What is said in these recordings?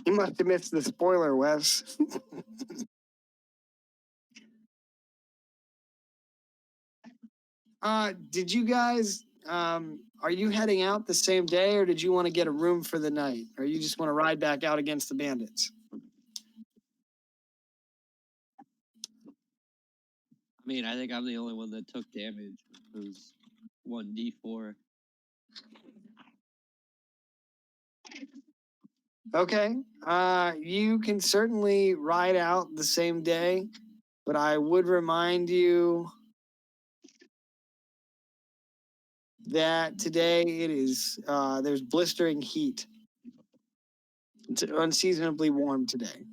You must have missed the spoiler, Wes. Did you guys, are you heading out the same day, or did you want to get a room for the night? Or you just want to ride back out against the bandits? I mean, I think I'm the only one that took damage. It was 1d4. Okay. You can certainly ride out the same day, but I would remind you that today it is there's blistering heat. It's unseasonably warm today.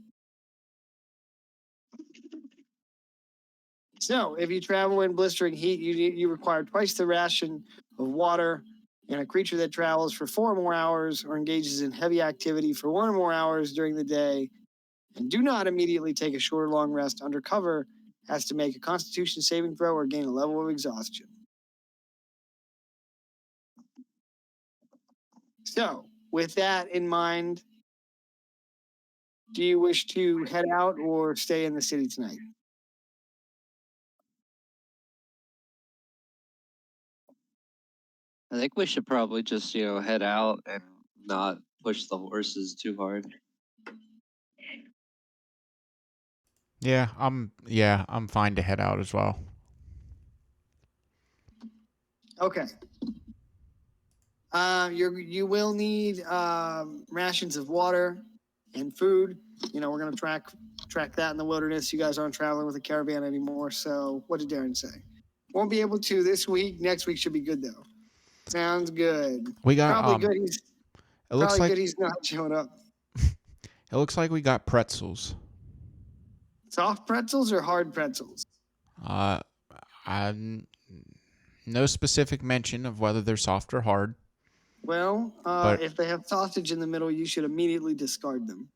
So if you travel in blistering heat, you require twice the ration of water, and a creature that travels for 4 more hours or engages in heavy activity for 1 or more hours during the day and do not immediately take a short or long rest under cover has to make a Constitution saving throw or gain a level of exhaustion. So with that in mind, do you wish to head out or stay in the city tonight? I think we should probably just, head out and not push the horses too hard. Yeah, I'm fine to head out as well. Okay. You will need rations of water and food. We're gonna track that in the wilderness. You guys aren't traveling with a caravan anymore. So what did Darren say? Won't be able to this week. Next week should be good though. Sounds good. We got Probably good. It looks like He's not showing up. It looks like we got pretzels. Soft pretzels or hard pretzels? No specific mention of whether they're soft or hard. Well, but if they have sausage in the middle, you should immediately discard them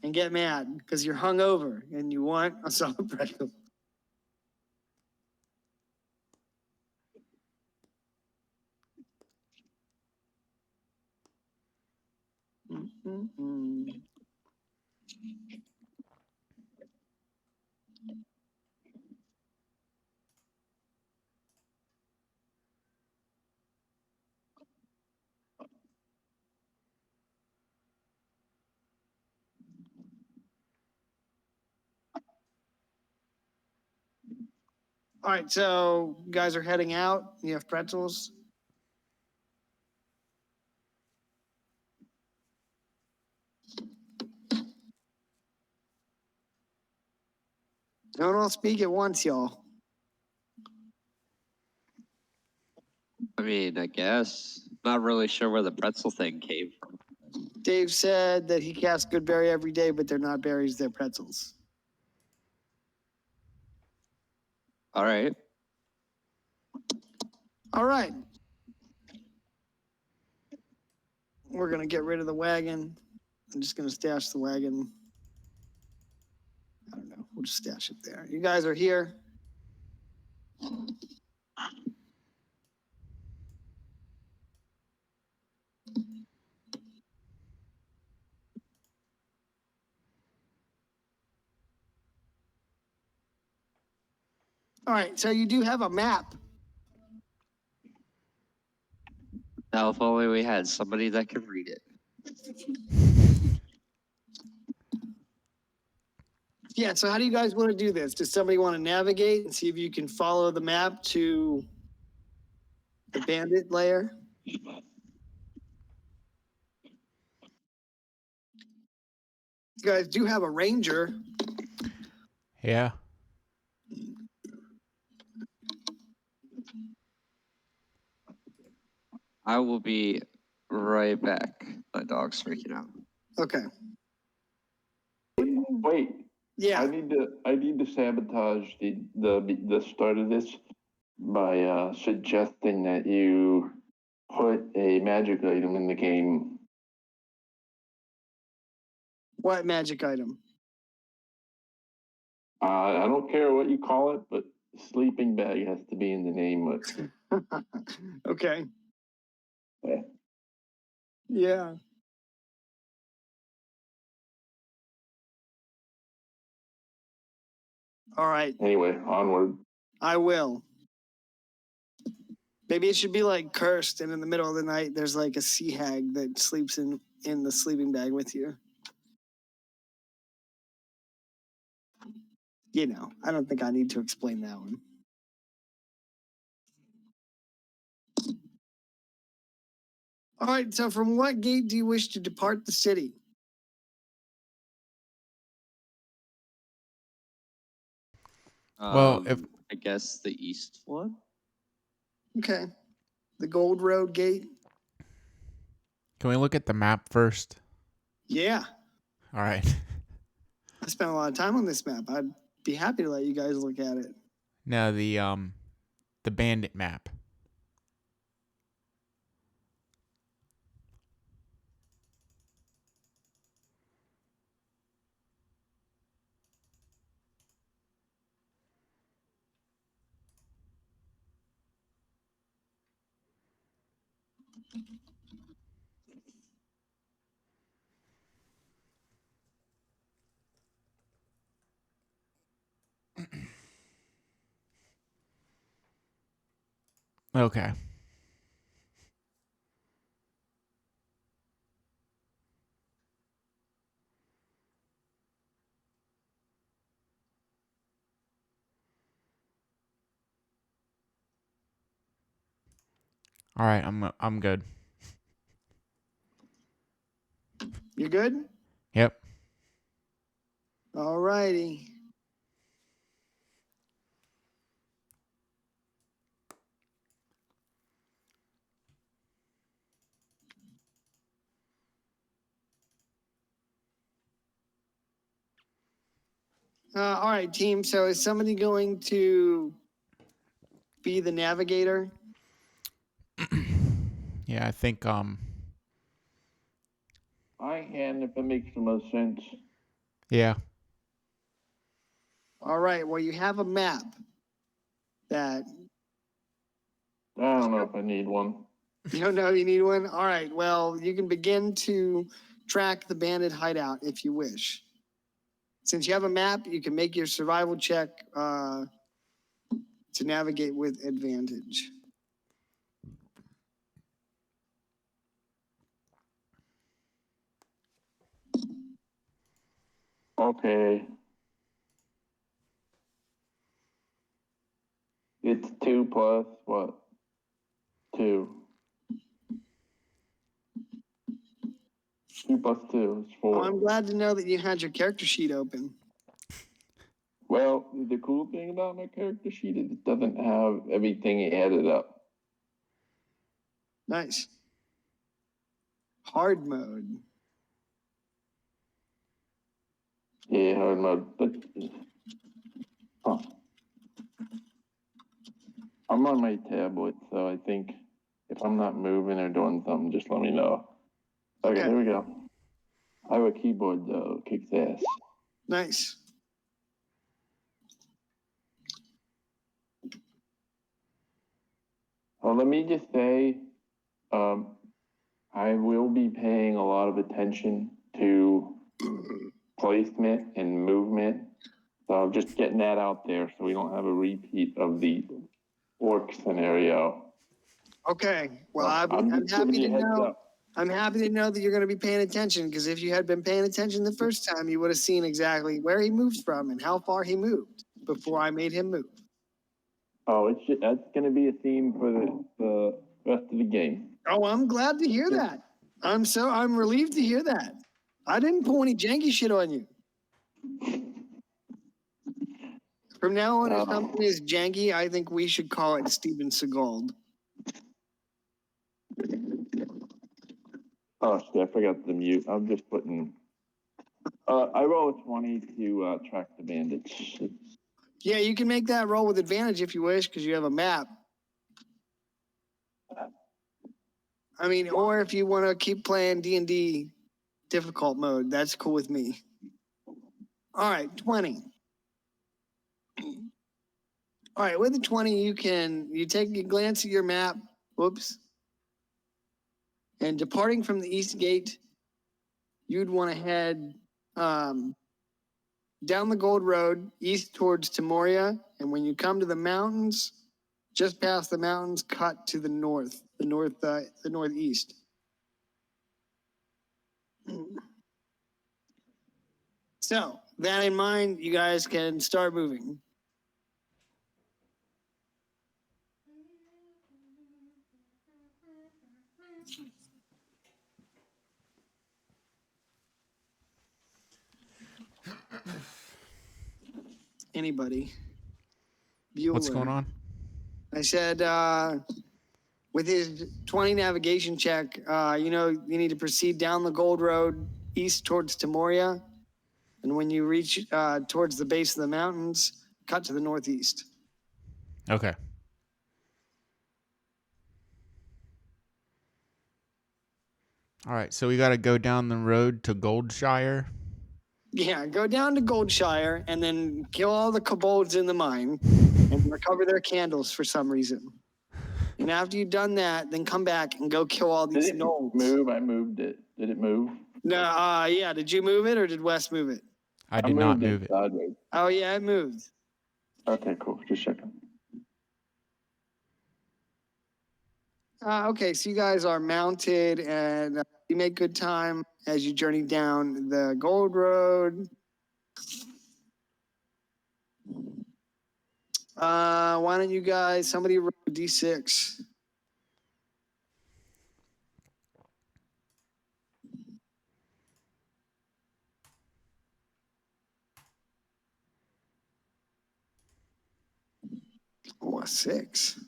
and get mad because you're hungover and you want a soft pretzel. Mm-hmm. All right, so you guys are heading out. You have pretzels. Don't all speak at once, y'all. I mean, I guess. Not really sure where the pretzel thing came from. Dave said that he casts good berry every day, but they're not berries, they're pretzels. All right. All right. We're going to get rid of the wagon. I'm just going to stash the wagon. I don't know. We'll just stash it there. You guys are here. All right, so you do have a map. Now, if only we had somebody that could read it. Yeah, so how do you guys want to do this? Does somebody want to navigate and see if you can follow the map to the bandit lair? You guys do have a ranger. Yeah. I will be right back. My dog's freaking out. Okay. Wait. Yeah. I need to sabotage the start of this by suggesting that you put a magic item in the game. What magic item? I don't care what you call it, but sleeping bag has to be in the name of Okay. Yeah. Yeah. All right, Anyway, onward. I will. Maybe it should be like cursed, and in the middle of the night, there's like a sea hag that sleeps in the sleeping bag with you. You know, I don't think I need to explain that one. All right, so from what gate do you wish to depart the city? Well, if I guess the east one. Okay. The Gold Road gate? can we look at the map first? Yeah. All right. I spent a lot of time on this map. I'd be happy to let you guys look at it. No, the bandit map. Okay. All right, I'm good. You good? Yep. All righty. All right, team. So is somebody going to be the navigator? Yeah, I think I can, if it makes the most sense. yeah. All right. Well, you have a map that I don't know if I need one. you don't know you need one. All right. Well, you can begin to track the bandit hideout if you wish. Since you have a map, you can make your survival check to navigate with advantage. Okay. It's 2 plus what? 2. 2 plus 2 is 4. Oh, I'm glad to know that you had your character sheet open. Well, the cool thing about my character sheet is it doesn't have everything added up. Nice. Hard mode. Yeah, hard mode. But, huh. I'm on my tablet, so I think if I'm not moving or doing something, just let me know. Okay, here we go. I have a keyboard though, kicks ass. Nice. Well, let me just say, I will be paying a lot of attention to placement and movement. So just getting that out there so we don't have a repeat of the orc scenario. Okay. Well, I'm I'm just giving happy you to a heads know. up. I'm happy to know that you're going to be paying attention, because if you had been paying attention the first time, you would have seen exactly where he moved from and how far he moved before I made him move. Oh, that's going to be a theme for the rest of the game. Oh, I'm glad to hear that. I'm relieved to hear that. I didn't pull any janky shit on you. From now on, if something is janky, I think we should call it Steven Seagal. Oh shit, I forgot to mute. I'm just putting. I roll a 20 to track the bandits. Yeah, you can make that roll with advantage if you wish, because you have a map. I mean, or if you want to keep playing D&D difficult mode, that's cool with me. All right, 20. All right, with the 20, you take a glance at your map. Whoops. And departing from the east gate, you'd want to head down the Gold Road, east towards Timoria, and when you come to the mountains, just past the mountains, cut to the northeast. So, that in mind, you guys can start moving. Anybody? What's Bueller. going on? I said, with his 20 navigation check, you need to proceed down the Gold Road east towards Timoria. And when you reach towards the base of the mountains, cut to the northeast. Okay. All right, so we got to go down the road to Goldshire. Yeah, go down to Goldshire and then kill all the kobolds in the mine and recover their candles for some reason. And after you've done that, then come back and go kill all Did these it gnolls. move? I moved it. Did it move? No, yeah. Did you move it or did Wes move it? I did not moved move it. sideways. Oh, yeah, it moved. Okay, cool. Just checking. Okay, so you guys are mounted and you make good time as you journey down the Gold Road. Why don't you guys, somebody roll a D6. Oh, a 6.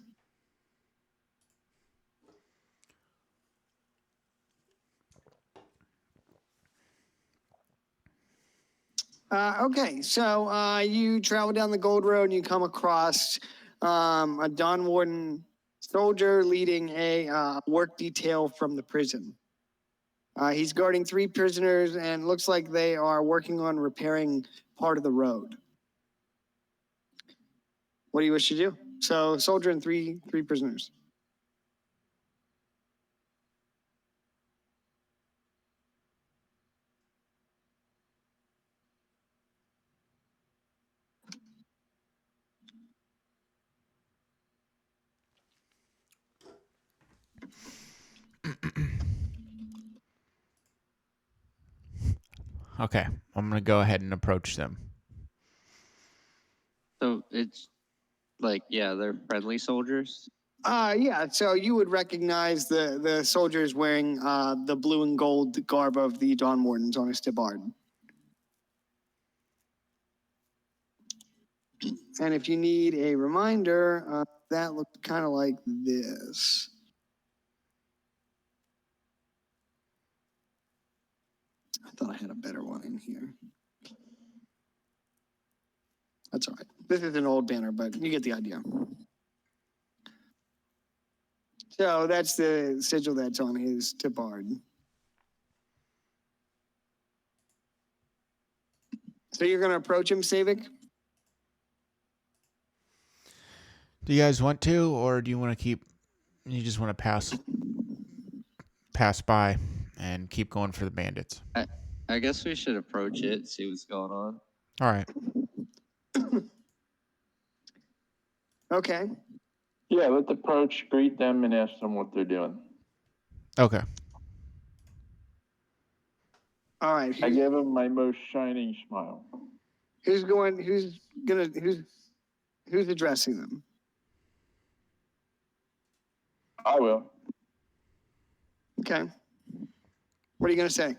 Okay, so you travel down the Gold Road and you come across a Dawn Warden soldier leading a work detail from the prison. He's guarding 3 prisoners and looks like they are working on repairing part of the road. What do you wish to do? So, soldier and three prisoners. Okay, I'm going to go ahead and approach them. So it's like, yeah, they're friendly soldiers. Yeah, so you would recognize the soldiers wearing the blue and gold garb of the Dawn Wardens on a stibard. And if you need a reminder, that looked kind of like this. I thought I had a better one in here. That's all right. This is an old banner, but you get the idea. So that's the sigil that's on his tabard. So you're going to approach him, Savik? Do you guys want to, or do you want to you just want to pass by and keep going for the bandits? I guess we should approach it, see what's going on. All right. Okay. Yeah, let's approach, greet them, and ask them what they're doing. Okay. All right. I give them my most shining smile. Who's addressing them? I will. Okay. What are you going to say?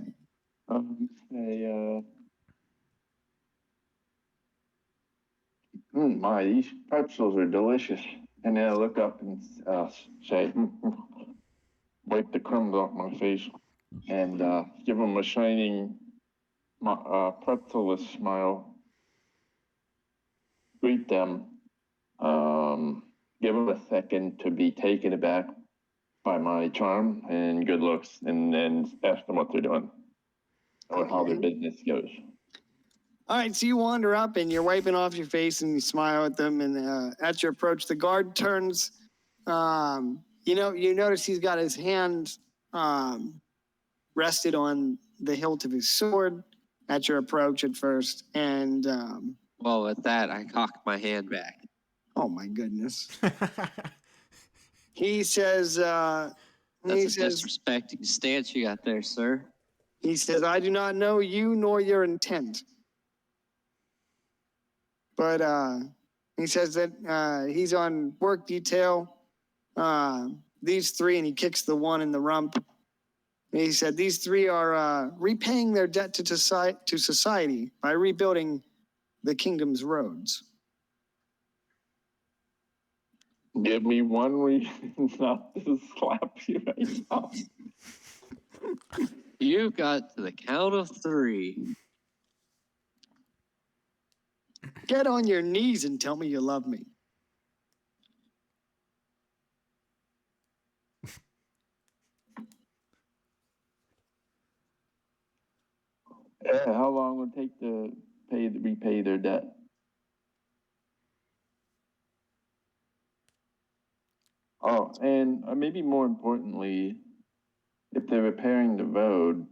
These pretzels are delicious. And then I look up and say, wipe the crumbs off my face, and give them a shining pretzel-less smile. Greet them. Give them a second to be taken aback by my charm and good looks, and then ask them what they're doing or how their business goes. All right, so you wander up and you're wiping off your face and you smile at them. And at your approach, the guard turns. You notice he's got his hand rested on the hilt of his sword, at your approach at first. And Well, with that, I cock my hand back. oh my goodness. He says, That's a disrespecting stance you got there, sir. he says, I do not know you nor your intent. But he says that he's on work detail. These three, and he kicks the one in the rump. And he said these three are repaying their debt to society by rebuilding the kingdom's roads. Give me one reason not to slap you right now. You got to the count of 3. Get on your knees and tell me you love me. How long would it take to repay their debt? Oh, and maybe more importantly, if they're repairing the road,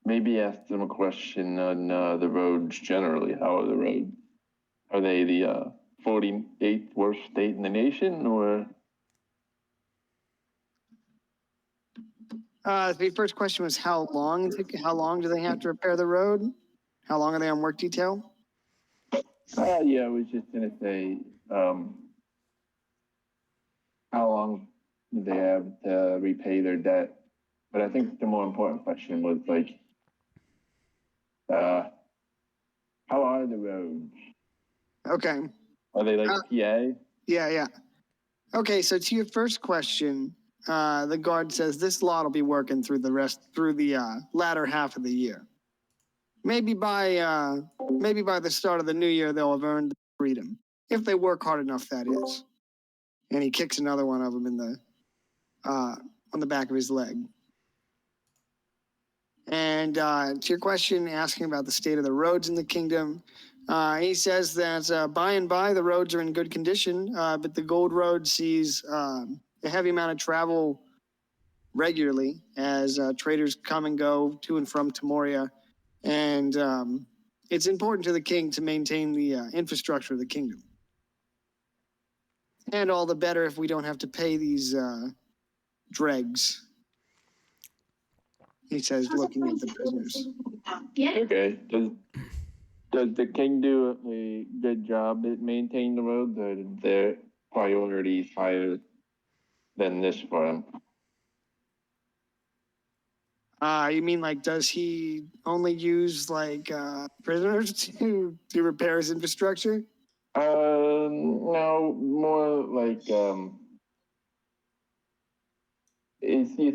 maybe ask them a question on the roads generally. How are the roads? Are they the 48th worst state in the nation, or? The first question was how long do they have to repair the road? How long are they on work detail? Yeah, I was just gonna say, how long do they have to repay their debt? But I think the more important question was like, how are the roads? Okay. Are they like PA? Yeah. Okay, so to your first question, the guard says this lot will be working through the latter half of the year. Maybe by the start of the new year they'll have earned freedom, if they work hard enough, that is. And he kicks another one of them in the on the back of his leg. And to your question, asking about the state of the roads in the kingdom, he says that by and by the roads are in good condition, but the Gold Road sees a heavy amount of travel regularly as traders come and go to and from Temoria. And it's important to the king to maintain the infrastructure of the kingdom. And all the better if we don't have to pay these dregs, he says, looking at the prisoners. Okay. Does the king do a good job at maintaining the roads, or are their priorities higher than this for him? You mean like, does he only use like prisoners to repair his infrastructure? No, more like you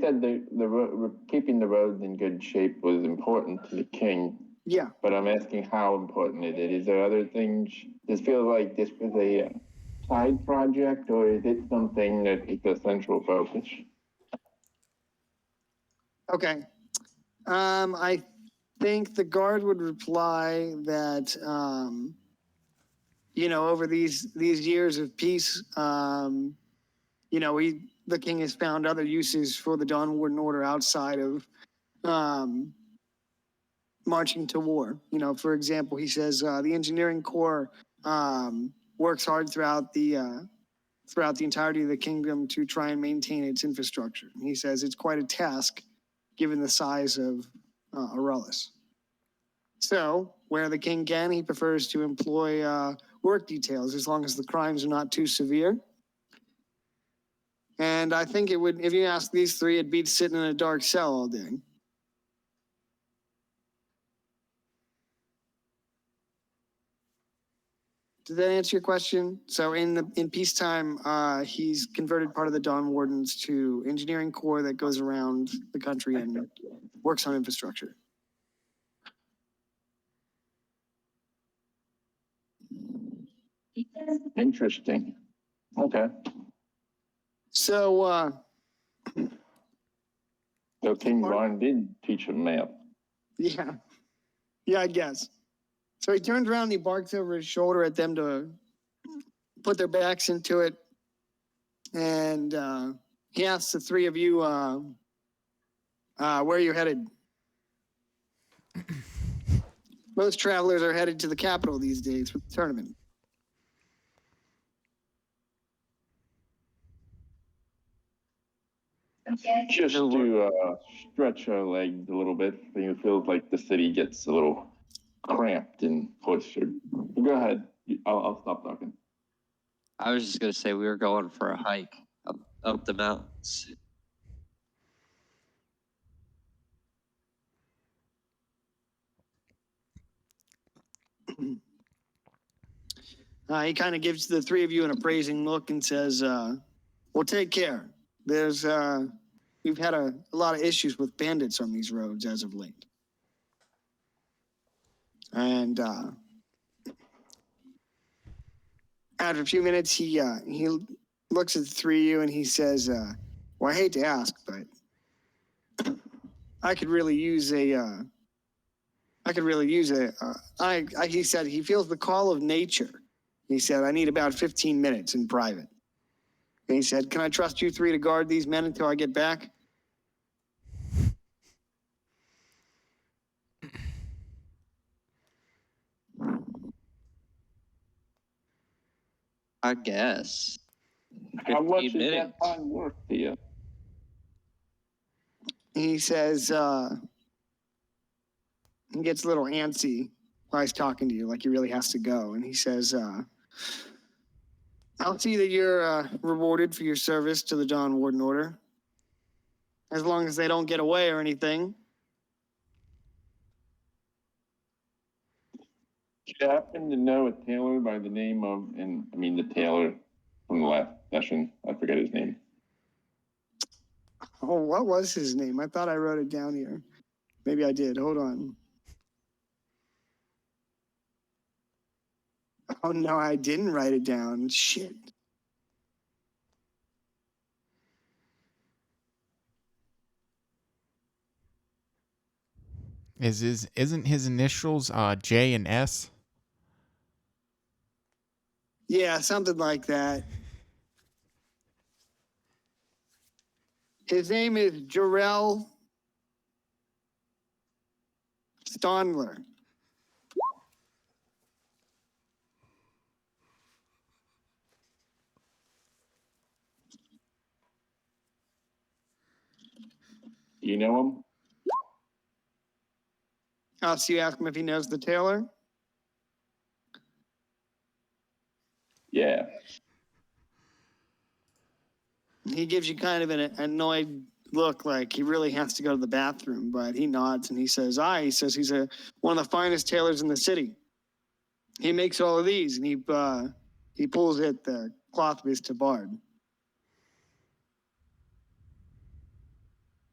said keeping the roads in good shape was important to the king. Yeah. But I'm asking how important it is. Is there other things? Does it feel like this was a side project, or is it something that is a central focus? Okay. I think the guard would reply that, over these years of peace, the king has found other uses for the Dawn Warden Order outside of marching to war. For example, he says the engineering corps works hard throughout the entirety of the kingdom to try and maintain its infrastructure. He says it's quite a task given the size of Aurelis. So, where the king can, he prefers to employ work details as long as the crimes are not too severe. And I think it would, if you ask these three, it'd beat sitting in a dark cell all day. Did that answer your question? So in peacetime, he's converted part of the Dawn Wardens to engineering corps that goes around the country and works on infrastructure. Interesting. Okay. So King Vaughn did teach him math. yeah, I guess. So he turns around and he barks over his shoulder at them to put their backs into it. And he asks the three of you, where are you headed? Most travelers are headed to the capital these days for the tournament. Just to stretch our legs a little bit. I think it feels like the city gets a little cramped and pushed. Go ahead. I'll stop talking. I was just gonna say we were going for a hike up the mountains. He kind of gives the three of you an appraising look and says, well, take care. We've had a lot of issues with bandits on these roads as of late. And after a few minutes, he looks at the three of you and he says, well, I hate to ask, but I could really use a, he said he feels the call of nature. He said, I need about 15 minutes in private. And he said, can I trust you three to guard these men until I get back? I guess. How much 15 is minutes. that time worth to you? He says, he gets a little antsy while he's talking to you, like he really has to go. And he says, I'll see that you're rewarded for your service to the Dawn Warden Order. As long as they don't get away or anything. Do you happen to know a tailor by the name of, the tailor from the last session? I forget his name. Oh, what was his name? I thought I wrote it down here. Maybe I did. Hold on. Oh, no, I didn't write it down. Shit. Isn't his initials J and S? Yeah, something like that. His name is Jarrell Stondler. You know him? So you ask him if he knows the tailor? Yeah. He gives you kind of an annoyed look, like he really has to go to the bathroom, but he nods and he says, he says he's one of the finest tailors in the city. He makes all of these, and he pulls at the cloth of his tabard.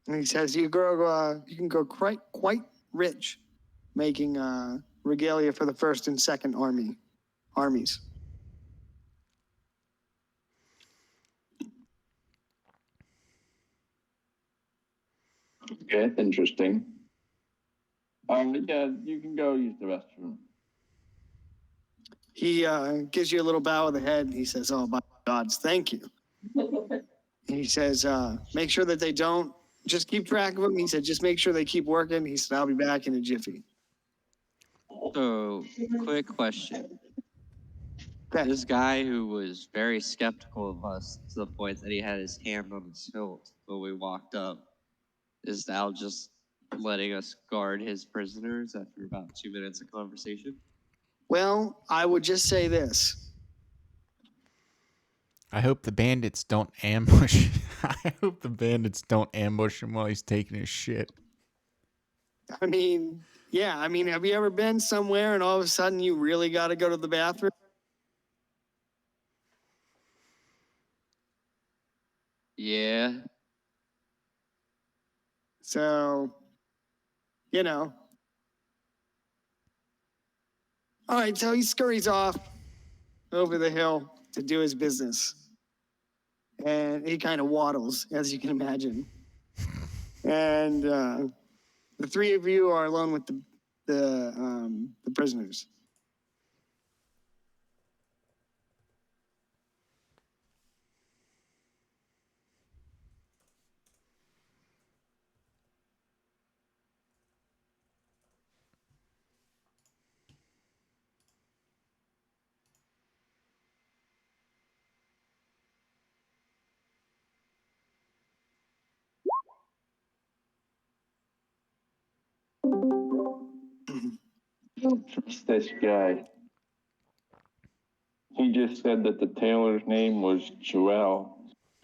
And he says you can go quite rich making regalia for the first and second armies. Okay, that's interesting. Yeah, you can go use the restroom. He gives you a little bow of the head, and he says, oh, by gods, thank you. He says, make sure that they don't, just keep track of them. He said, just make sure they keep working. He said, I'll be back in a jiffy. So, quick question. Okay. This guy who was very skeptical of us to the point that he had his hand on his hilt when we walked up is now just letting us guard his prisoners after about 2 minutes of conversation? Well, I would just say this. I hope the bandits don't ambush. I hope the bandits don't ambush him while he's taking his shit. I mean, yeah. I mean, have you ever been somewhere and all of a sudden you really got to go to the bathroom? Yeah. So, you know. All right, so he scurries off over the hill to do his business. And he kind of waddles, as you can imagine. And the three of you are alone with the prisoners. don't trust this guy. He just said that the tailor's name was Joel,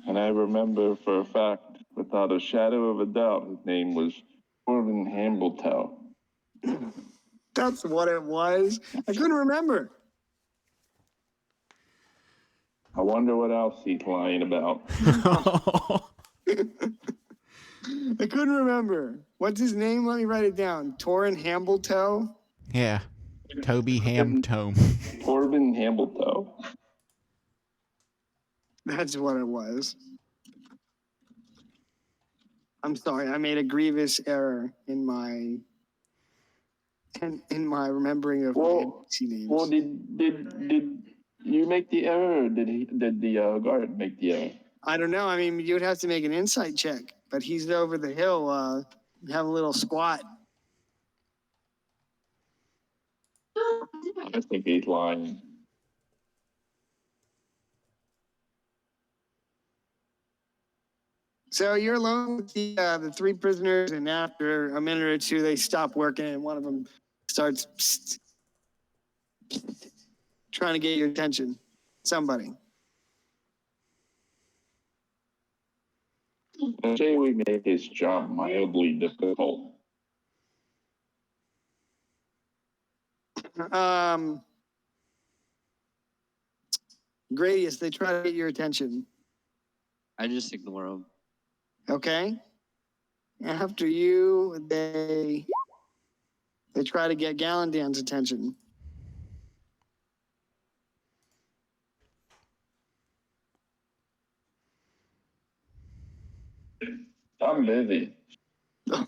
and I remember for a fact, without a shadow of a doubt, his name was Corbin Hambletel. That's what it was. I couldn't remember. I wonder what else he's lying about. I couldn't remember. What's his name? Let me write it down. Torin Hambletel. Yeah. Toby Hamtome. Corbin Hambletel. That's what it was. I'm sorry. I made a grievous error in my remembering of NPC names. Well, did you make the error, or did the guard make the error? I don't know. I mean, you would have to make an insight check, but he's over the hill, have a little squat. I think he's lying. So you're alone with the three prisoners, and after a minute or two, they stop working, and one of them starts trying to get your attention. Somebody. I say we make his job mildly difficult. Gradius, they try to get your attention. I just ignore him. Okay. After you, they try to get Gallandan's attention. I'm busy. All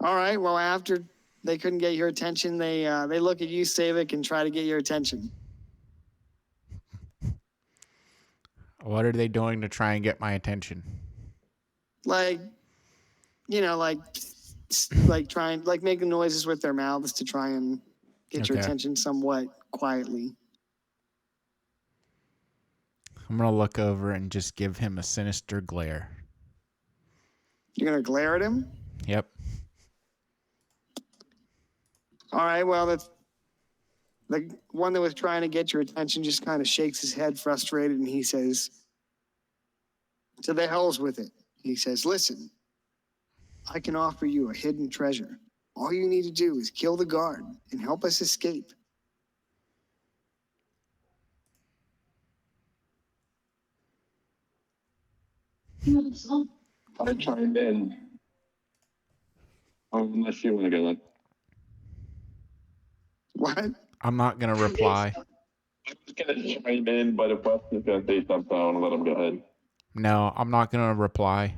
right. Well, after they couldn't get your attention, they look at you, Savik, and try to get your attention. What are they doing to try and get my attention? Like trying, like making noises with their mouths to try and get your Okay. attention somewhat quietly. I'm going to look over and just give him a sinister glare. You're gonna glare at him. Yep. All right. Well, that's the one that was trying to get your attention. Just kind of shakes his head, frustrated, and he says, "To the hells with it." He says, "Listen, I can offer you a hidden treasure. All you need to do is kill the guard and help us escape." I chimed in. Unless you want to go in. What? I'm not going to reply. I was going to chime in, but if Weston's going to say something, I want to let him go ahead. No, I'm not going to reply.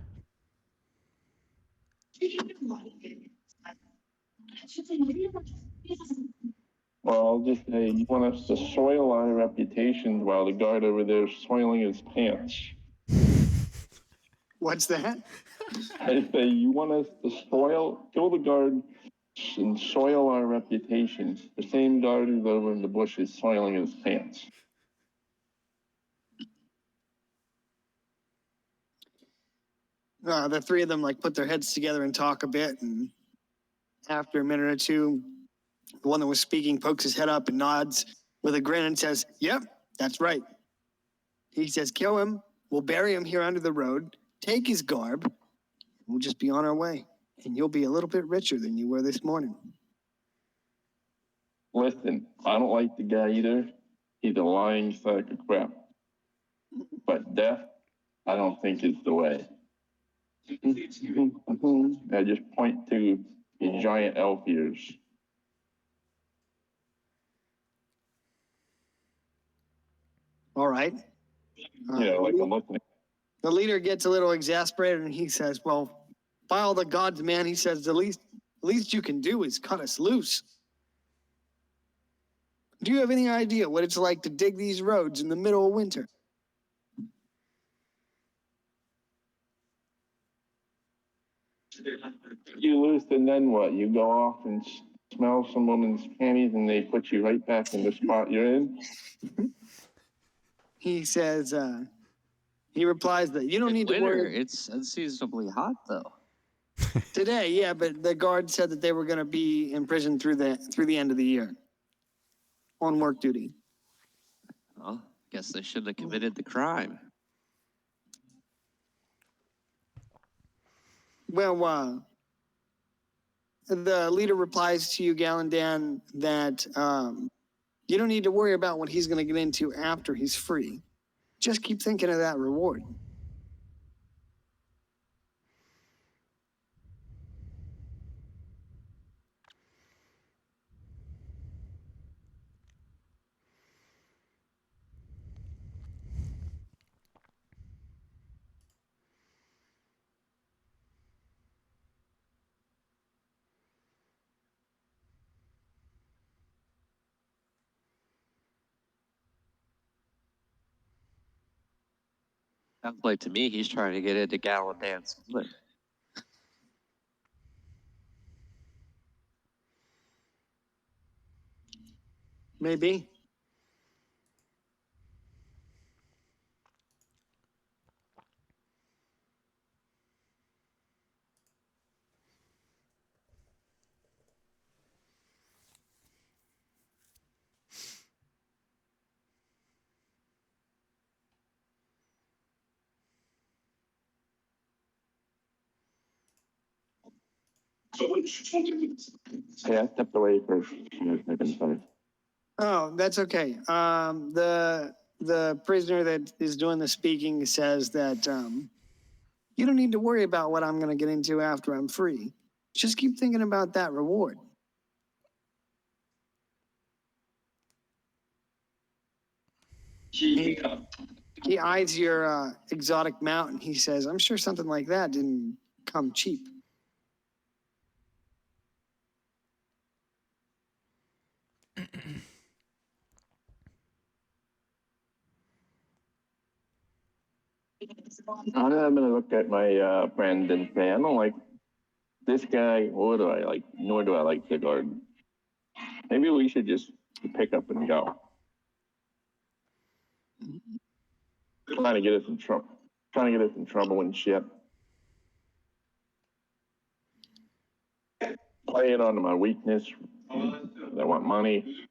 Well, I'll just say, you want us to soil our reputations while the guard over there is soiling his pants. What's that? I say, you want us to kill the guard and soil our reputation. The same guard who's over in the bush is soiling his pants. The three of them put their heads together and talk a bit, and after a minute or two, the one that was speaking pokes his head up and nods with a grin and says, "Yep, that's right." He says, "Kill him. We'll bury him here under the road. Take his garb. We'll just be on our way, and you'll be a little bit richer than you were this morning." Listen, I don't like the guy either. He's a lying sack of crap. But death, I don't think is the way. I just point to his giant elf ears. All right. Yeah, like I'm looking. The leader gets a little exasperated and he says, "Well, by all the gods, man," he says, the least you can do is cut us loose. Do you have any idea what it's like to dig these roads in the middle of winter?" You lose, and then what? You go off and smell some woman's panties, and they put you right back in the spot you're in. He says, he replies that you don't need to Winter, worry. it's unseasonably hot though. Today, yeah, but the guard said that they were going to be in prison through the end of the year on work duty. Well, guess they shouldn't have committed the crime. Well, the leader replies to you, Gallandan, that you don't need to worry about what he's going to get into after he's free. Just keep thinking of that reward. Sounds like to me he's trying to get into Gallandan's split. Maybe. Hey, I stepped away for a second, sorry. Oh, that's okay. The prisoner that is doing the speaking says that you don't need to worry about what I'm going to get into after I'm free. Just keep thinking about that reward. He eyes your exotic mount and he says, I'm sure something like that didn't come cheap. I'm gonna look at my friend and say, I don't like this guy, or do I like, nor do I like the guard. Maybe we should just pick up and go. Trying to get us in trouble. Trying to get us in trouble and shit. Playing on my weakness. They want money.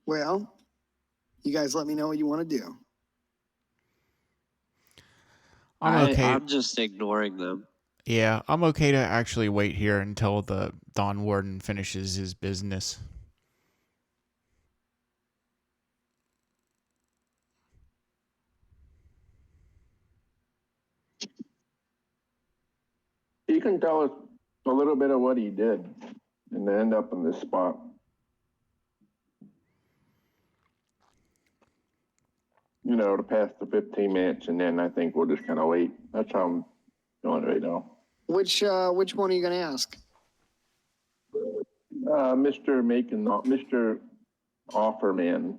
Well, you guys let me know what you want to do. I'm okay. I'm just ignoring them. Yeah, I'm okay to actually wait here until the Dawn Warden finishes his business. You can tell us a little bit of what he did and to end up in this spot. You know, to pass the 15 minutes, and then I think we'll just kind of wait. That's how I'm doing right now. Which one are you going to ask? Mr. Offerman.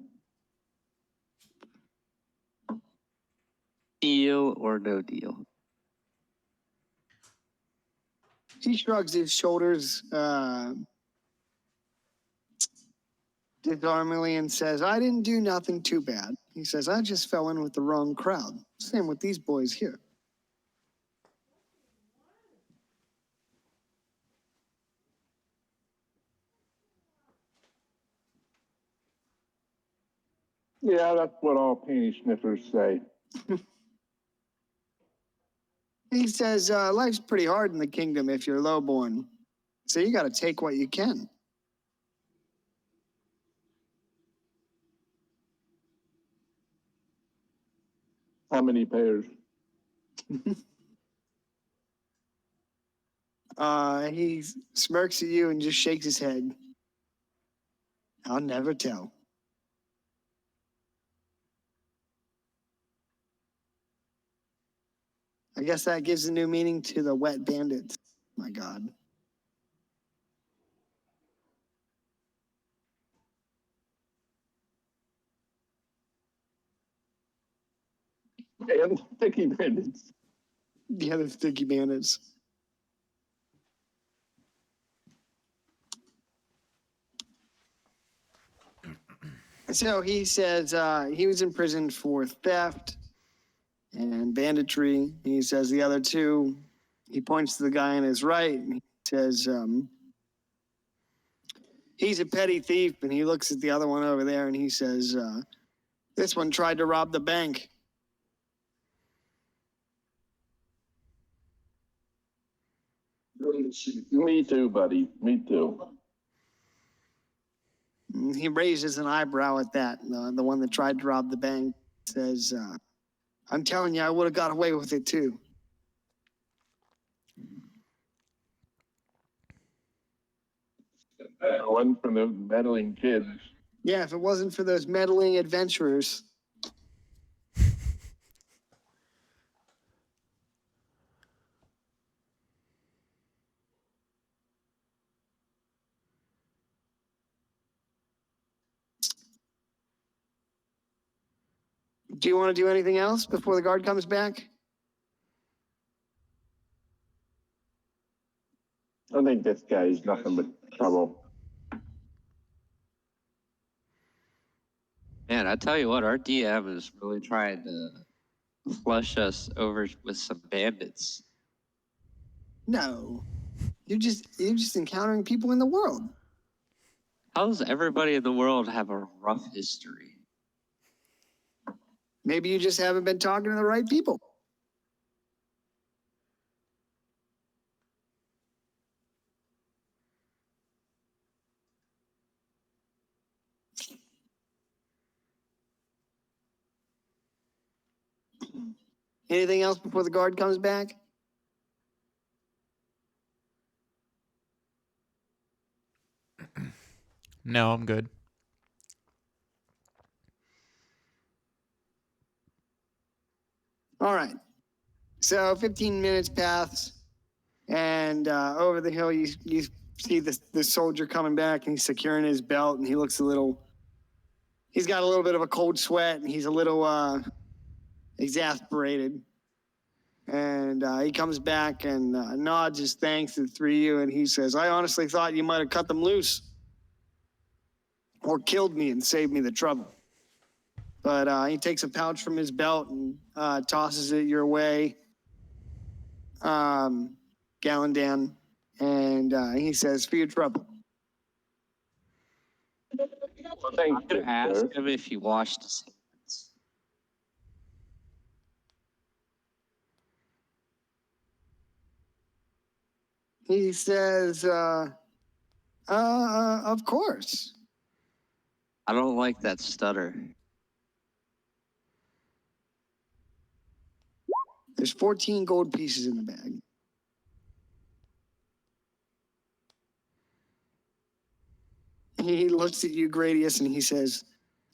Deal or no deal? He shrugs his shoulders disarmingly and says, I didn't do nothing too bad. He says, I just fell in with the wrong crowd. Same with these boys here. Yeah, that's what all panty sniffers say. He says, life's pretty hard in the kingdom if you're lowborn. So you got to take what you can. How many pairs? He smirks at you and just shakes his head. I'll never tell. I guess that gives a new meaning to the wet bandits. My God. And sticky bandits. The other sticky bandits. So he says he was in prison for theft and banditry. He says the other two, he points to the guy on his right and he says, he's a petty thief. And he looks at the other one over there and he says, this one tried to rob the bank. Me too, buddy. Me too. And he raises an eyebrow at that. The one that tried to rob the bank says, I'm telling you, I would have got away with it too. One from the meddling kids. Yeah, if it wasn't for those meddling adventurers. Do you want to do anything else before the guard comes back? I think this guy is nothing but trouble. Man, I tell you what, our DM is really trying to flush us over with some bandits. No. You're just encountering people in the world. How does everybody in the world have a rough history? Maybe you just haven't been talking to the right people. Anything else before the guard comes back? No, I'm good. All right. So 15 minutes pass, and over the hill you see the soldier coming back, and he's securing his belt, and he looks a little. He's got a little bit of a cold sweat, and he's a little exasperated. And he comes back and nods his thanks to the three of you, and he says, "I honestly thought you might have cut them loose, or killed me and saved me the trouble." But he takes a pouch from his belt and tosses it your way, Gallandan, and he says, "For your trouble." Well, I'm thanks, gonna ask sir. him if he washed his hands. He says, "Of course." I don't like that stutter. There's 14 gold pieces in the bag. He looks at you, Gradius, and he says,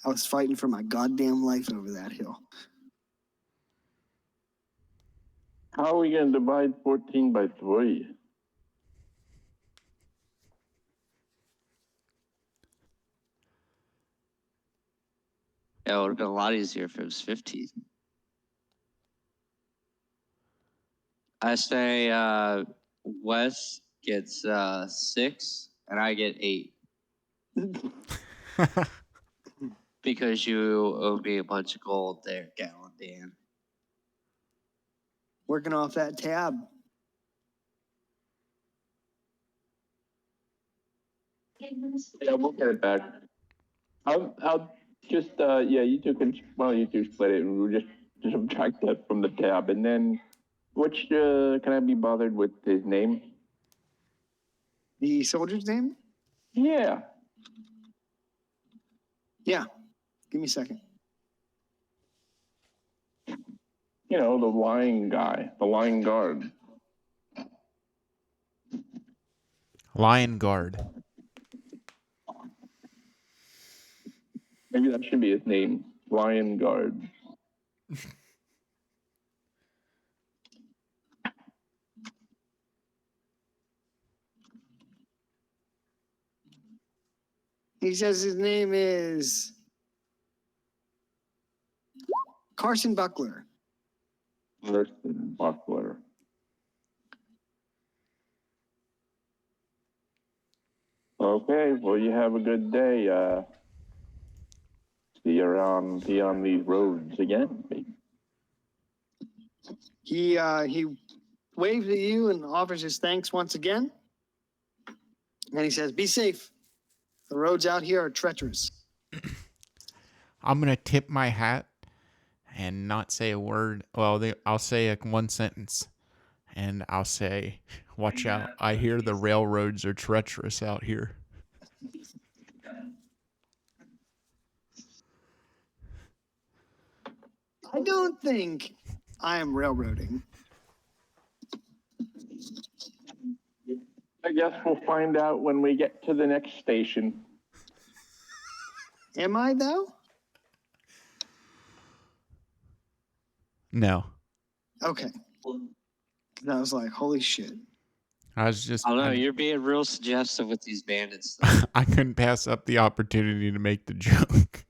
"I was fighting for my goddamn life over that hill." How are we going to divide 14 by 3? Yeah, it would have been a lot easier if it was 15. I say Wes gets 6 and I get 8 because you owe me a bunch of gold there, Gallandan. Working off that tab. Yeah, we'll get it back. I'll just, yeah, you two can, well, you two split it and we'll just subtract that from the tab. And then, which, can I be bothered with his name? The soldier's name? Yeah. Yeah. Give me a second. You know, the lying guy, the lying guard. Lion Guard. Maybe that should be his name, Lion Guard. He says his name is Carson Buckler. First and Buckler. Okay, well, you have a good day. See you around, be on these roads again. He waves at you and offers his thanks once again. And he says, "Be safe. The roads out here are treacherous." I'm gonna tip my hat and not say a word. Well, I'll say one sentence, and I'll say, "Watch out! I hear the railroads are treacherous out here." I don't think I am railroading. I guess we'll find out when we get to the next station. Am I, though? No, Okay. And I was like, holy shit. I was just. I don't know. I'm- You're being real suggestive with these bandits. Though. I couldn't pass up the opportunity to make the joke.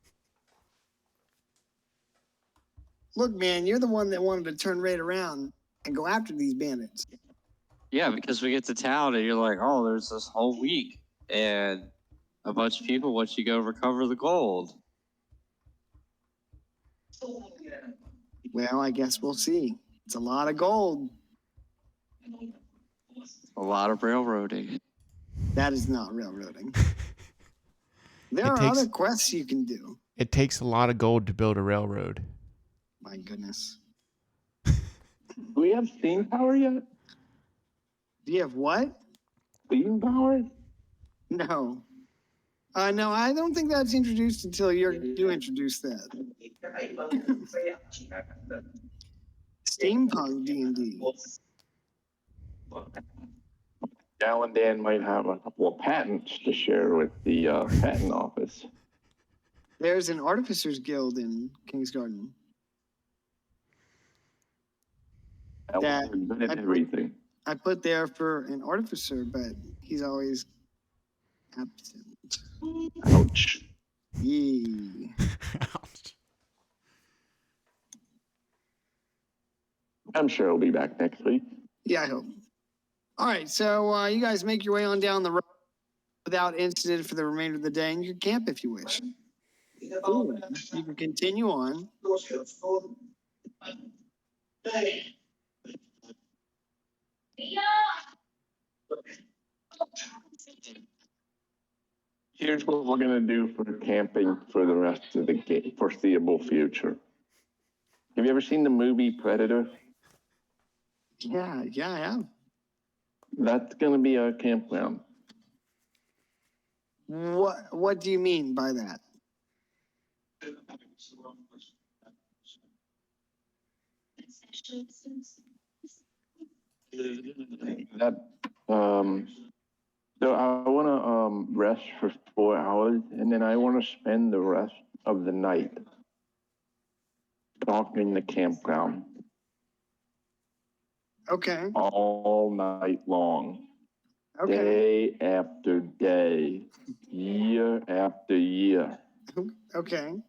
Look, man, you're the one that wanted to turn right around and go after these bandits. Yeah, because we get to town and you're like, oh, there's this whole week and a bunch of people want you to go recover the gold. Well, I guess we'll see. It's a lot of gold. A lot of railroading. That is not railroading. There It are takes- other quests you can do. It takes a lot of gold to build a railroad. My goodness. Do we have steam power yet? Do you have what? Steam power? No. No, I don't think that's introduced until you introduce that. Steampunk D&D. Al and Dan might have a couple of patents to share with the patent office. There's an Artificers Guild in King's Garden. Al That- is good at I- everything. I put there for an artificer, but he's always absent. Ouch. Yee. Ouch. I'm sure he'll be back next week. Yeah, I hope. All right, so you guys make your way on down the road without incident for the remainder of the day, and you can camp if you wish. Ooh, you can continue on. Here's what we're gonna do for camping for the rest of the foreseeable future. Have you ever seen the movie Predator? Yeah, I have. That's gonna be our campground. What do you mean by that? That so I wanna rest for 4 hours and then I wanna spend the rest of the night stalking the campground Okay. all night long. Okay. Day after day, year after year. Okay.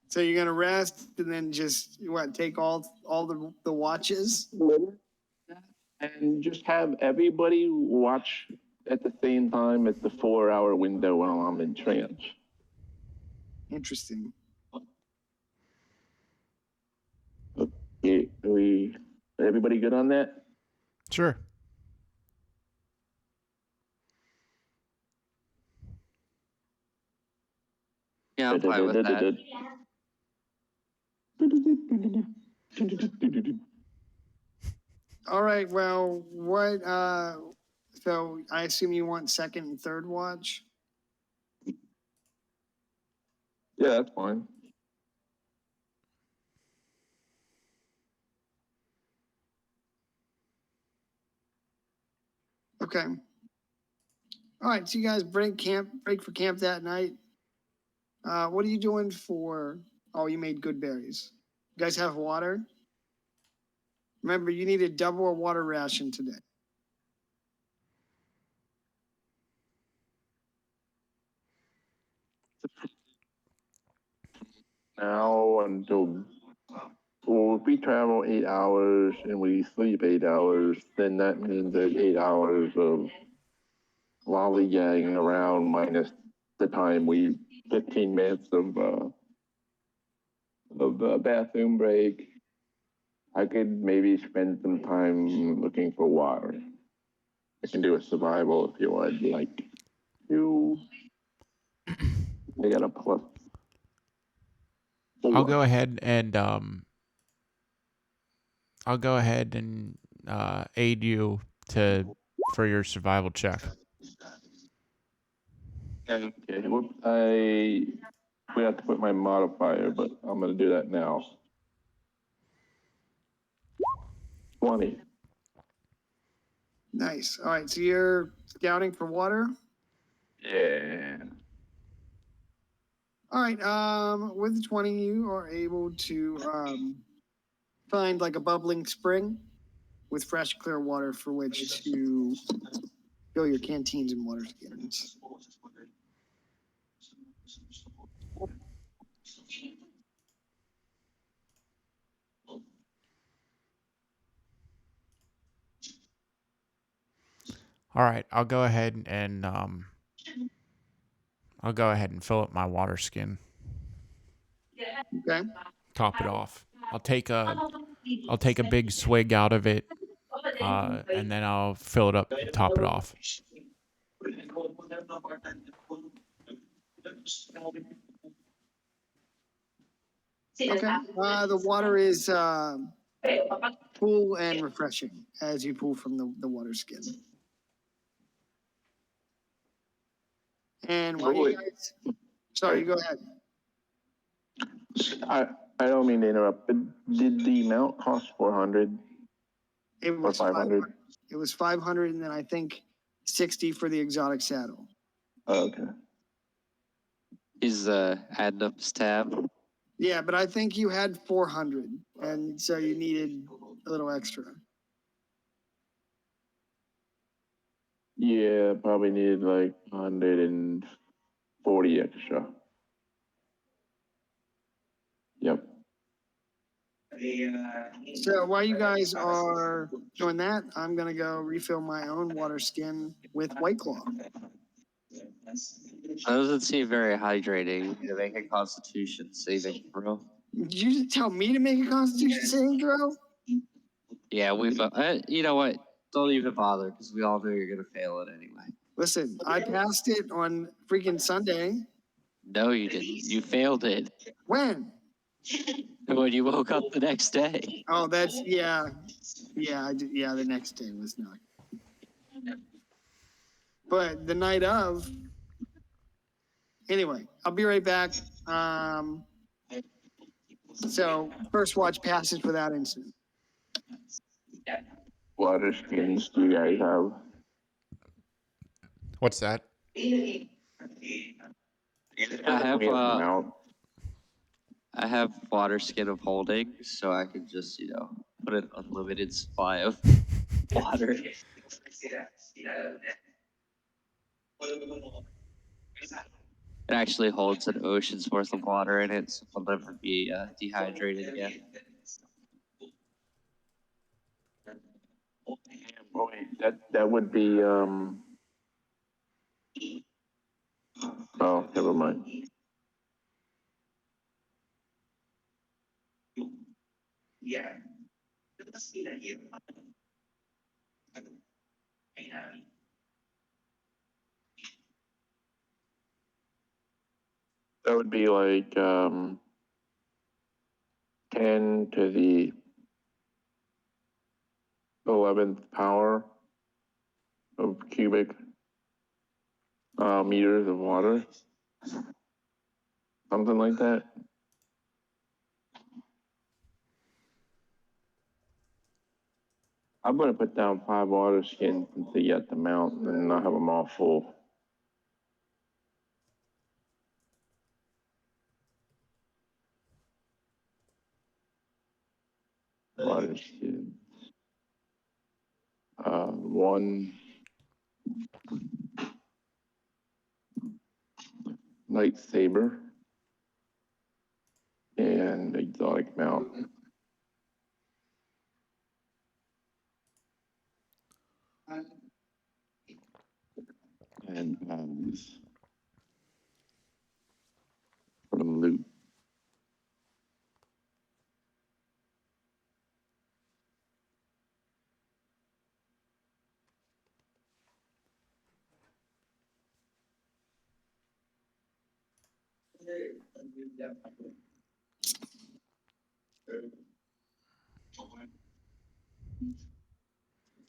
So you're gonna rest and then just take all the watches? And just have everybody watch at the same time at the 4 hour window while I'm in trance. Interesting. Everybody good on that? Sure. Yeah, I'm fine with that. All right. Well, what? So I assume you want second and third watch. Yeah, that's fine. Okay. All right. So you guys break for camp that night. What are you doing for? Oh, you made good berries. You guys have water. Remember, you need a double a water ration today. Now until Well, if we travel 8 hours and we sleep 8 hours, then that means there's 8 hours of lollygagging around minus the time 15 minutes of bathroom break. I could maybe spend some time looking for water. I can do a survival if you would like to. I got a plus. I'll 4. go ahead and aid you for your survival check. Okay. Whoops. We have to put my modifier, but I'm gonna do that now. 20. Nice. All right, so you're scouting for water. Yeah. All right. With the 20, you are able to find like a bubbling spring with fresh, clear water for which to fill your canteens and water skins. All right, I'll go ahead and fill up my water skin. Okay. Top it off. I'll take a big swig out of it, and then I'll fill it up and top it off. Okay. The water is cool and refreshing as you pull from the water skin. And while you guys, sorry, go ahead. I don't mean to interrupt, but did the mount cost 400 It or was 500? It was 500, and then I think 60 for the exotic saddle. Oh, okay. He's adding up his tab. Yeah, but I think you had 400, and so you needed a little extra. Yeah, probably needed like 140 extra. Yep. So while you guys are doing that, I'm gonna go refill my own water skin with White Claw. That doesn't seem very hydrating. You make a Constitution saving throw. Did you just tell me to make a Constitution saving throw? Yeah, you know what? Don't even bother because we all know you're gonna fail it anyway. Listen, I passed it on freaking Sunday. No, you didn't. You failed it When? when you woke up the next day. Oh, that's yeah. I did, yeah, the next day was not. But the night of. Anyway, I'll be right back. So first watch passes without incident. Water skins do you guys have? What's that? I have water skin of holding, so I can just, put an unlimited supply of water. It actually holds an ocean's worth of water in it, so I'll never be dehydrated again. Boy, that would be oh, never mind. Yeah. That would be like 10 to the 11th power of cubic meters of water. Something like that. I'm going to put down 5 water skins until you get the mount and I'll have them all full. Water skins. 1 lightsaber and exotic mount. and has for the loot.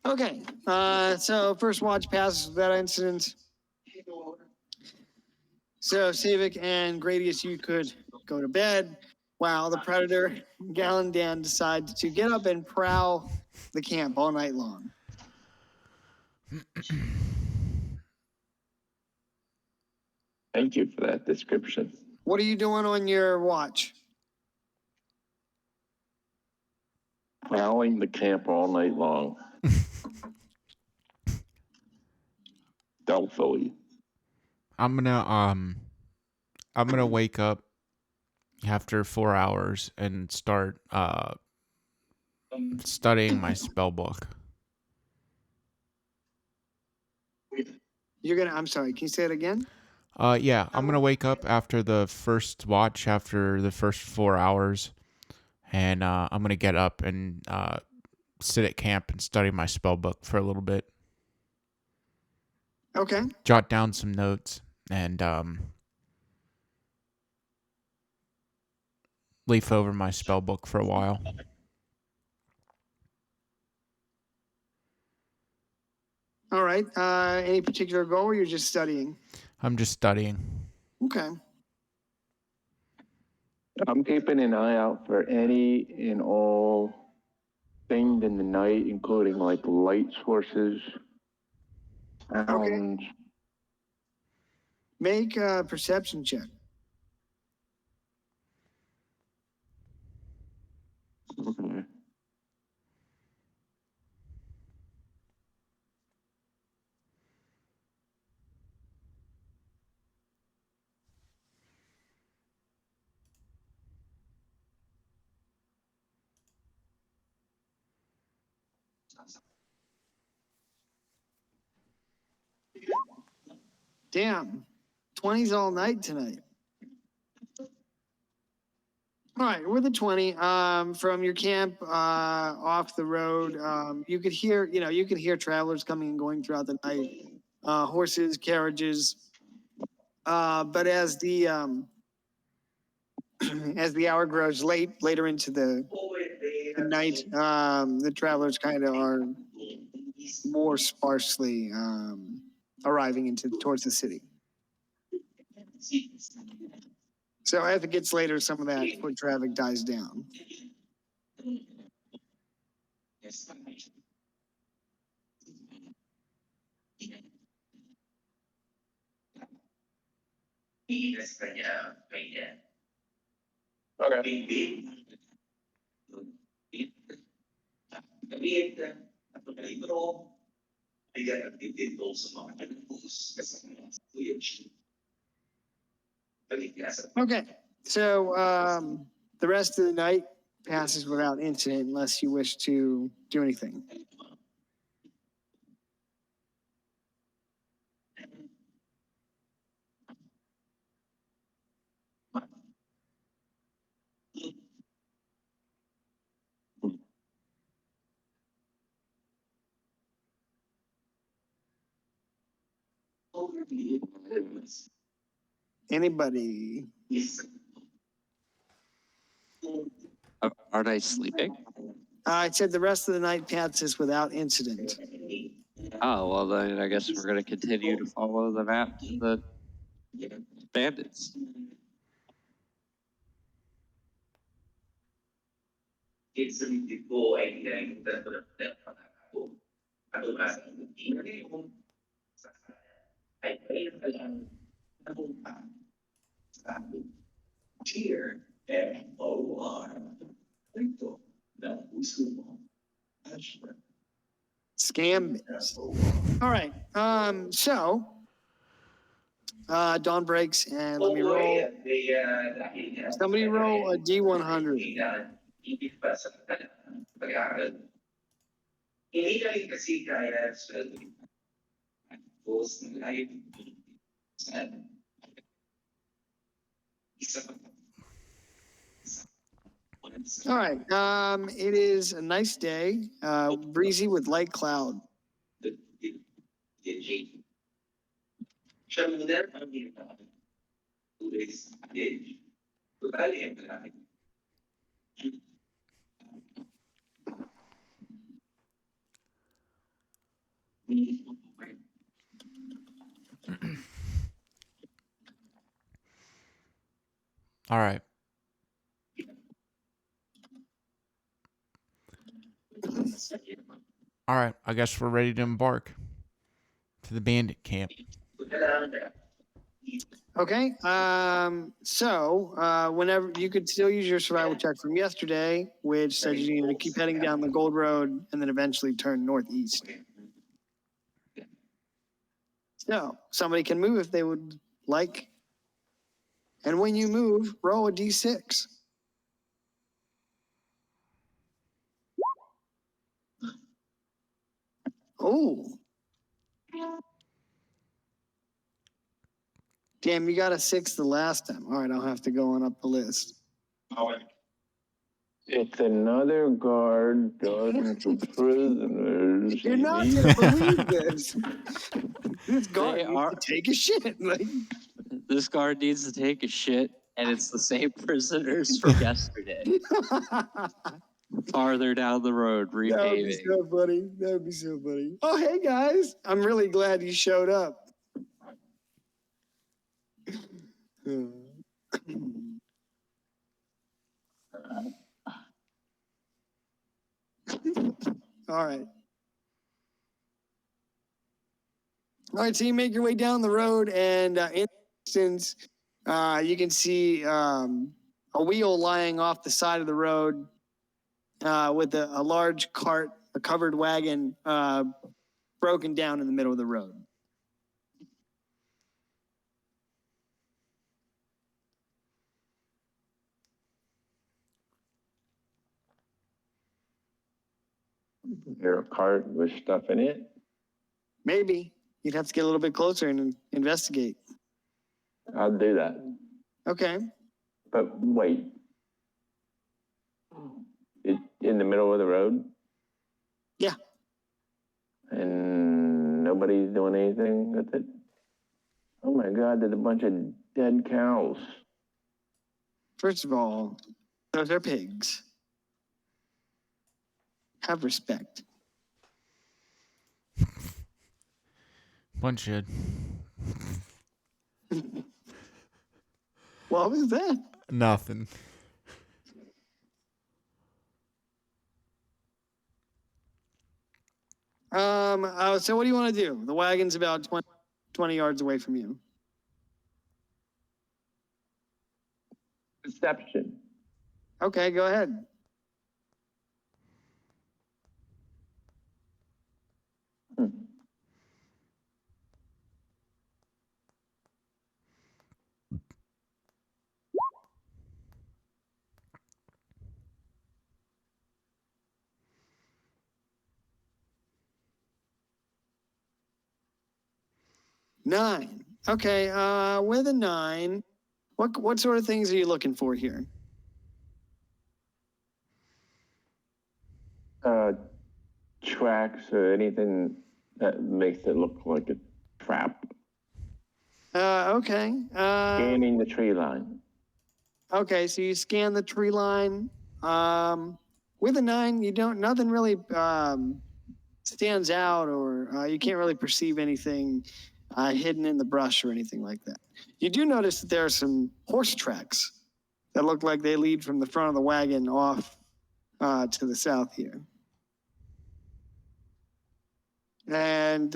Okay. So first watch passes without incident. So Civic and Gradius, you could go to bed while the Predator, Gal and Dan decide to get up and prowl the camp all night long. Thank you for that description. What are you doing on your watch? Prowling the camp all night long. Stealthily. I'm gonna wake up after 4 hours and start studying my spell book. I'm sorry, can you say it again? Yeah, I'm gonna wake up after the first watch, after the first 4 hours, and I'm gonna get up and sit at camp and study my spell book for a little bit. Okay. Jot down some notes and leaf over my spell book for a while. All right. Any particular goal or you're just studying? I'm just studying. Okay. I'm keeping an eye out for any and all things in the night, including like light sources, sounds. Make a perception check. Okay. Damn. 20s all night tonight. All right, with a 20, from your camp off the road, you could hear travelers coming and going throughout the night, horses, carriages. But as the as the hour grows later into the night, the travelers kind of are more sparsely arriving towards the city. So as it gets later, some of that foot traffic dies down. Okay. Okay, so the rest of the night passes without incident unless you wish to do anything. Anybody? Aren't I sleeping? I said the rest of the night passes without incident. Oh, well then I guess we're gonna continue to follow the map to the bandits. Scam. All right. So dawn breaks and let me roll. Somebody roll a D100. All right. It is a nice day, breezy with light cloud. All right. All right. I guess we're ready to embark to the bandit camp. Okay. Whenever you could still use your survival check from yesterday, which said you needed to keep heading down the Gold Road and then eventually turn northeast. So somebody can move if they would like. And when you move, roll a d6. Oh. Damn, you got a 6 the last time. All right, I'll have to go on up the list. It's another guard guarding for prisoners. You're not He- gonna believe this. This guard They needs are- to take a shit. Like, This guard needs to take a shit, and it's the same prisoners from yesterday. Farther down the road, that would be repaving. so funny. That would be so funny. Oh, hey guys, I'm really glad you showed up. All right. All right, so you make your way down the road, and in the distance, you can see a wheel lying off the side of the road with a large cart, a covered wagon, broken down in the middle of the road. There a cart with stuff in it? Maybe you'd have to get a little bit closer and investigate. I'll do that. Okay. But wait. It in the middle of the road? Yeah. And nobody's doing anything with it? Oh my God, there's a bunch of dead cows. First of all, those are pigs. Have respect. Bunch of What was that? nothing. So what do you want to do? The wagon's about 20 yards away from you. Deception. Okay, go ahead. Hmm. Nine. Okay, with a 9, what sort of things are you looking for here? Tracks or anything that makes it look like a trap. Okay. Scanning the tree line. Okay, so you scan the tree line. With a 9, nothing really stands out, or you can't really perceive anything hidden in the brush or anything like that. You do notice that there are some horse tracks that look like they lead from the front of the wagon off to the south here. And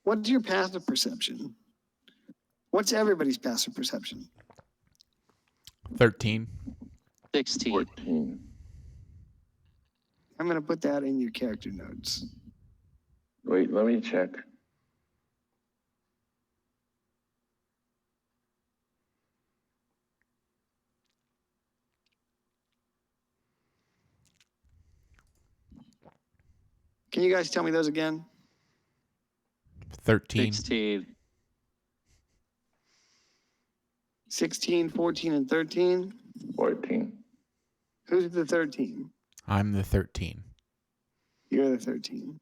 what's your passive perception? What's everybody's passive perception? 13. 16. 14. I'm going to put that in your character notes. Wait, let me check. Can you guys tell me those again? 13. 16. 16, 14, and 13. 14. Who's the 13? I'm the 13. You're the 13.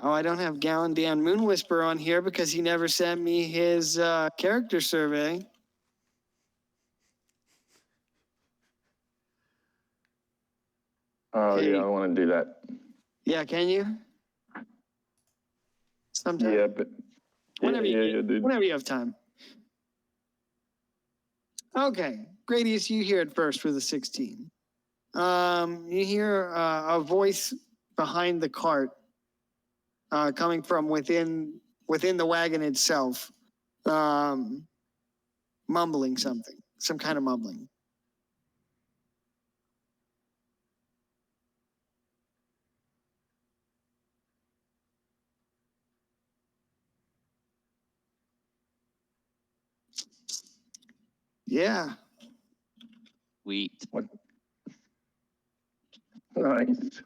Oh, I don't have Gallon Dan Moon Whisperer on here because he never sent me his character survey. Oh, Hey. yeah, I want to do that. Yeah, can you? Sometime. Yeah, but. Whenever yeah, dude. Whenever you have time. Okay, Gradius, you hear it first for the 16. You hear a voice behind the cart coming from within the wagon itself, mumbling something, some kind of mumbling. Yeah. Wheat. Nice.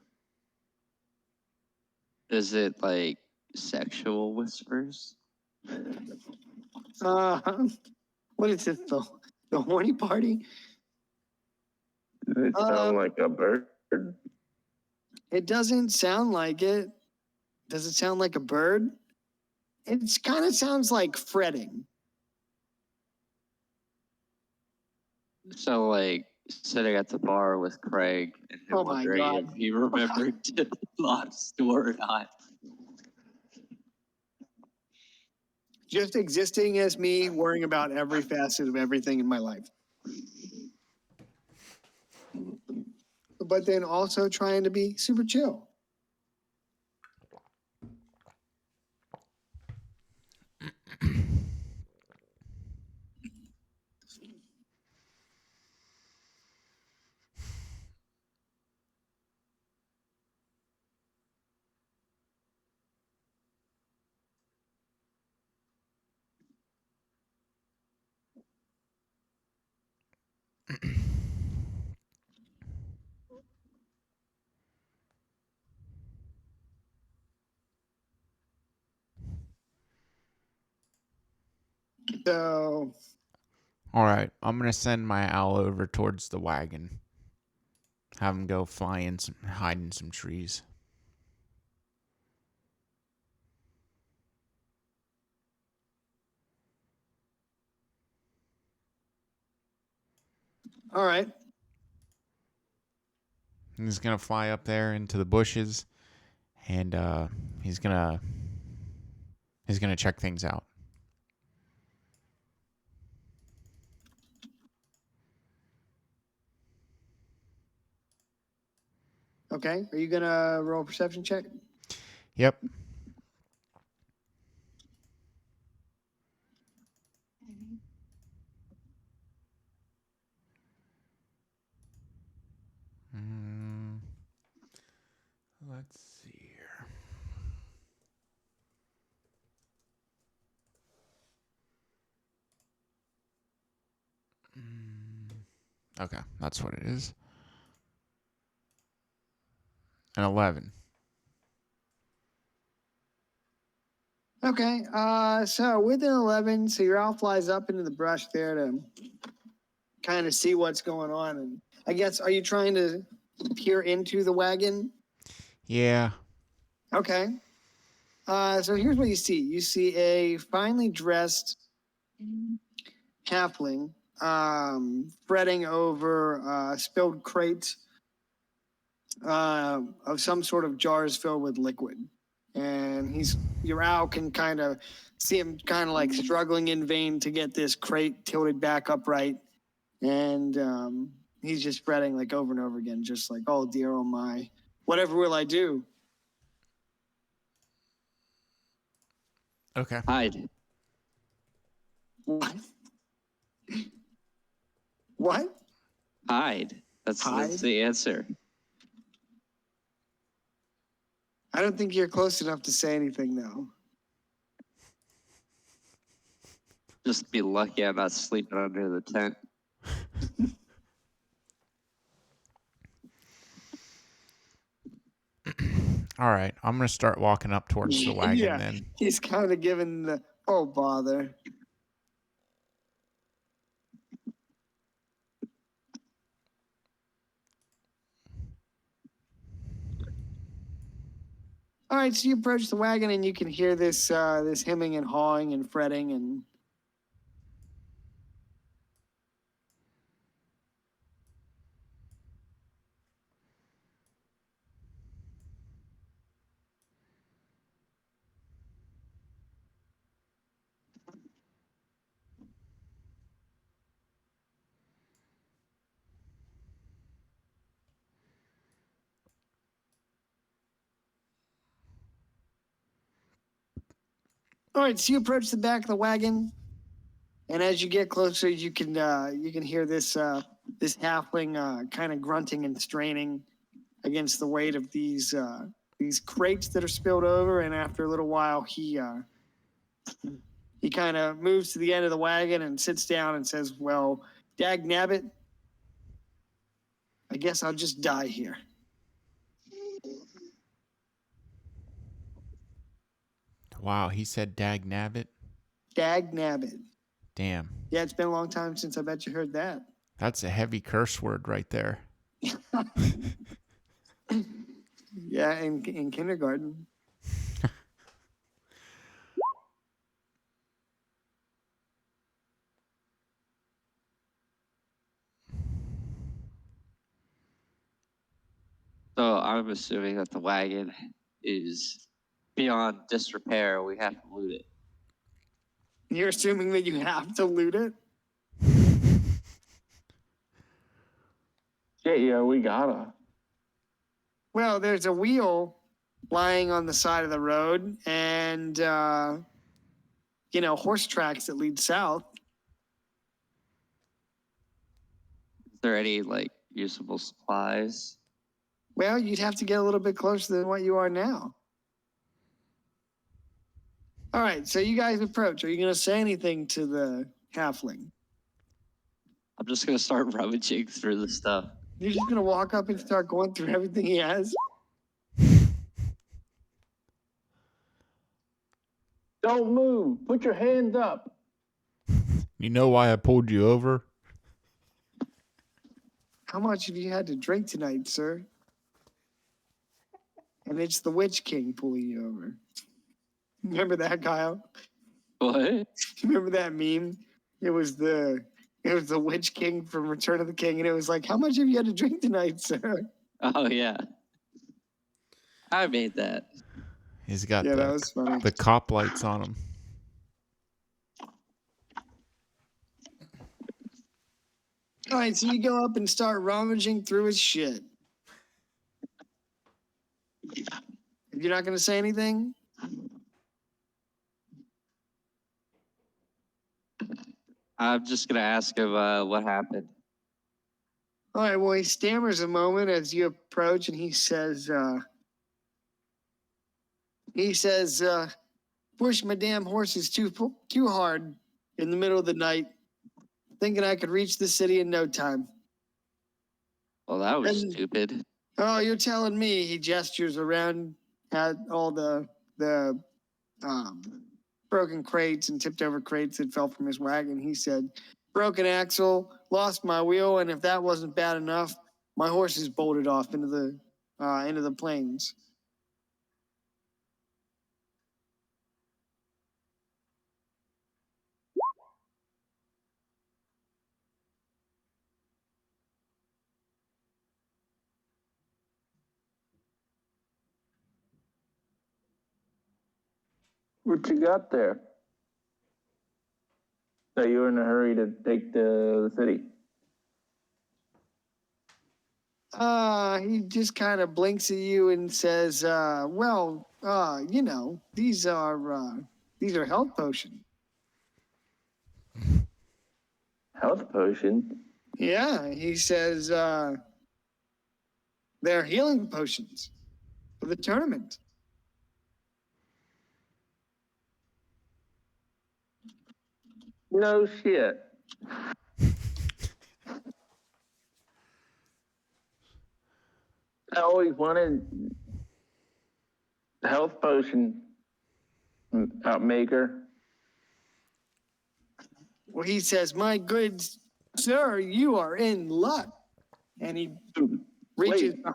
Is it like sexual whispers? What is it? The horny party? Does it sound like a bird? It doesn't sound like it. Does it sound like a bird? It kind of sounds like fretting. So like sitting at the bar with Craig and him Oh my wondering God. if he remembered to lock the door or not. Just existing as me, worrying about every facet of everything in my life. But then also trying to be super chill. So, All right, I'm gonna send my owl over towards the wagon. Have him go fly in hide in some trees. all right. He's gonna fly up there into the bushes, and he's gonna check things out. Okay. Are you going to roll a perception check? Yep. Let's see here. Okay, that's what it is. An 11. Okay. So with an 11, so your owl flies up into the brush there to kind of see what's going on. And I guess, are you trying to peer into the wagon? Yeah. Okay. So here's what you see. You see a finely dressed halfling fretting over spilled crates of some sort of jars filled with liquid. And your owl can kind of see him kind of like struggling in vain to get this crate tilted back upright. And he's just fretting like over and over again, just like, oh dear, oh my, whatever will I do? Okay. Hide. What? What? Hide. That's the answer. I don't think you're close enough to say anything, though. Just be lucky I'm not sleeping under the tent. All right, I'm gonna start walking up towards the wagon Yeah. then. He's kind of giving the, oh, bother. All right, so you approach the wagon and you can hear this this hemming and hawing and fretting and all right, so you approach the back of the wagon, and as you get closer, you can hear this this halfling kind of grunting and straining against the weight of these crates that are spilled over. And after a little while, he kind of moves to the end of the wagon and sits down and says, "Well, dag nabbit, I guess I'll just die here." Wow, he said dag nabbit. Dag nabbit. Damn, Yeah, it's been a long time since I bet you heard that. that's a heavy curse word right there. Yeah, in kindergarten. So I'm assuming that the wagon is beyond disrepair. We have to loot it. You're assuming that you have to loot it? Yeah, we gotta. Well, there's a wheel lying on the side of the road and, horse tracks that lead south. Is there any like usable supplies? Well, you'd have to get a little bit closer than what you are now. All right, so you guys approach. Are you going to say anything to the halfling? I'm just gonna start rummaging through the stuff. You're just going to walk up and start going through everything he has? Don't move. Put your hands up. You know why I pulled you over? How much have you had to drink tonight, sir? And it's the Witch King pulling you over. Remember that, Kyle? What? Remember that meme? It was the Witch King from Return of the King, and it was like, "How much have you had to drink tonight, sir?" Oh yeah. I made that. He's got Yeah, that was funny. the cop lights on him. All right, so you go up and start rummaging through his shit. You're not going to say anything? I'm just gonna ask him what happened. All right, well, he stammers a moment as you approach, and he says, push my damn horses too hard in the middle of the night, thinking I could reach the city in no time. Well, that was And- stupid. Oh, you're telling me. He gestures around at all the broken crates and tipped over crates that fell from his wagon. He said, broken axle, lost my wheel, and if that wasn't bad enough, my horses bolted off into the plains. What you got there? So you were in a hurry to take the city. He just kind of blinks at you and says, these are health potions. Health potion? Yeah, he says, they're healing potions for the tournament. No shit. I always wanted health potion maker. Well, he says, "My good sir, you are in luck." And he reaches. Wait.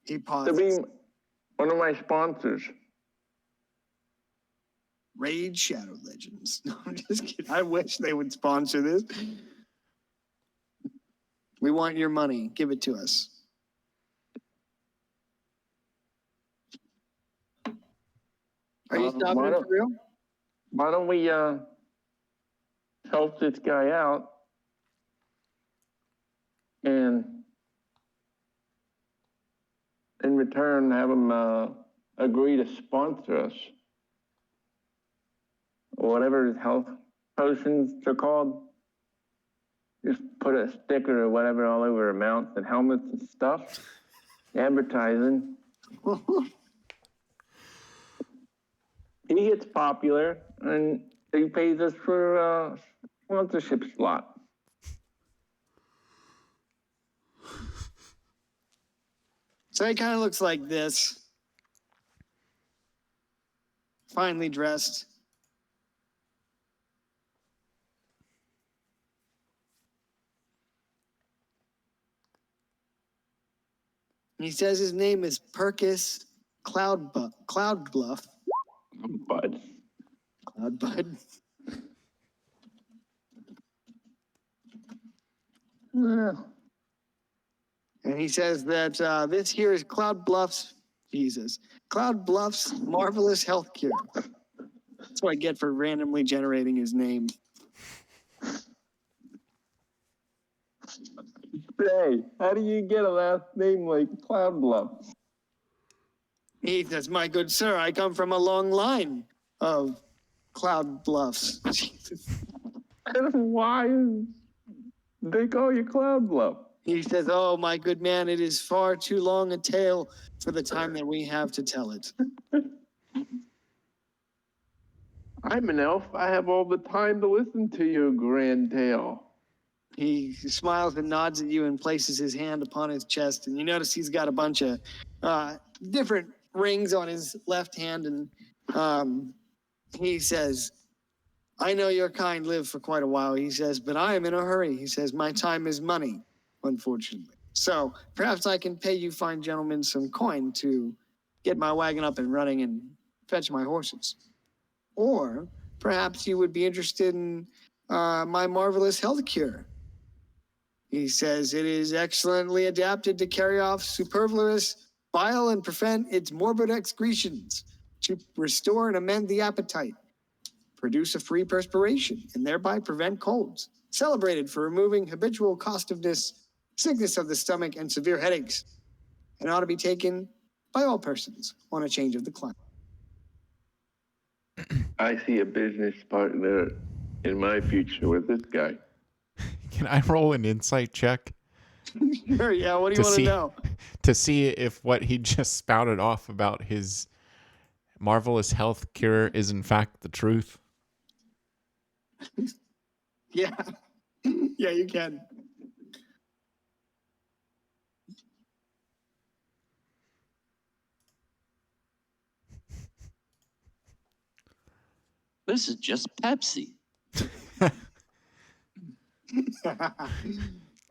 He To pauses. be one of my sponsors. Raid Shadow Legends. No, I'm just kidding. I wish they would sponsor this. We want your money. Give it to us. Are you stopping why it don't- for real? Why don't we help this guy out and in return have him agree to sponsor us? Or whatever his health potions are called. Just put a sticker or whatever all over our mounts and helmets and stuff. Advertising. He gets popular and he pays us for a sponsorship slot. So he kind of looks like this. Finely dressed. And he says his name is Perkis Cloudbluff. But Cloudbud. And he says that this here is Cloud Bluff's marvelous health cure. That's what I get for randomly generating his name. hey, how do you get a last name like Cloudbluff? He says, "My good sir, I come from a long line of Cloud Bluffs." Why they call you Cloudbluff? He says, "Oh, my good man, it is far too long a tale for the time that we have to tell it." I'm an elf. I have all the time to listen to your grand tale. He smiles and nods at you and places his hand upon his chest, and you notice he's got a bunch of different rings on his left hand, and he says, "I know your kind live for quite a while," he says, "but I am in a hurry." He says, "My time is money, unfortunately. So perhaps I can pay you fine gentlemen some coin to get my wagon up and running and fetch my horses. Or perhaps you would be interested in my marvelous health cure." He says, "It is excellently adapted to carry off superfluous bile and prevent its morbid excretions, to restore and amend the appetite, produce a free perspiration, and thereby prevent colds. Celebrated for removing habitual costiveness, sickness of the stomach, and severe headaches, and ought to be taken by all persons on a change of the climate." I see a business partner in my future with this guy. Can I roll an insight check Sure, yeah, what do you To want see- to know? to see if what he just spouted off about his marvelous health cure is in fact the truth? Yeah, yeah, you can. This is just Pepsi.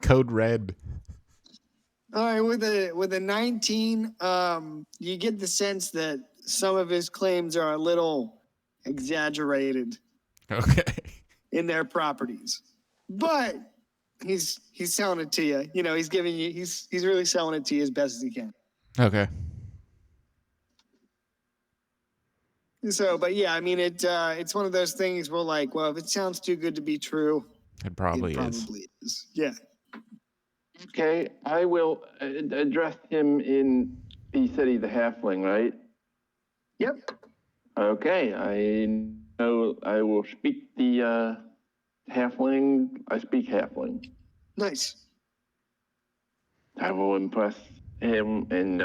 Code red. All right, with a 19, you get the sense that some of his claims are a little exaggerated Okay. in their properties, but he's selling it to you. You know, he's giving you he's really selling it to you as best as he can. Okay. So, but yeah, I mean, it's one of those things where like, well, if it sounds too good to be true, It probably it is. probably is. Yeah. Okay, I will address him in. He said he's a halfling, right? Yep. Okay, I know I will speak the halfling. I speak halfling. Nice. I will impress him and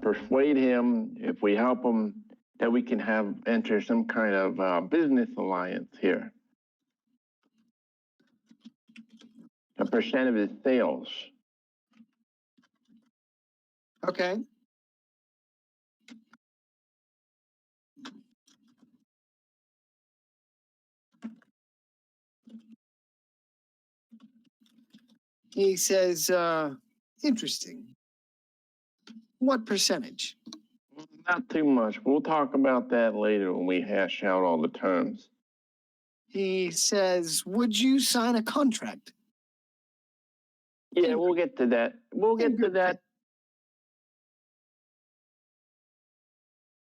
persuade him, if we help him, that we can enter some kind of business alliance here. A percent of his sales. Okay. He says, interesting. What percentage? Not too much. We'll talk about that later when we hash out all the terms. He says, would you sign a contract? Yeah, we'll get to that. We'll get to that.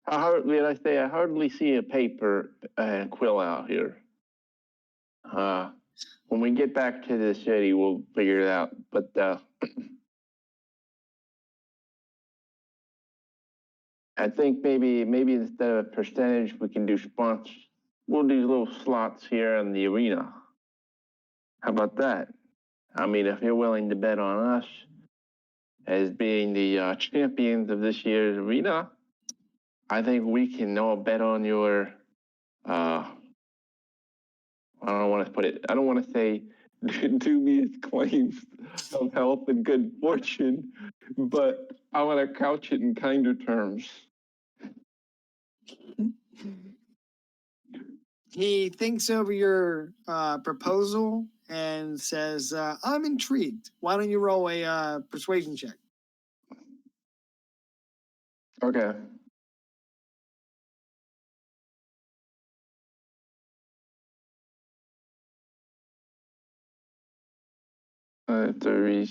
I hardly see a paper and quill out here. When we get back to the city, we'll figure it out. But I think maybe instead of a percentage, we can do spots. We'll do little slots here in the arena. How about that? I mean, if you're willing to bet on us as being the champions of this year's arena, I think we can all bet on your. I don't want to say dubious claims of health and good fortune, but I want to couch it in kinder terms. He thinks over your proposal and says, I'm intrigued. Why don't you roll a persuasion check? Okay. To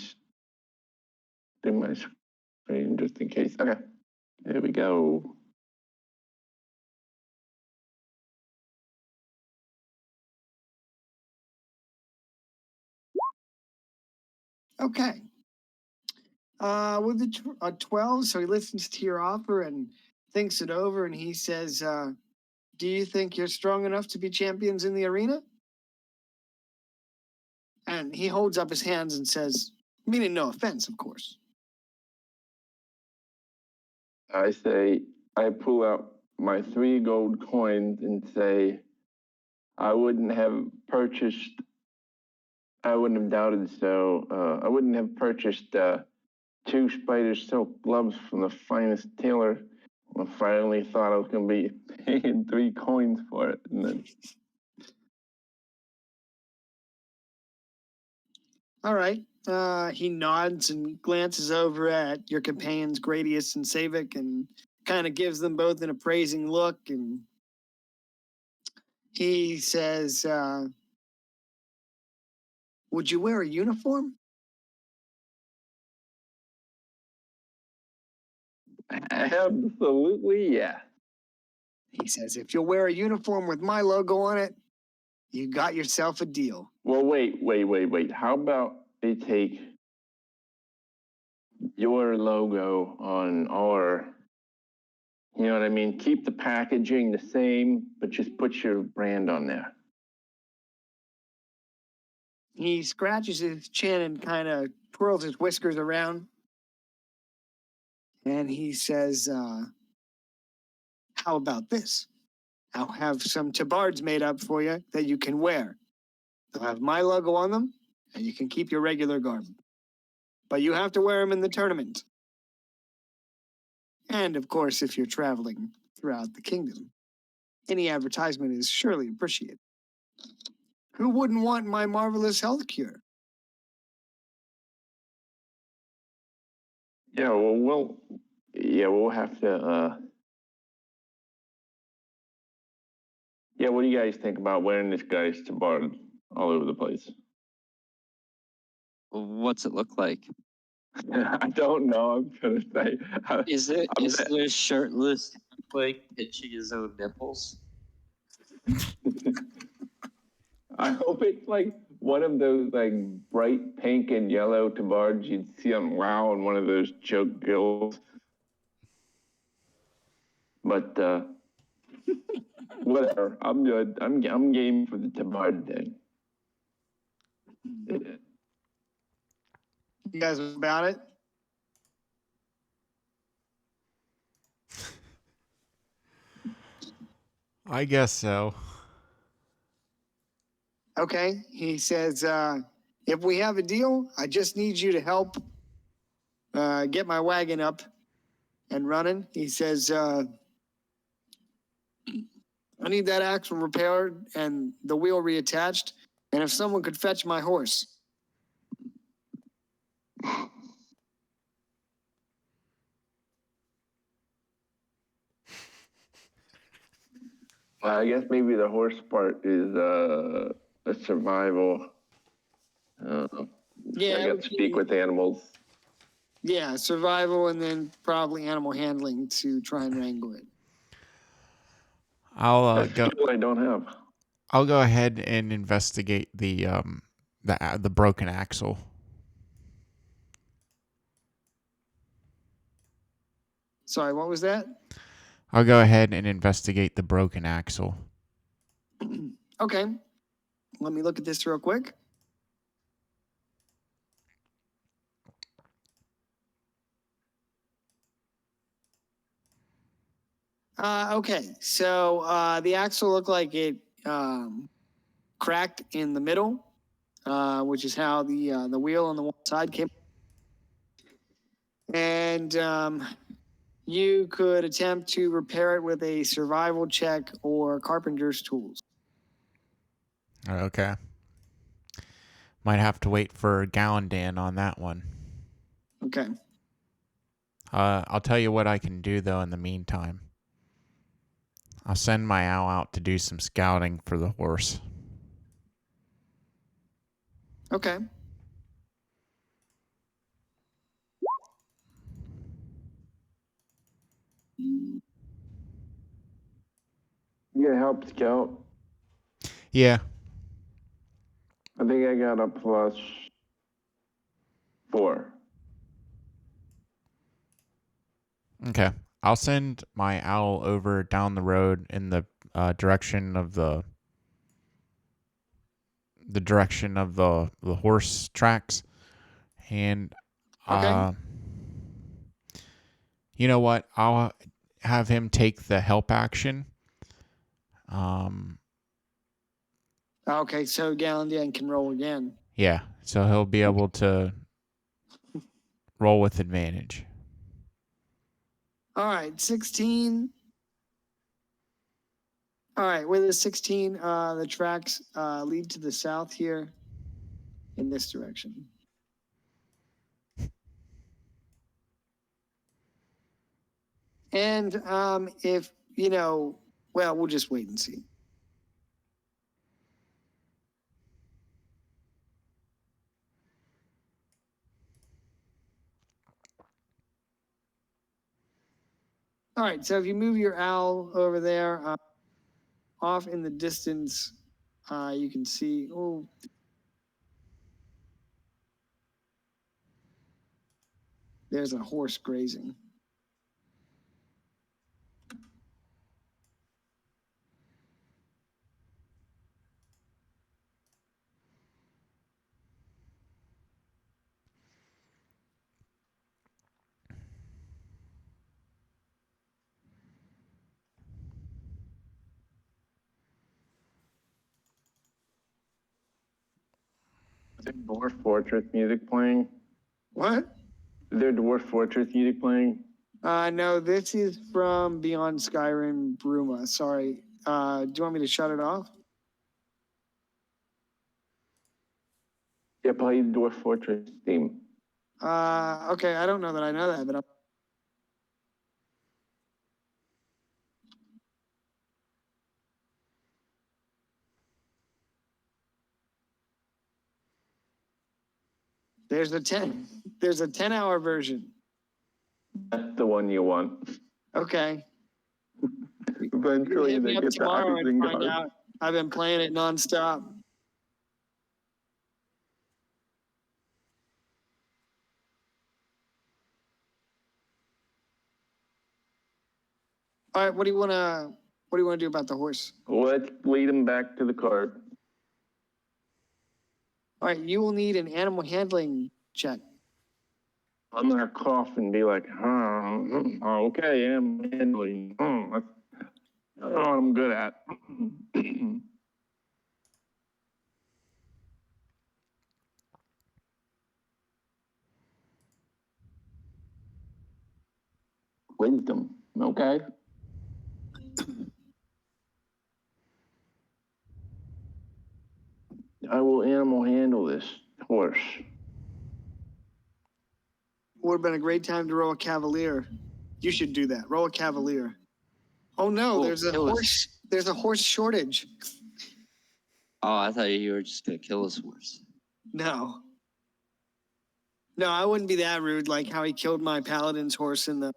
do my screen just in case. Okay. There we go. Okay. With a 12, so he listens to your offer and thinks it over, and he says, do you think you're strong enough to be champions in the arena? And he holds up his hands and says, meaning no offense, of course. I pull out my 3 gold coins and say, I wouldn't have doubted so. I wouldn't have purchased 2 spider silk gloves from the finest tailor. I finally thought I was going to be paying 3 coins for it. And then... All right. He nods and glances over at your companions, Gradius and Savik, and kind of gives them both an appraising look. And he says, would you wear a uniform? Absolutely, yeah. He says, if you'll wear a uniform with my logo on it, you got yourself a deal. Well, wait. How about they take your logo on our, you know what I mean? Keep the packaging the same, but just put your brand on there. He scratches his chin and kind of twirls his whiskers around. And he says, how about this? I'll have some tabards made up for you that you can wear. They'll have my logo on them, and you can keep your regular garb. But you have to wear them in the tournament. And, of course, if you're traveling throughout the kingdom, any advertisement is surely appreciated. Who wouldn't want my marvelous health cure? Yeah, we'll have to, yeah, what do you guys think about wearing this guy's tabard all over the place? What's it look like? I don't know. I'm gonna say. Is it shirtless, like pitching his own nipples? I hope it's like one of those like bright pink and yellow tabards you'd see on WoW and one of those joke guilds. But whatever. I'm good. I'm game for the tabard thing. You guys about it? I guess so. Okay. He says, if we have a deal, I just need you to help get my wagon up and running. He says, I need that axle repaired and the wheel reattached. And if someone could fetch my horse. I guess maybe the horse part is a survival. Yeah, I it got would to speak be- with animals. Yeah, survival and then probably animal handling to try and wrangle it. I'll That's go. skill I don't have. I'll go ahead and investigate the broken axle. Sorry, what was that? I'll go ahead and investigate the broken axle. Okay. Let me look at this real quick. Okay, so the axle looked like it cracked in the middle, which is how the wheel on the one side came. And you could attempt to repair it with a survival check or carpenter's tools. Okay. Might have to wait for Gallandan on that one. Okay. I'll tell you what I can do though in the meantime. I'll send my owl out to do some scouting for the horse. Okay. You gonna help scout? Yeah. I think I got a +4. Okay. I'll send my owl over down the road in the direction of the horse tracks, and Okay. you know what? I'll have him take the help action. Okay, so Gallandan can roll again. Yeah. So he'll be able to roll with advantage. All right, 16. All right, with a 16, the tracks lead to the south here in this direction. And if, well, we'll just wait and see. All right, so if you move your owl over there, off in the distance, you can see, there's a horse grazing. Is there Dwarf Fortress music playing? What? Is there Dwarf Fortress music playing? No, this is from Beyond Skyrim Bruma. Sorry. Do you want me to shut it off? Yeah, play Dwarf Fortress theme. Okay, I don't know that I know that, but there's a 10-hour version. That's the one you want. Okay. Eventually Hit me they up get the tomorrow and find Isengard. out. I've been playing it nonstop. All right, what do you want to do about the horse? Let's lead him back to the cart. All right, you will need an animal handling check. I'm gonna cough and be like, okay, I'm handling. That's what I'm good at. Wisdom, okay? I will animal handle this horse. Would have been a great time to roll a cavalier. You should do that. Roll a cavalier. Oh no, Well, there's a it was- horse. There's a horse shortage. Oh, I thought you were just gonna kill his horse. No. No, I wouldn't be that rude like how he killed my paladin's horse in the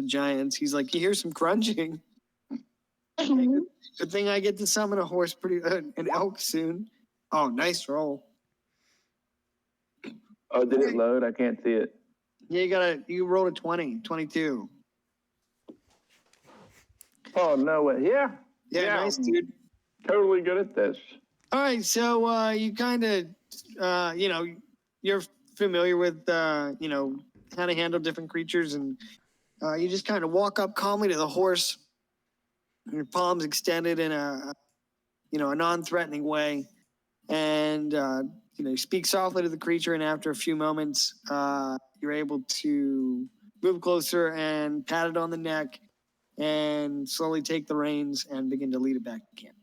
giants. He's like, you hear some crunching. Good thing I get to summon a horse an elk soon. Oh, nice roll. Oh, did it load? I can't see it. Yeah, you rolled a 20, 22. Oh, no way. Yeah. Yeah, nice, dude. Totally good at this. All right, so you kind of, you're familiar with, how to handle different creatures, and you just kind of walk up calmly to the horse, your palms extended in a non-threatening way, and you speak softly to the creature, and after a few moments, you're able to move closer and pat it on the neck, and slowly take the reins and begin to lead it back to camp.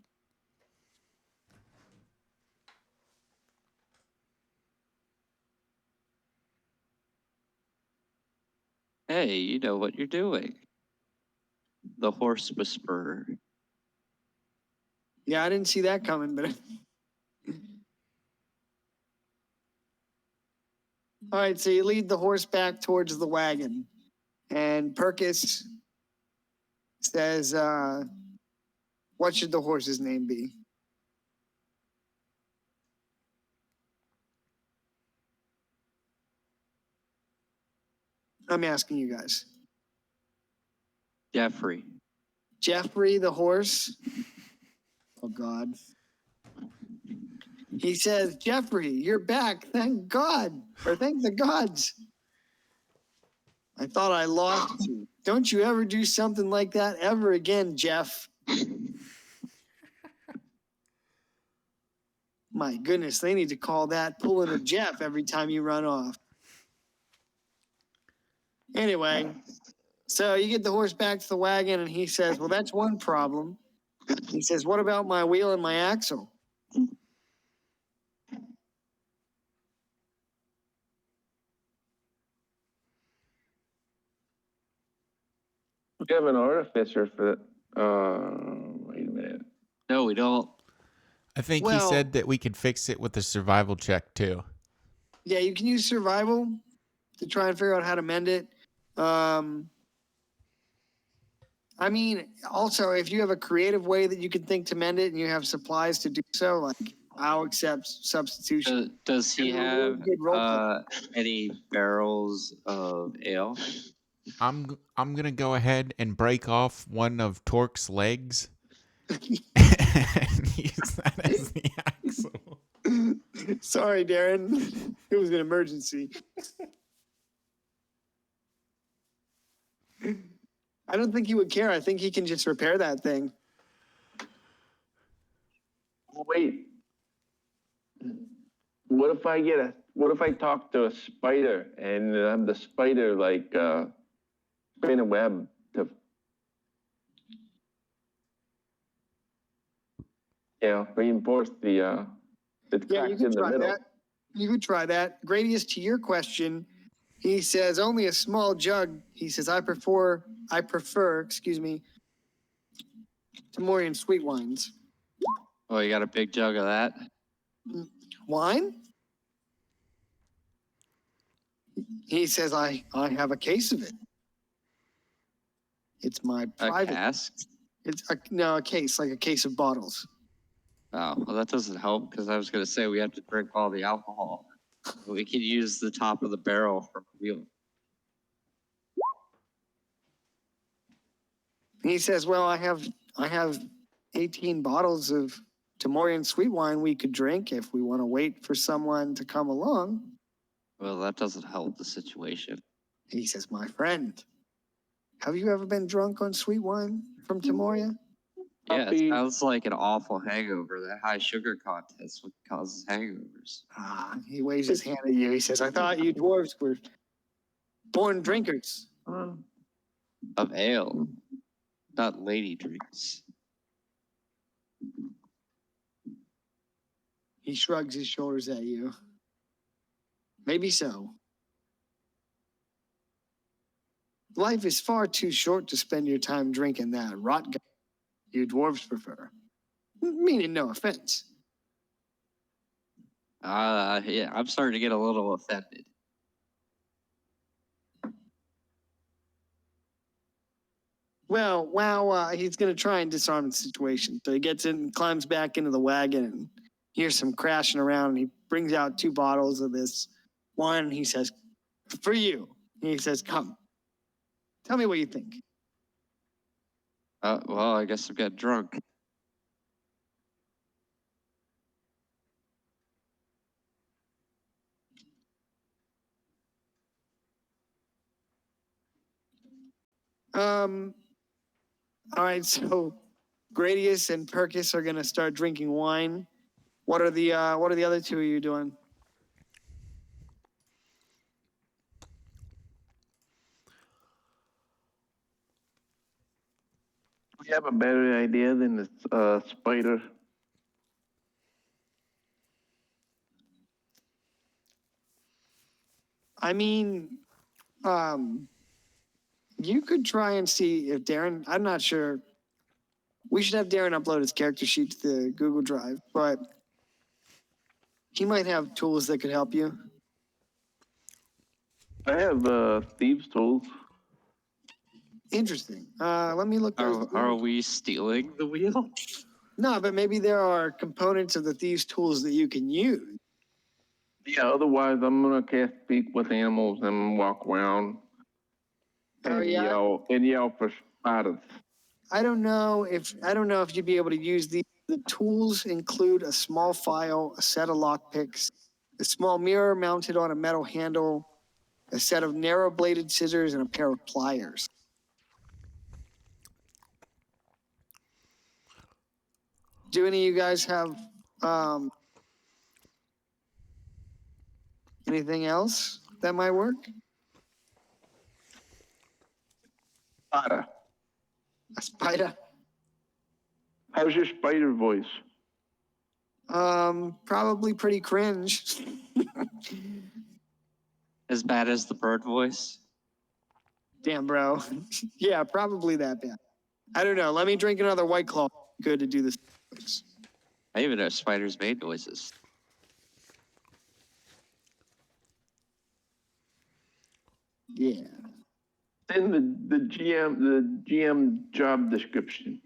Hey, you know what you're doing. The horse whisperer. Yeah, I didn't see that coming, but. All right, so you lead the horse back towards the wagon, and Perkis says, what should the horse's name be? I'm asking you guys. Jeffrey. Jeffrey the horse? Oh, God. He says, Jeffrey, you're back. Thank God. Or thank the gods. I thought I lost you. Don't you ever do something like that ever again, Jeff. My goodness, they need to call that pulling a Jeff every time you run off. Anyway, so you get the horse back to the wagon, and he says, well, that's one problem. He says, what about my wheel and my axle? We have an artificer for wait a minute. No, we don't. I think Well- he said that we could fix it with a survival check too. Yeah, you can use survival to try and figure out how to mend it. I mean, also, if you have a creative way that you can think to mend it and you have supplies to do so, like I'll accept substitution. Does he have Good role any barrels of ale? I'm gonna go ahead and break off one of Torque's legs and use that as the axle. Sorry, Darren. It was an emergency. I don't think he would care. I think he can just repair that thing. Wait. What if I talk to a spider and have the spider spin a web to reinforce the Yeah, cracks you in could the try middle. that. You could try that. Gradius, to your question, he says only a small jug. He says I prefer, Tamorian sweet wines. Oh, you got a big jug of that? Wine? He says I have a case of it. It's my A private. cask? It's a case, like a case of bottles. Oh, well, that doesn't help because I was going to say we have to drink all the alcohol. We could use the top of the barrel from the wheel. He says, well, I have 18 bottles of Tamorian sweet wine we could drink if we want to wait for someone to come along. Well, that doesn't help the situation. He says, my friend, have you ever been drunk on sweet wine from Tamoria? Yeah, Puppy. it sounds like an awful hangover. That high sugar content is what causes hangovers. He waves his hand at you. He says, I thought you dwarves were born drinkers. Of ale, not lady drinks. He shrugs his shoulders at you. Maybe so. Life is far too short to spend your time drinking that rot. you dwarves prefer. Meaning no offense. Yeah, I'm starting to get a little offended. Well, wow, he's going to try and disarm the situation. So he gets in, climbs back into the wagon, and hears some crashing around. And he brings out 2 bottles of this wine. And he says, "For you." And he says, "Come, tell me what you think." Well, I guess I'm getting drunk. All right, so Gradius and Perkis are going to start drinking wine. What are the other 2 of you doing? We have a better idea than the spider. I mean, you could try and see if Darren, I'm not sure. We should have Darren upload his character sheet to the Google Drive, but he might have tools that could help you. I have thieves' tools. Interesting. Let me look. Are we stealing the wheel? No, but maybe there are components of the thieves' tools that you can use. Yeah, otherwise I'm gonna cast speak with animals and walk around and yell for spiders. I don't know if you'd be able to use the tools include a small file, a set of lockpicks, a small mirror mounted on a metal handle, a set of narrow bladed scissors, and a pair of pliers. Do any of you guys have anything else that might work? Spider. A spider? How's your spider voice? Probably pretty cringe. As bad as the bird voice? Damn, bro. Yeah, probably that bad. I don't know. Let me drink another White Claw. Good to do this. I even know spiders made noises. Yeah. In the GM job description,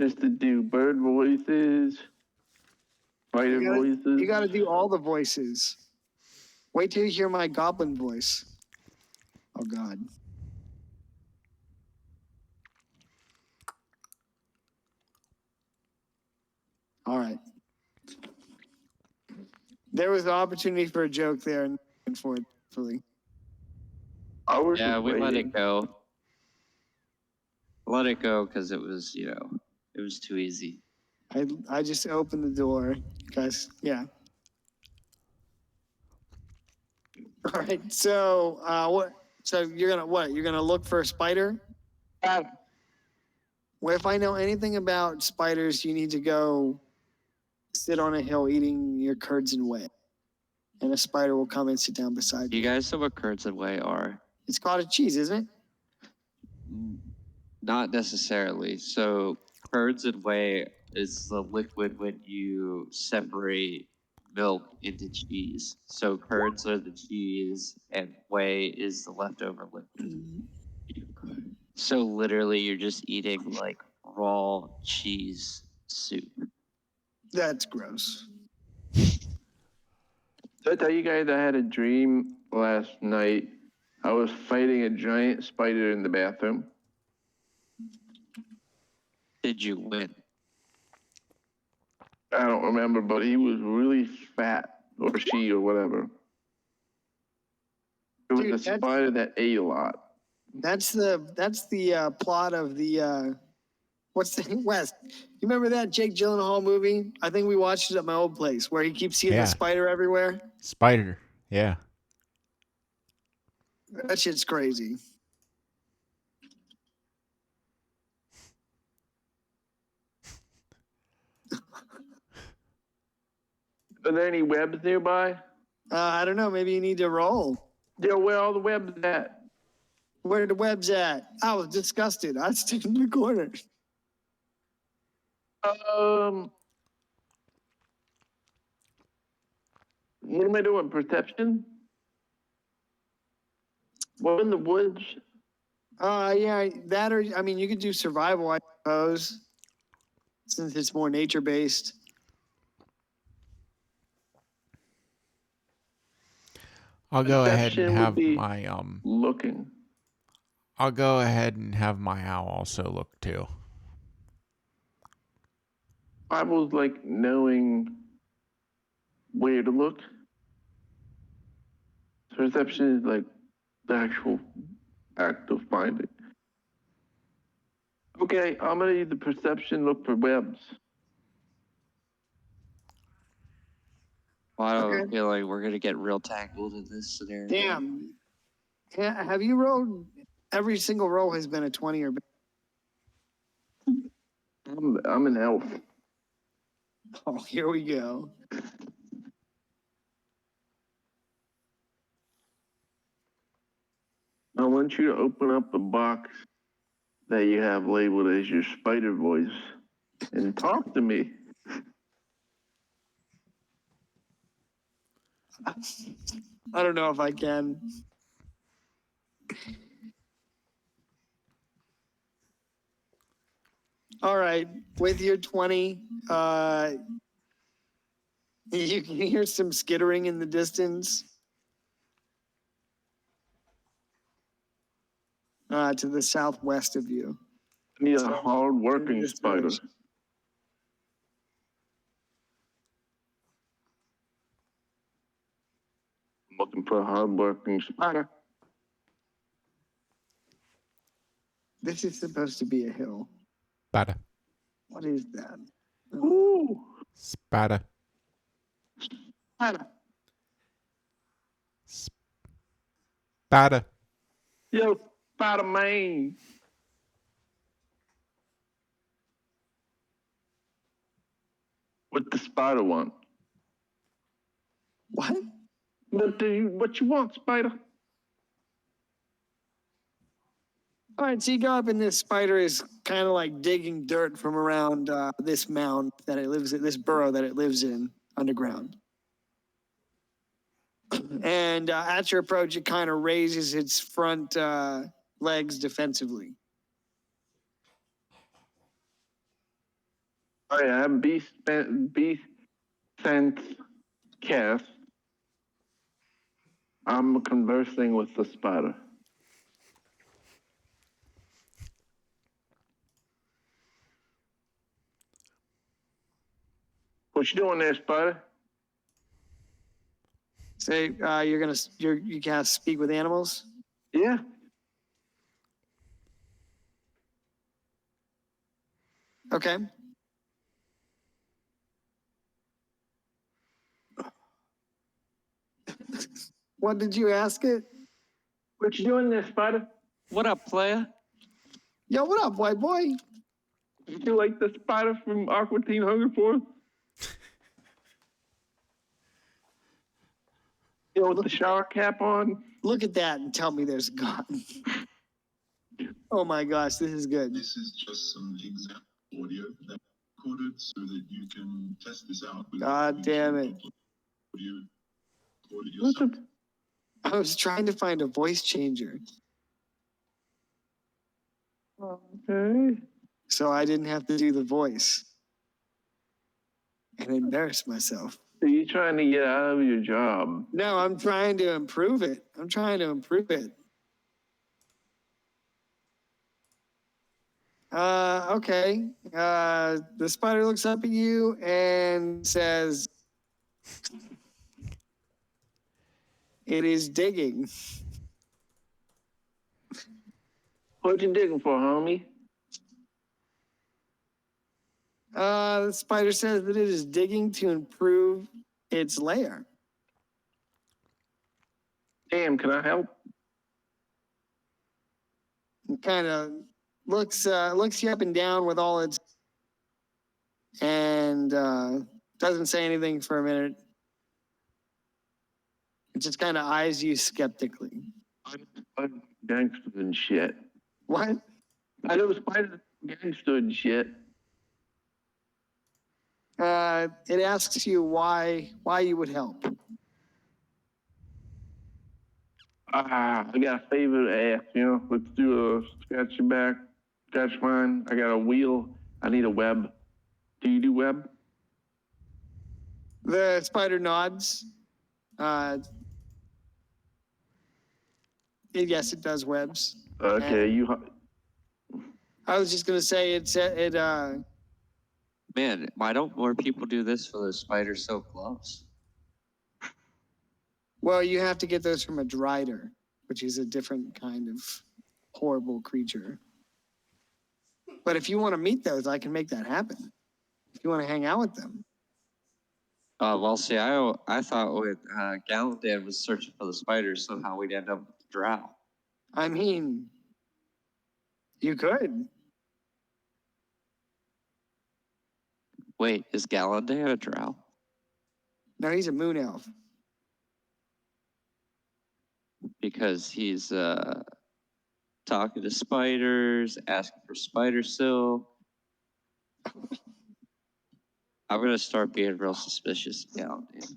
just to do bird voices, spider voices. You got to do all the voices. Wait till you hear my goblin voice. Oh, God. All right. There was an opportunity for a joke there and for it, hopefully. Yeah, we let it go. Let it go because it was, it was too easy. I just opened the door, guys. Yeah. All right. So what? So you're gonna what? You're gonna look for a spider? Well, if I know anything about spiders, you need to go sit on a hill eating your curds and whey, and a spider will come and sit down beside You you. guys know what curds and whey are? It's cottage cheese, isn't it? Not necessarily. So curds and whey is the liquid when you separate milk into cheese. So curds are the cheese and whey is the leftover liquid. So literally you're just eating like raw cheese soup. That's gross. Did I tell you guys I had a dream last night? I was fighting a giant spider in the bathroom. Did you win? I don't remember, but he was really fat, or she, or whatever. It was Dude, a spider that ate a lot. That's the plot of the what's the West? You remember that Jake Gyllenhaal movie? I think we watched it at my old place where he keeps seeing Yeah. the spider everywhere. Spider. Yeah. That shit's crazy. Are there any webs nearby? I don't know. Maybe you need to roll. Yeah, where are all the webs at? Where the web's at? I was disgusted. I stood in the corner. What am I doing? Perception? We're in the woods. Yeah, that or I mean, you could do survival, I suppose, since it's more nature based. I'll go ahead Perception and would have be my looking. I'll go ahead and have my owl also look too. Survival's like knowing where to look. Perception is like the actual act of finding. Okay, I'm gonna use the perception look for webs. Well, I don't Okay. feel like we're gonna get real tangled in this scenario. Damn. Yeah, have you rolled? Every single roll has been a 20 or better. I'm an elf. Oh, here we go. I want you to open up the box that you have labeled as your spider voice and talk to me. I don't know if I can. All right, with your 20, you can hear some skittering in the distance. To the southwest of you. I need a So, hard working this spider. direction. I'm looking for a hard working spider. This is supposed to be a hill. Spider. What is that? Ooh, Spider. spider. Spider. Yo, Spider Man. What the spider want? What? What you want, spider? All right, so you go up, and this spider is kind of like digging dirt from around this mound that it lives in, this burrow that it lives in underground. And at your approach, it kind of raises its front legs defensively. Oh yeah, beast sense cast. I'm conversing with the spider. What you doing there, spider? Say you can't speak with animals. Yeah. Okay. What did you ask it? What you doing there, spider? What up, playa? Yo, what up, white boy? You like the spider from Aqua Teen Hunger Force? You know, with the shower cap on? Look at that and tell me there's a God. Oh my gosh, this is good. This is just some example audio that I recorded so that you can test this out. God damn it. Audio, record it What's yourself. I was trying to find a voice changer, Okay. so I didn't have to do the voice and embarrass myself. So you're trying to get out of your job. No, I'm trying to improve it. Okay. The spider looks up at you and says, "It is digging." What you digging for, homie? The spider says that it is digging to improve its lair. Damn, can I help? Kind of looks you up and down with all its, and doesn't say anything for a minute. It just kind of eyes you skeptically. I'm gangster and shit. What? I know spiders are gangster and shit. It asks you why you would help. I got a favor to ask, you know. Let's do a scratch your back, scratch mine. I got a wheel. I need a web. Do you do web? The spider nods. Yes, it does webs. Okay, I was just gonna say it. Man, why don't more people do this for those spider silk gloves? Well, you have to get those from a drider, which is a different kind of horrible creature. But if you want to meet those, I can make that happen. If you want to hang out with them. Well, see, I thought when Galandan was searching for the spiders, somehow we'd end up with the drow. I mean, you could. Wait, is Galandan a drow? No, he's a moon elf. Because he's talking to spiders, asking for spider silk. I'm gonna start being real suspicious of Galandan.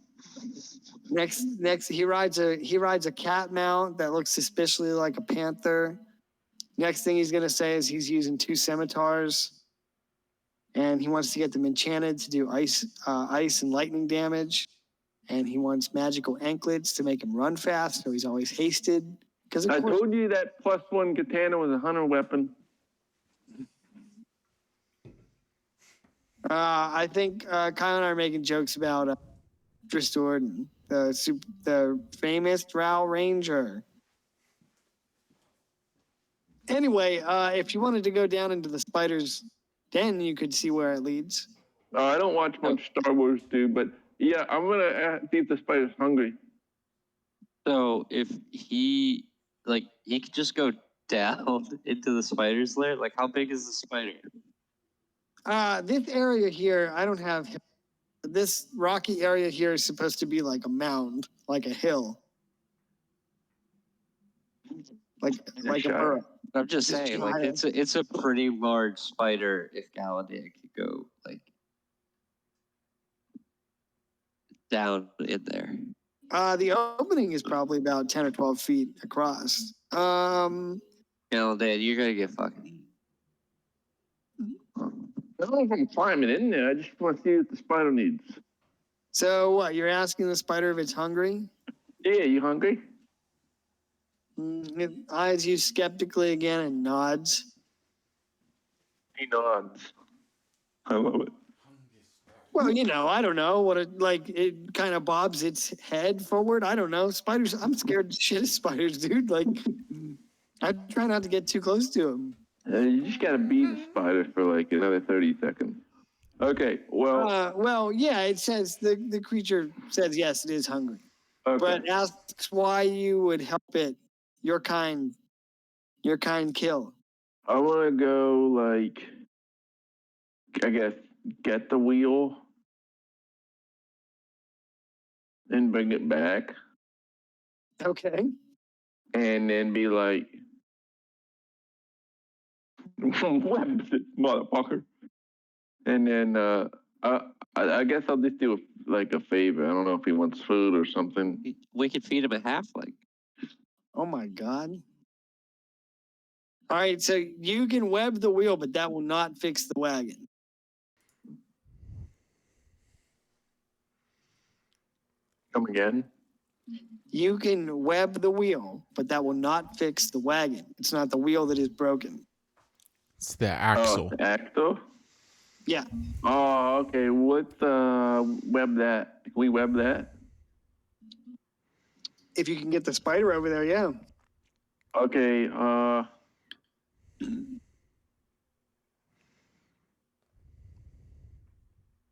Next, he rides a cat mount that looks suspiciously like a panther. Next thing he's gonna say is he's using 2 scimitars, and he wants to get them enchanted to do ice and lightning damage, and he wants magical anklets to make him run fast, so he's always hasted. Because I told you that +1 katana was a hunter weapon. I think Kyle and I are making jokes about Dristord and the famous Drow Ranger. Anyway, if you wanted to go down into the spider's den, you could see where it leads. I don't watch much Star Wars, dude, but yeah, I'm gonna see if the spider's hungry. So if he could just go down into the spider's lair. Like, how big is the spider? This area here, I don't have. This rocky area here is supposed to be like a mound, like a hill, like a burrow. I'm just saying, like, it's a pretty large spider. If Galandan could go like down in there. The opening is probably about 10 or 12 feet across. Galandan, you're gonna get fucking. I don't know if I'm climbing in there. I just want to see what the spider needs. So what? You're asking the spider if it's hungry? Yeah, you hungry? It eyes you skeptically again and nods. He nods. I love it. Well, I don't know what it kind of bobs its head forward. I don't know. Spiders, I'm scared shit of spiders, dude. Like, I try not to get too close to them. You just gotta beat the spider for like another 30 seconds. Okay, well. Yeah, it says the creature says yes, it is hungry. Okay. But asks why you would help it. Your kind kill. I wanna go like, I guess, get the wheel and bring it back. Okay. And then be like, webs it, motherfucker. And then I guess I'll just do a favor. I don't know if he wants food or something. We could feed him a halfling. Oh my god. All right, so you can web the wheel, but that will not fix the wagon. Come again? You can web the wheel, but that will not fix the wagon. It's not the wheel that is broken. It's the axle. Oh, the axle? Yeah. Oh, okay. Let's web that. Can we web that? If you can get the spider over there, yeah. Okay,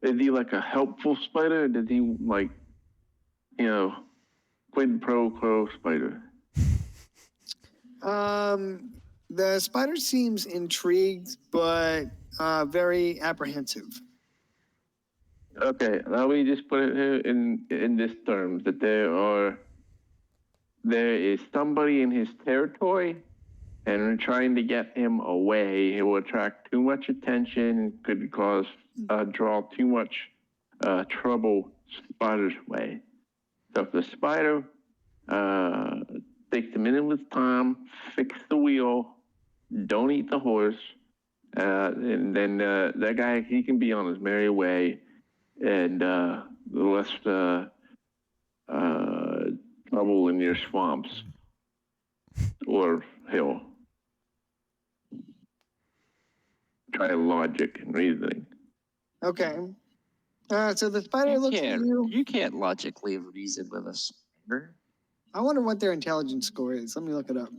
is he like a helpful spider? Or does he like, quid pro quo spider? The spider seems intrigued, but very apprehensive. Okay, now we just put it here in this terms that there is somebody in his territory, and we're trying to get him away. It will attract too much attention, could draw too much trouble spider's way. So if the spider takes a minute of its time, fix the wheel, don't eat the horse, and then that guy, he can be on his merry way, and less trouble in your swamps or hill. Try logic and reasoning. Okay. So the spider looks at you. You can't logically reason with a spider. I wonder what their intelligence score is. Let me look it up.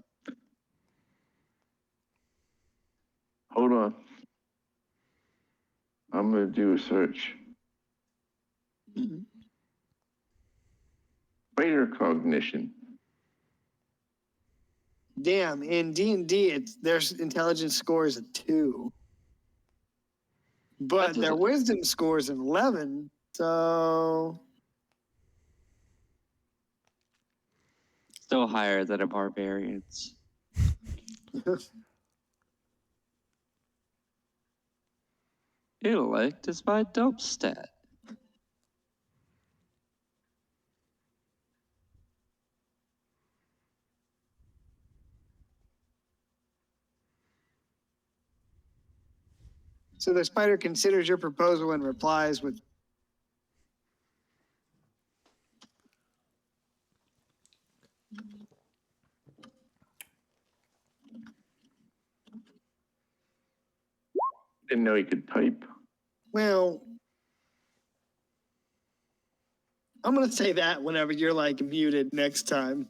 Hold on. I'm gonna do a search. Mhm. Spider cognition. Damn, in D&D, their intelligence score is a 2. But That their doesn't- wisdom score is an 11. So, Still higher than a barbarian's. Intellect is my dope stat. so the spider considers your proposal and replies with, Didn't know he could type. well, I'm going to say that whenever you're like muted next time.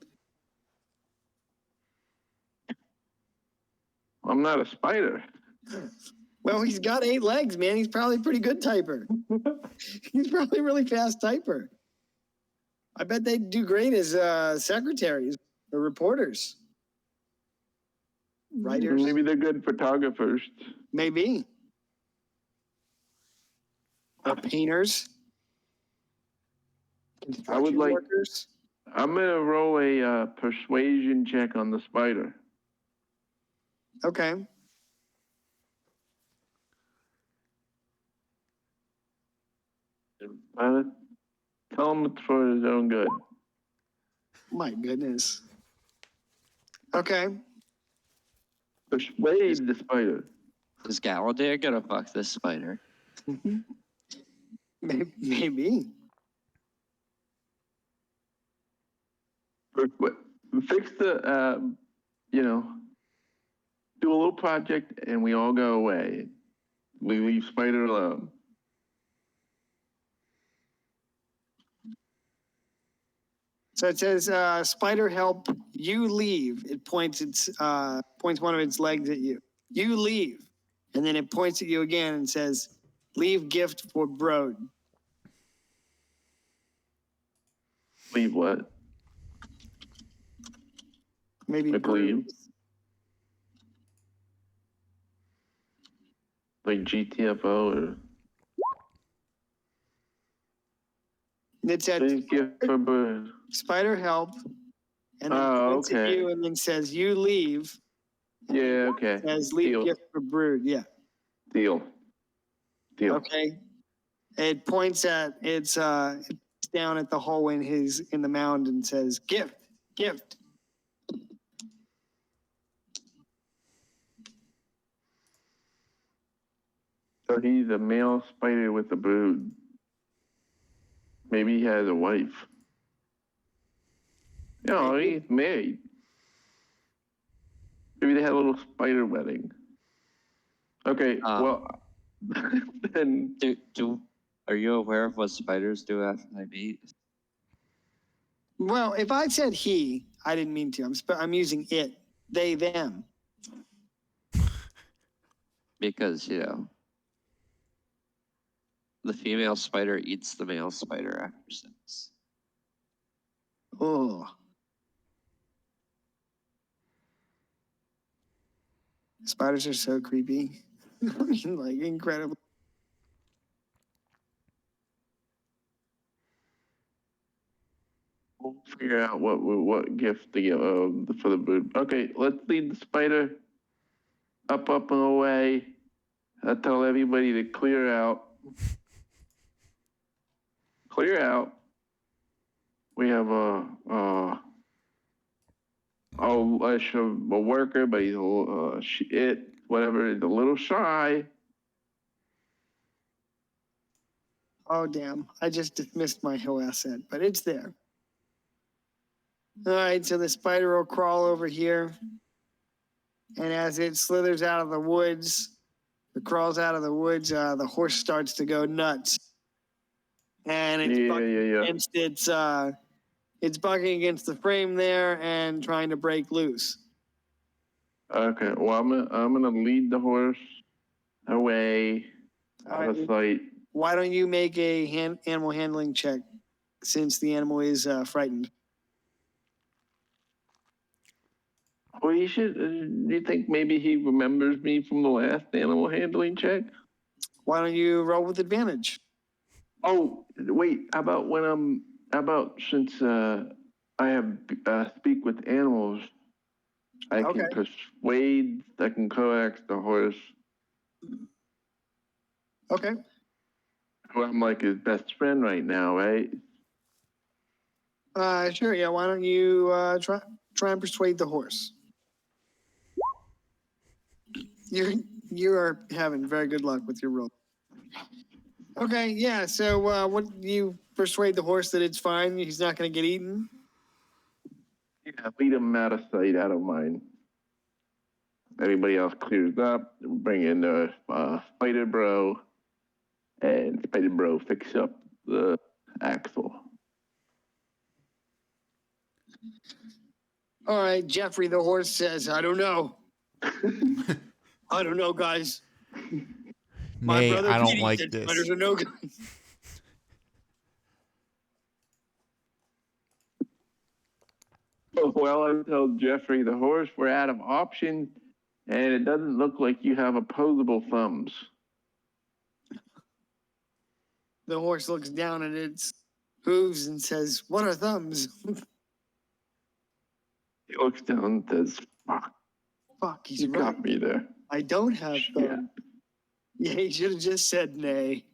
I'm not a spider. Well, he's got 8 legs, man. He's probably a pretty good typer. He's probably a really fast typer. I bet they'd do great as secretaries or reporters. Writers, Maybe they're good photographers. maybe. Or painters. I would Construction like- workers. I'm gonna roll a persuasion check on the spider. Okay. Tell him it's for his own good. My goodness. Okay. Persuade the spider. Is Galadir gonna fuck this spider? Maybe. Fix the, do a little project and we all go away. We leave spider alone. So it says, spider help, you leave. It points points one of its legs at you. You leave. And then it points at you again and says, leave gift for Brode. Leave what? Maybe Like leave? Brode. Like GTFO or And it said, leave gift for bird. spider help. And then Oh, points at okay. you and then says, you leave. Yeah, okay. Says, leave Deal. gift for Brood. Yeah. Deal. Okay. It points at it's down at the hallway in the mound and says, gift. So he's a male spider with a brood. Maybe he has a wife. No, he's married. Maybe they had a little spider wedding. Okay, well, then Are you aware of what spiders do after they mate? Well, if I said he, I didn't mean to. I'm using it. They, them. Because, the female spider eats the male spider after sex. Oh. Spiders are so creepy. I mean, like, incredible. we'll figure out what gift to give for the brood. Okay, let's lead the spider up and away. I tell everybody to clear out. clear out. We have a worker, but he's whatever. He's a little shy. Oh, damn. I just dismissed my hill asset, but it's there. All right, so the spider will crawl over here. And as it slithers out of the woods, it crawls out of the woods, the horse starts to go nuts. And it's bucking against it's bucking against the frame there and trying to break loose. Okay, well, I'm gonna lead the horse away out of sight. Why don't you make a animal handling check since the animal is frightened? Well, you should. Do you think maybe he remembers me from the last animal handling check? Why don't you roll with advantage? Oh, wait. How about since I have speak with animals, I can persuade. I can coax the horse. Okay. Well, I'm like his best friend right now, right? Sure. Yeah. Why don't you try and persuade the horse? You are having very good luck with your roll. Okay. Yeah. So what you persuade the horse that it's fine? He's not going to get eaten. Yeah, lead him out of sight, out of mind. Everybody else clears up. Bring in the Spider Bro, and Spider Bro fix up the axle. All right. Jeffrey the horse says, "I don't know. I don't know, guys. My Nay, brother I don't Petey like said this. spiders are no good." Well, I tell Jeffrey the horse we're out of options, and it doesn't look like you have opposable thumbs. The horse looks down at its hooves and says, "What are thumbs?" He looks down and says, "Fuck, Fuck, he's you right. got me there." I don't have Shit. thumbs. Yeah, he should have just said nay.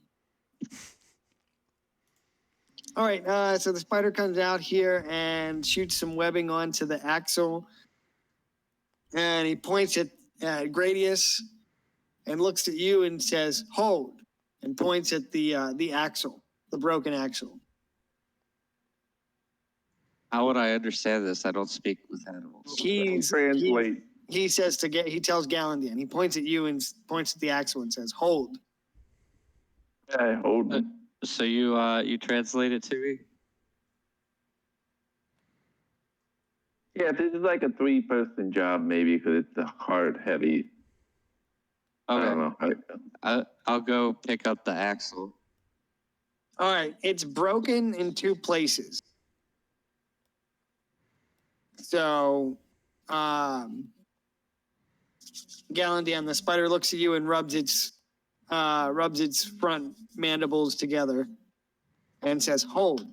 All right, so the spider comes out here and shoots some webbing onto the axle. And he points at Gradius and looks at you and says, "Hold," and points at the axle, the broken axle. How would I understand this? I don't speak with animals. Translate. He says he tells Galandian. He points at you and points at the axle and says, "Hold." Yeah, hold it. So you translate it to me? Yeah, this is like a 3-person job, maybe, because it's a hard, heavy. I don't Okay. know. I'll go pick up the axle. All right, it's broken in 2 places. So, Galandian, the spider looks at you and rubs its front mandibles together and says, "Hold."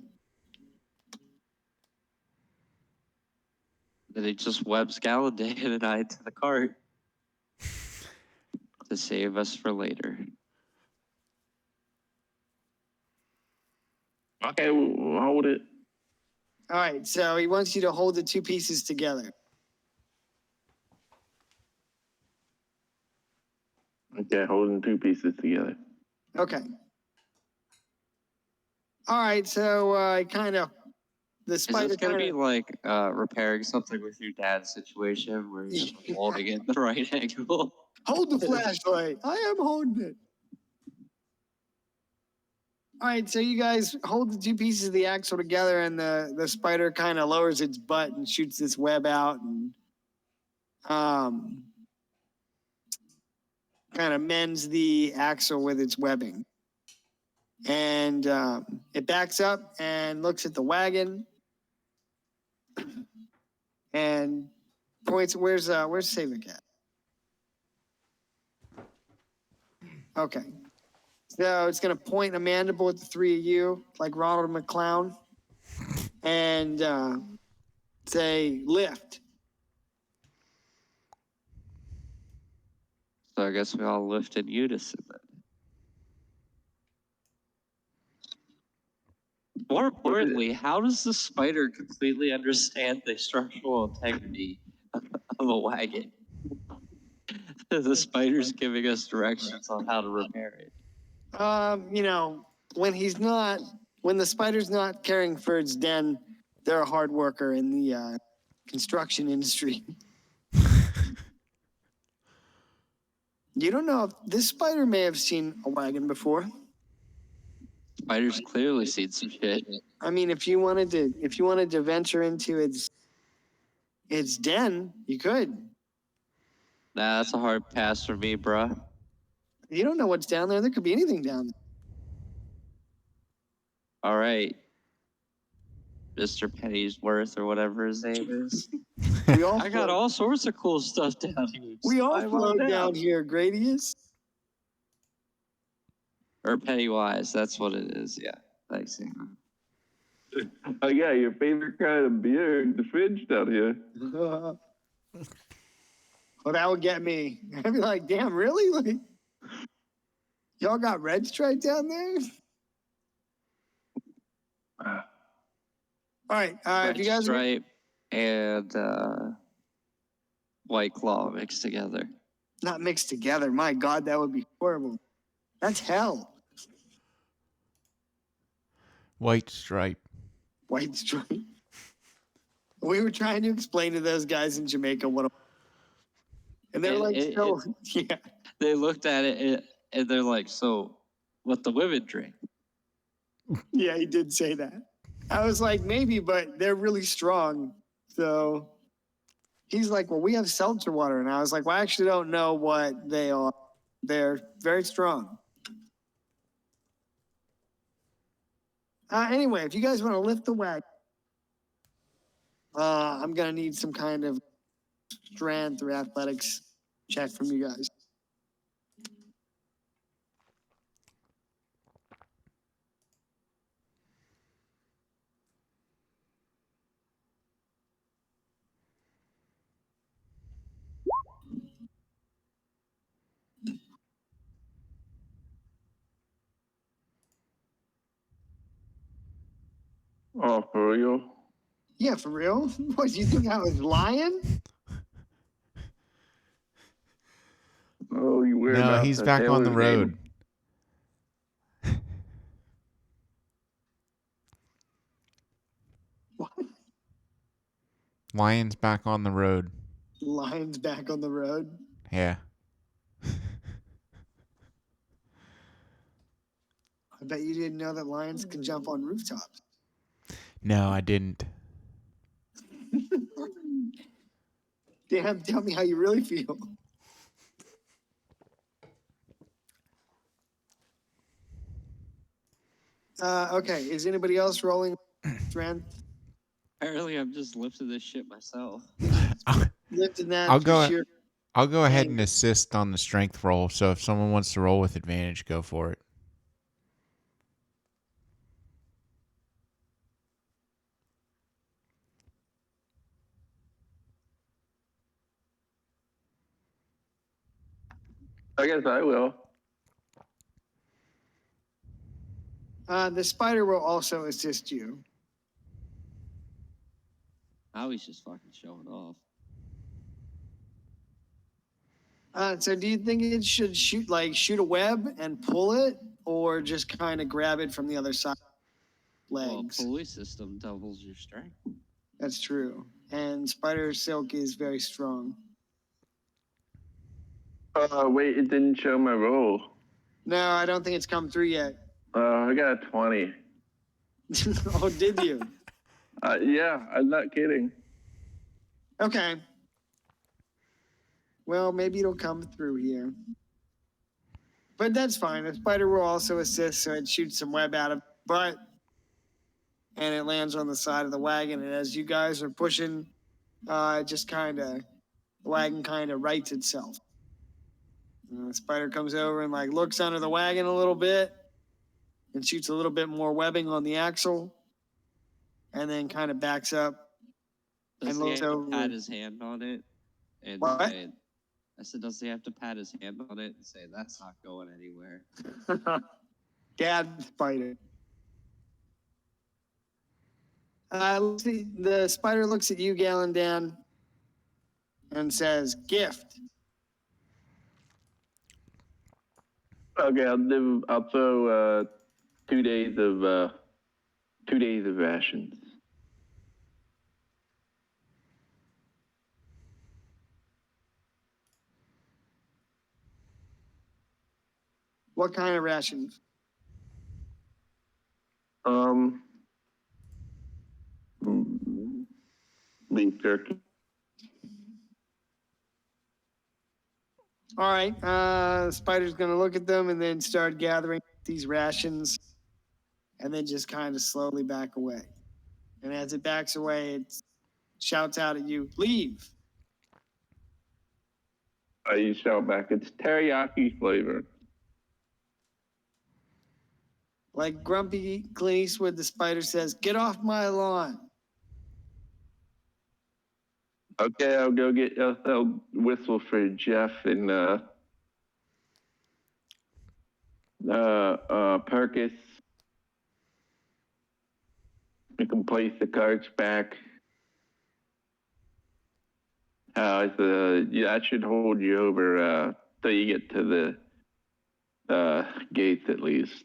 Then he just webs Galandan and I to the cart to save us for later. Okay, we'll hold it. All right, so he wants you to hold the 2 pieces together. Okay, holding 2 pieces together. Okay. All right, so the Is spider this gonna kind be of like repairing something with your dad's situation where you're holding it the right angle? hold the flashlight. I am holding it. All right, so you guys hold the 2 pieces of the axle together, and the spider kind of lowers its butt and shoots this web out, and kind of mends the axle with its webbing. And it backs up and looks at the wagon and points. Where's Savik at? Okay. So it's going to point a mandible at the 3 of you, like Ronald McClown, and say, "Lift." So I guess we all lift in unison then. importantly, how does the spider completely understand the structural integrity of a wagon? The spider's giving us directions on how to repair it. You know, when the spider's not caring for its den, they're a hard worker in the construction industry. You don't know if this spider may have seen a wagon before. Spider's clearly seen some shit. I mean, if you wanted to venture into its den, you could. Nah, that's a hard pass for me, bruh. You don't know what's down there. There could be anything down All right. Mr. Pennyworth or whatever his name is. there. We all I got all sorts of cool stuff down here. We all Just float find out. down here, Gradius. Or Pennywise, that's what it is. Yeah. Thanks. Aaron. Oh yeah, your favorite kind of beer in the fridge down here. Well, that would get me. I'd be like, damn, really? Like, y'all got Red Stripe down there? All right. If you guys Stripe and White Claw mixed together. not mixed together, my God, that would be horrible. That's hell. White Stripe. White Stripe. We were trying to explain to those guys in Jamaica what, and they're like, so, yeah. They looked at it and they're like, so what the women drink? Yeah, he did say that. I was like, maybe, but they're really strong. So he's like, well, we have seltzer water. And I was like, well, I actually don't know what they are. They're very strong. Anyway, if you guys want to lift the wagon, I'm going to need some kind of strength or athletics check from you guys. Oh, for real? Yeah, for real? What, you think I was lying? Oh, you weird. No, he's back on the road. What? Lion's back on the road. Lion's back on the road? Yeah. I bet you didn't know that lions can jump on rooftops. No, I didn't. Damn, tell me how you really feel. Okay, is anybody else rolling strength? Apparently, I'm just lifting this shit myself. Lifting that I'll for go- sheer- I'll go ahead and assist on the strength roll. So if someone wants to roll with advantage, go for it. I guess I will. The spider will also assist you. Now he's just fucking showing off. So do you think it should shoot a web and pull it, or just kind of grab it from the other side? Well, Legs. pulley system doubles your strength. That's true. And spider silk is very strong. Wait, it didn't show my roll. No, I don't think it's come through yet. I got a 20. Oh, did you? Yeah, I'm not kidding. Okay. Well, maybe it'll come through here. But that's fine. The spider will also assist, so it shoots some web out of butt. And it lands on the side of the wagon. And as you guys are pushing, the wagon kind of rights itself. And the spider comes over and looks under the wagon a little bit and shoots a little bit more webbing on the axle. And then kind of backs up. Does And he looks have to over. pat his hand on it? And What? say, I said, does he have to pat his hand on it and say, that's not going anywhere? Dad spider. The spider looks at you, Galandan, and says, "Gift." Okay, I'll throw 2 days of 2 days of rations. What kind of rations? Beef jerky. All right. The spider's going to look at them and then start gathering these rations and then just kind of slowly back away. And as it backs away, it shouts out at you, "Leave." You shout back, it's teriyaki flavor. Like grumpy Clint Eastwood, the spider says, "Get off my lawn." Okay, I'll go get. I'll whistle for Jeff and Perkis. We can place the carts back. Yeah, that should hold you over till you get to the gates at least.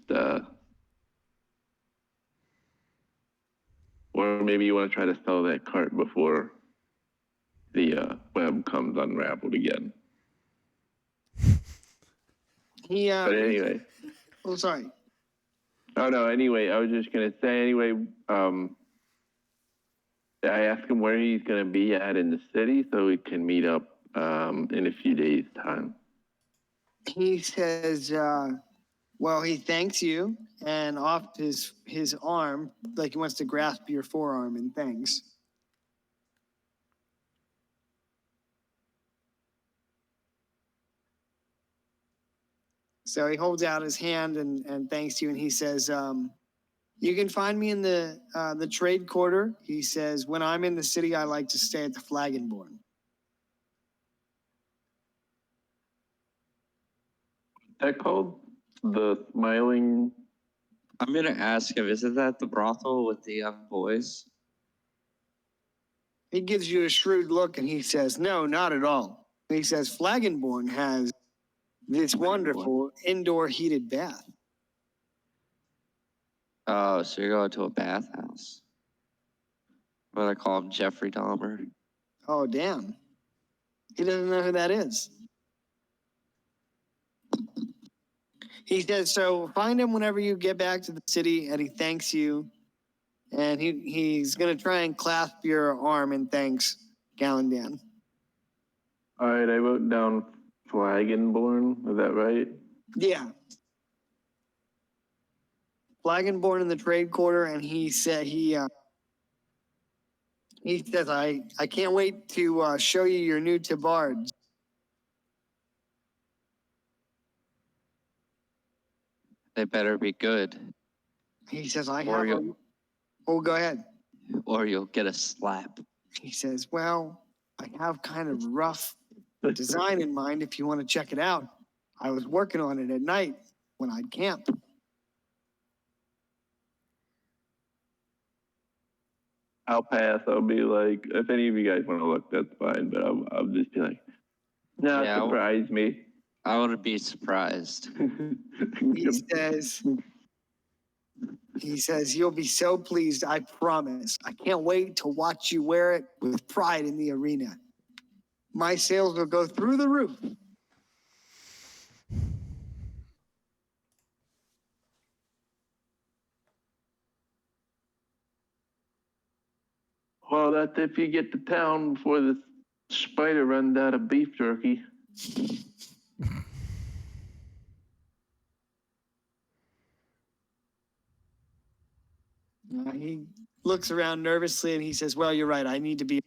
Or maybe you want to try to sell that cart before the web comes unraveled again. But anyway. Oh, sorry. Oh no, anyway, I was just gonna say anyway, I asked him where he's gonna be at in the city so we can meet up in a few days' time. He says, well, he thanks you and off his arm, like he wants to grasp your forearm and thanks. So he holds out his hand and thanks you, and he says, "You can find me in the trade quarter." He says, "When I'm in the city, I like to stay at the Flagonborn." That called the Smiling. I'm gonna ask him, isn't that the brothel with the young boys? He gives you a shrewd look and he says, "No, not at all." He says, "Flagonborn has this wonderful indoor heated bath." Oh, so you're going to a bathhouse. I'm gonna call him Jeffrey Dahmer. Oh, damn. He doesn't know who that is. He says, "So find him whenever you get back to the city," and he thanks you. And he's going to try and clasp your arm and thanks Galandan. All right, I wrote down Flagonborn. Is that right? Yeah. Flagonborn in the trade quarter, and he said he says, I can't wait to show you your new tabards." They better be good, He says, "I Or have." you'll- Oh, go ahead. or you'll get a slap. He says, "Well, I have kind of rough design in mind if you want to check it out. I was working on it at night when I'd camp." I'll pass. I'll be like, if any of you guys want to look, that's fine. But I'll just be like, no, Yeah, surprise me. I want to be surprised. He says, "You'll be so pleased, I promise. I can't wait to watch you wear it with pride in the arena. My sales will go through the roof." Well, that's if you get to town before the spider runs out of beef jerky. He looks around nervously and he says, "Well, you're right. I need to be."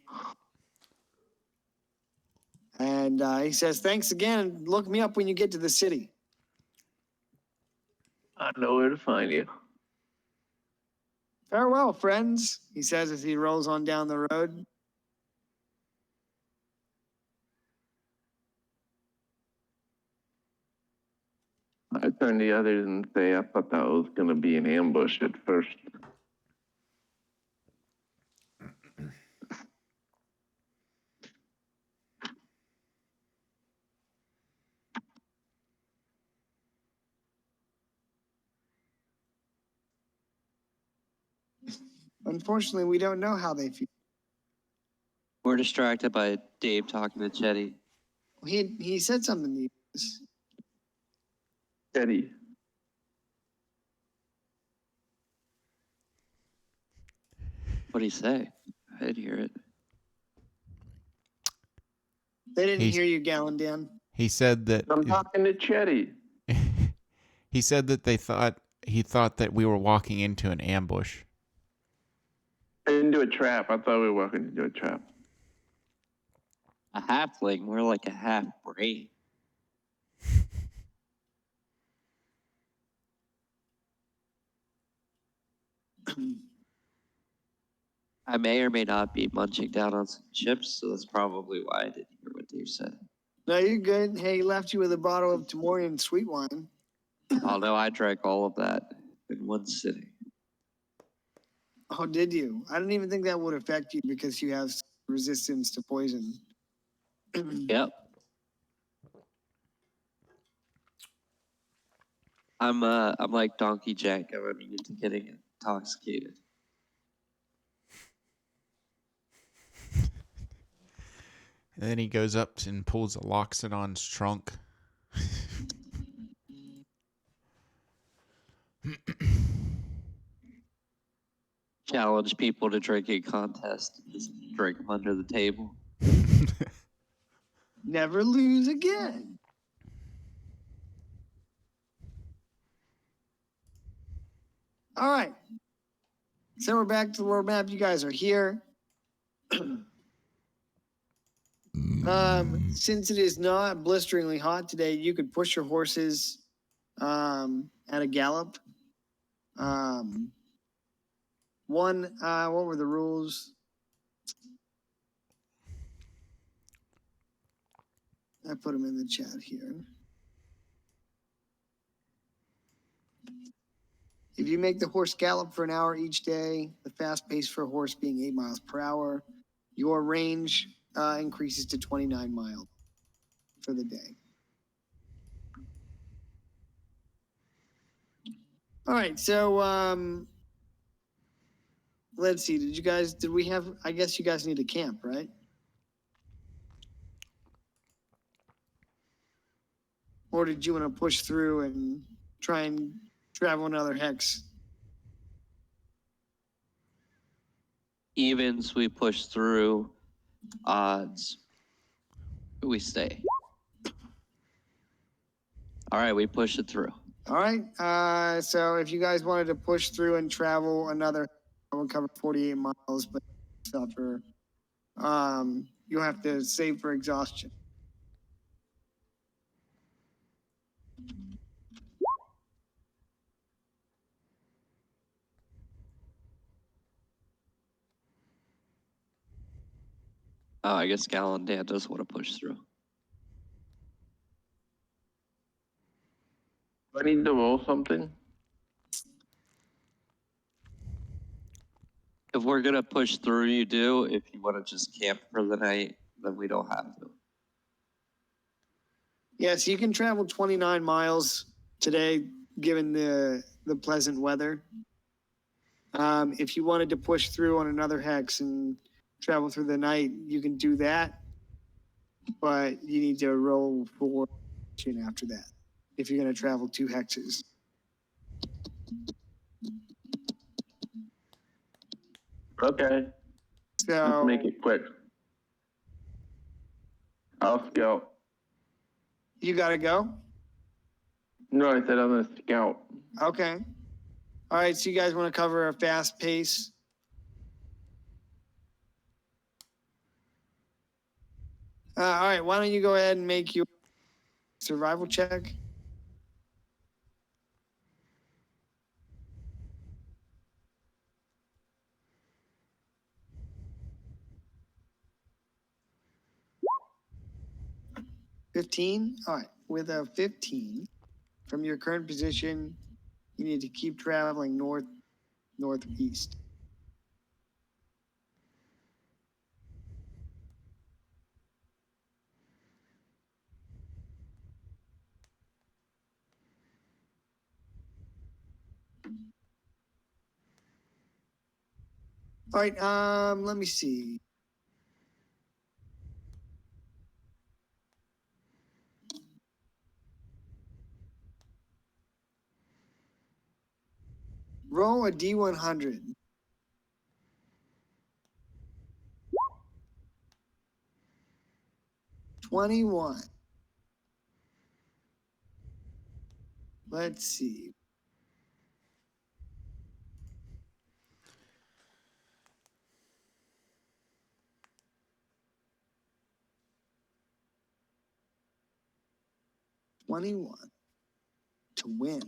And he says, "Thanks again. Look me up when you get to the city." I know where to find you. "Farewell, friends," he says as he rolls on down the road. I turn to the others and say, I thought that was going to be an ambush at first. Unfortunately, we don't know how they feel. We're distracted by Dave talking to Chetty. He said something to you. Eddie. What'd he say? I didn't hear it. They didn't He's- hear you, Gallon Dan. He said that I'm talking to Chetty. he said that he thought that we were walking into an ambush. Into a trap. I thought we were walking into a trap. A halfling? We're like a half brain. I may or may not be munching down on some chips, so that's probably why I didn't hear what Dave said. No, you're good. Hey, he left you with a bottle of Tamorian sweet wine. Although I drank all of that in one sitting. Oh, did you? I didn't even think that would affect you because you have resistance to poison. Yep. I'm like Donkey Jack. I'm immune to getting intoxicated. And then he goes up and pulls a Loxodon's trunk. Challenge people to drinking contest. Just drink them under the table. Never lose again. All right. So we're back to the world map. You guys are here. Since it is not blisteringly hot today, you could push your horses at a gallop. What were the rules? I put them in the chat here. If you make the horse gallop for an hour each day, the fast pace for a horse being 8 miles per hour, your range increases to 29 miles for the day. All right, so let's see. Did we have? I guess you guys need a camp, right? Or did you want to push through and try and travel another hex? Evens, we push through. Odds, we stay. All right, we push it through. All right. So if you guys wanted to push through and travel another, I would cover 48 miles, but suffer. You'll have to save for exhaustion. Oh, I guess Gallon Dan does want to push through. Do I need to roll something? If we're gonna push through, you do. If you want to just camp for the night, then we don't have to. Yes, you can travel 29 miles today, given the pleasant weather. If you wanted to push through on another hex and travel through the night, you can do that, but you need to roll for after that if you're going to travel 2 hexes. Okay, So let's make it quick. I'll scout. you got to go. No, I said I'm gonna scout. Okay. All right. So you guys want to cover a fast pace? All right. Why don't you go ahead and make your survival check? $15. All right. With a 15, from your current position, you need to keep traveling northeast. All right. Let me see. Roll a D100. $21. Let's see. $21 to win.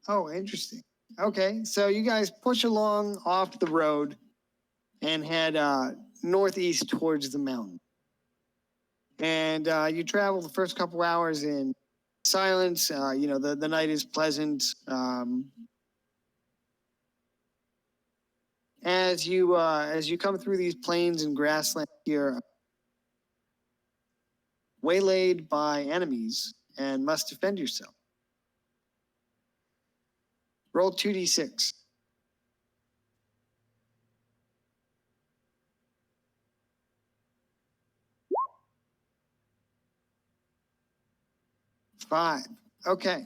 Oh, interesting. Okay, so you guys push along off the road and head northeast towards the mountain. And you travel the first couple hours in silence. The night is pleasant. As you come through these plains and grasslands, you're waylaid by enemies and must defend yourself. Roll 2d6. Five. Okay.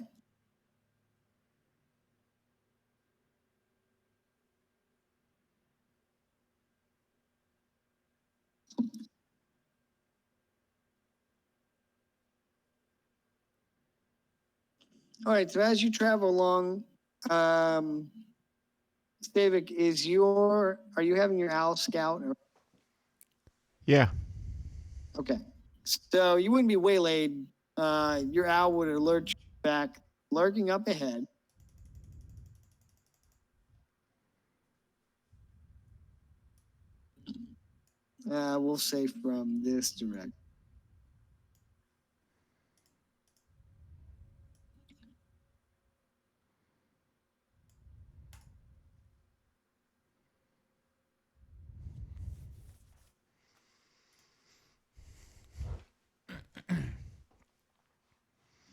All right. So as you travel along, Stavik, are you having your owl scout? Yeah. Okay. So you wouldn't be waylaid. Your owl would alert you back, lurking up ahead. We'll say from this direction.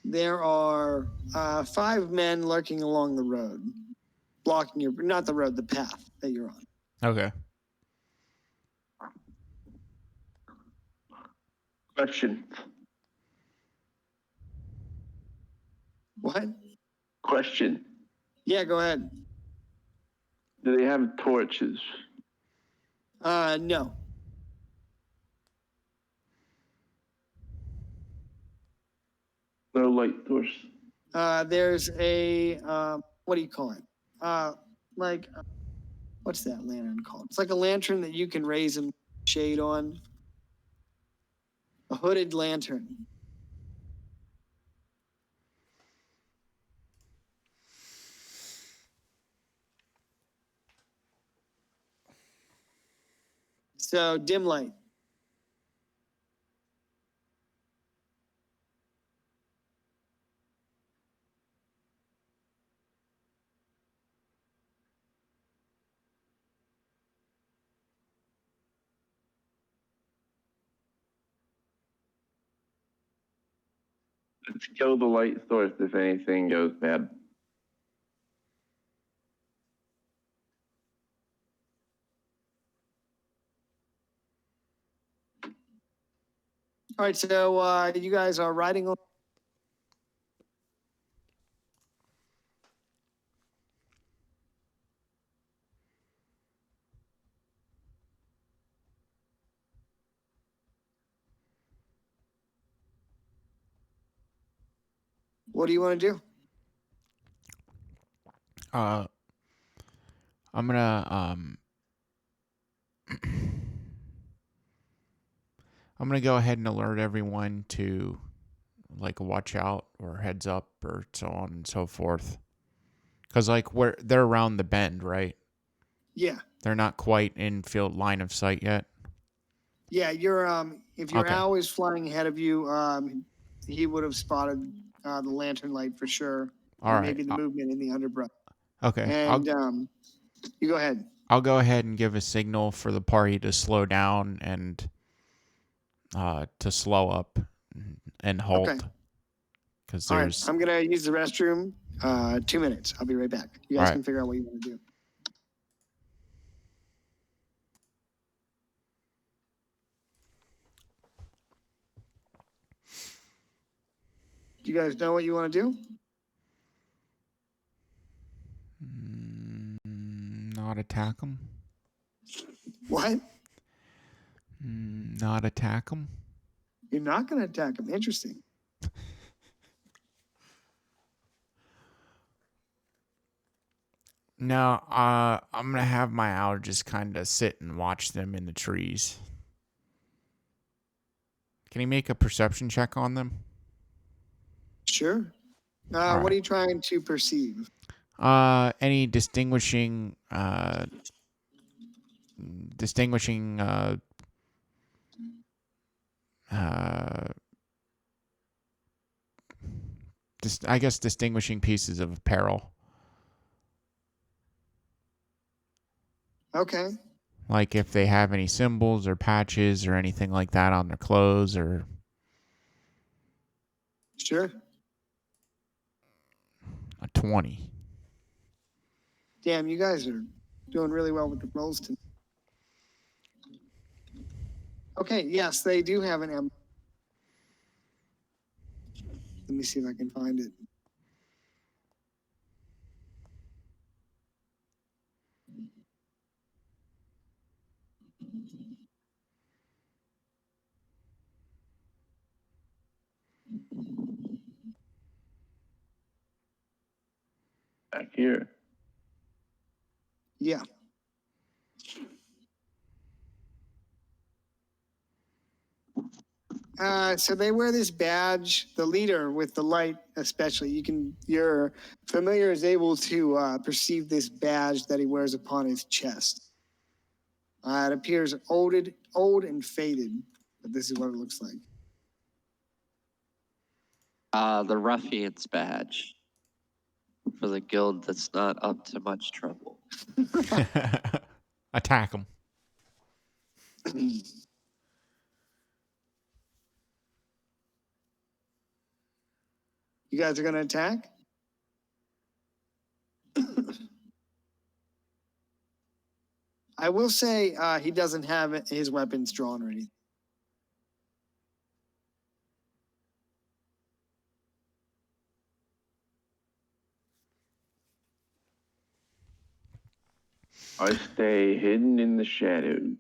There are 5 men lurking along the road, blocking not the road, the path that you're on. Okay. Question. What? Question. Yeah, go ahead. Do they have torches? No. No light source. There's a what do you call it? What's that lantern called? It's like a lantern that you can raise and shade on. A hooded lantern. So dim light. Let's kill the light source if anything goes bad. All right, so you guys are riding on. What do you want to do? I'm gonna I'm gonna go ahead and alert everyone to like watch out or heads up or so on and so forth. Cause like they're around the bend, right? Yeah. They're not quite in field line of sight yet. Yeah, you're if your Okay. owl is flying ahead of you, he would have spotted the lantern light for sure. All and right. maybe the movement in the underbrush. Okay. And you go ahead. I'll go ahead and give a signal for the party to slow down and to slow up and halt. Okay. because All right, there's. I'm gonna use the restroom. 2 minutes. I'll be right back. You guys All right. can figure out what you want to do. Do you guys know what you want to do? Not attack them. What? Not attack them. You're not gonna attack them. Interesting. No, I'm gonna have my owl just kind of sit and watch them in the trees. Can he make a perception check on them? Sure. All What right. are you trying to perceive? Any distinguishing I guess distinguishing pieces of apparel. Okay. Like if they have any symbols or patches or anything like that on their clothes, or Sure. a 20. Damn, you guys are doing really well with the rolls tonight. Okay, yes, they do have an emblem. Let me see if I can find it. Back here. Yeah. So they wear this badge, the leader with the light especially. Your familiar is able to perceive this badge that he wears upon his chest. It appears old and faded, but this is what it looks like. The ruffian's badge for the guild that's not up to much trouble. Attack them. You guys are gonna attack? I will say he doesn't have his weapons drawn or anything. I stay hidden in the shadows.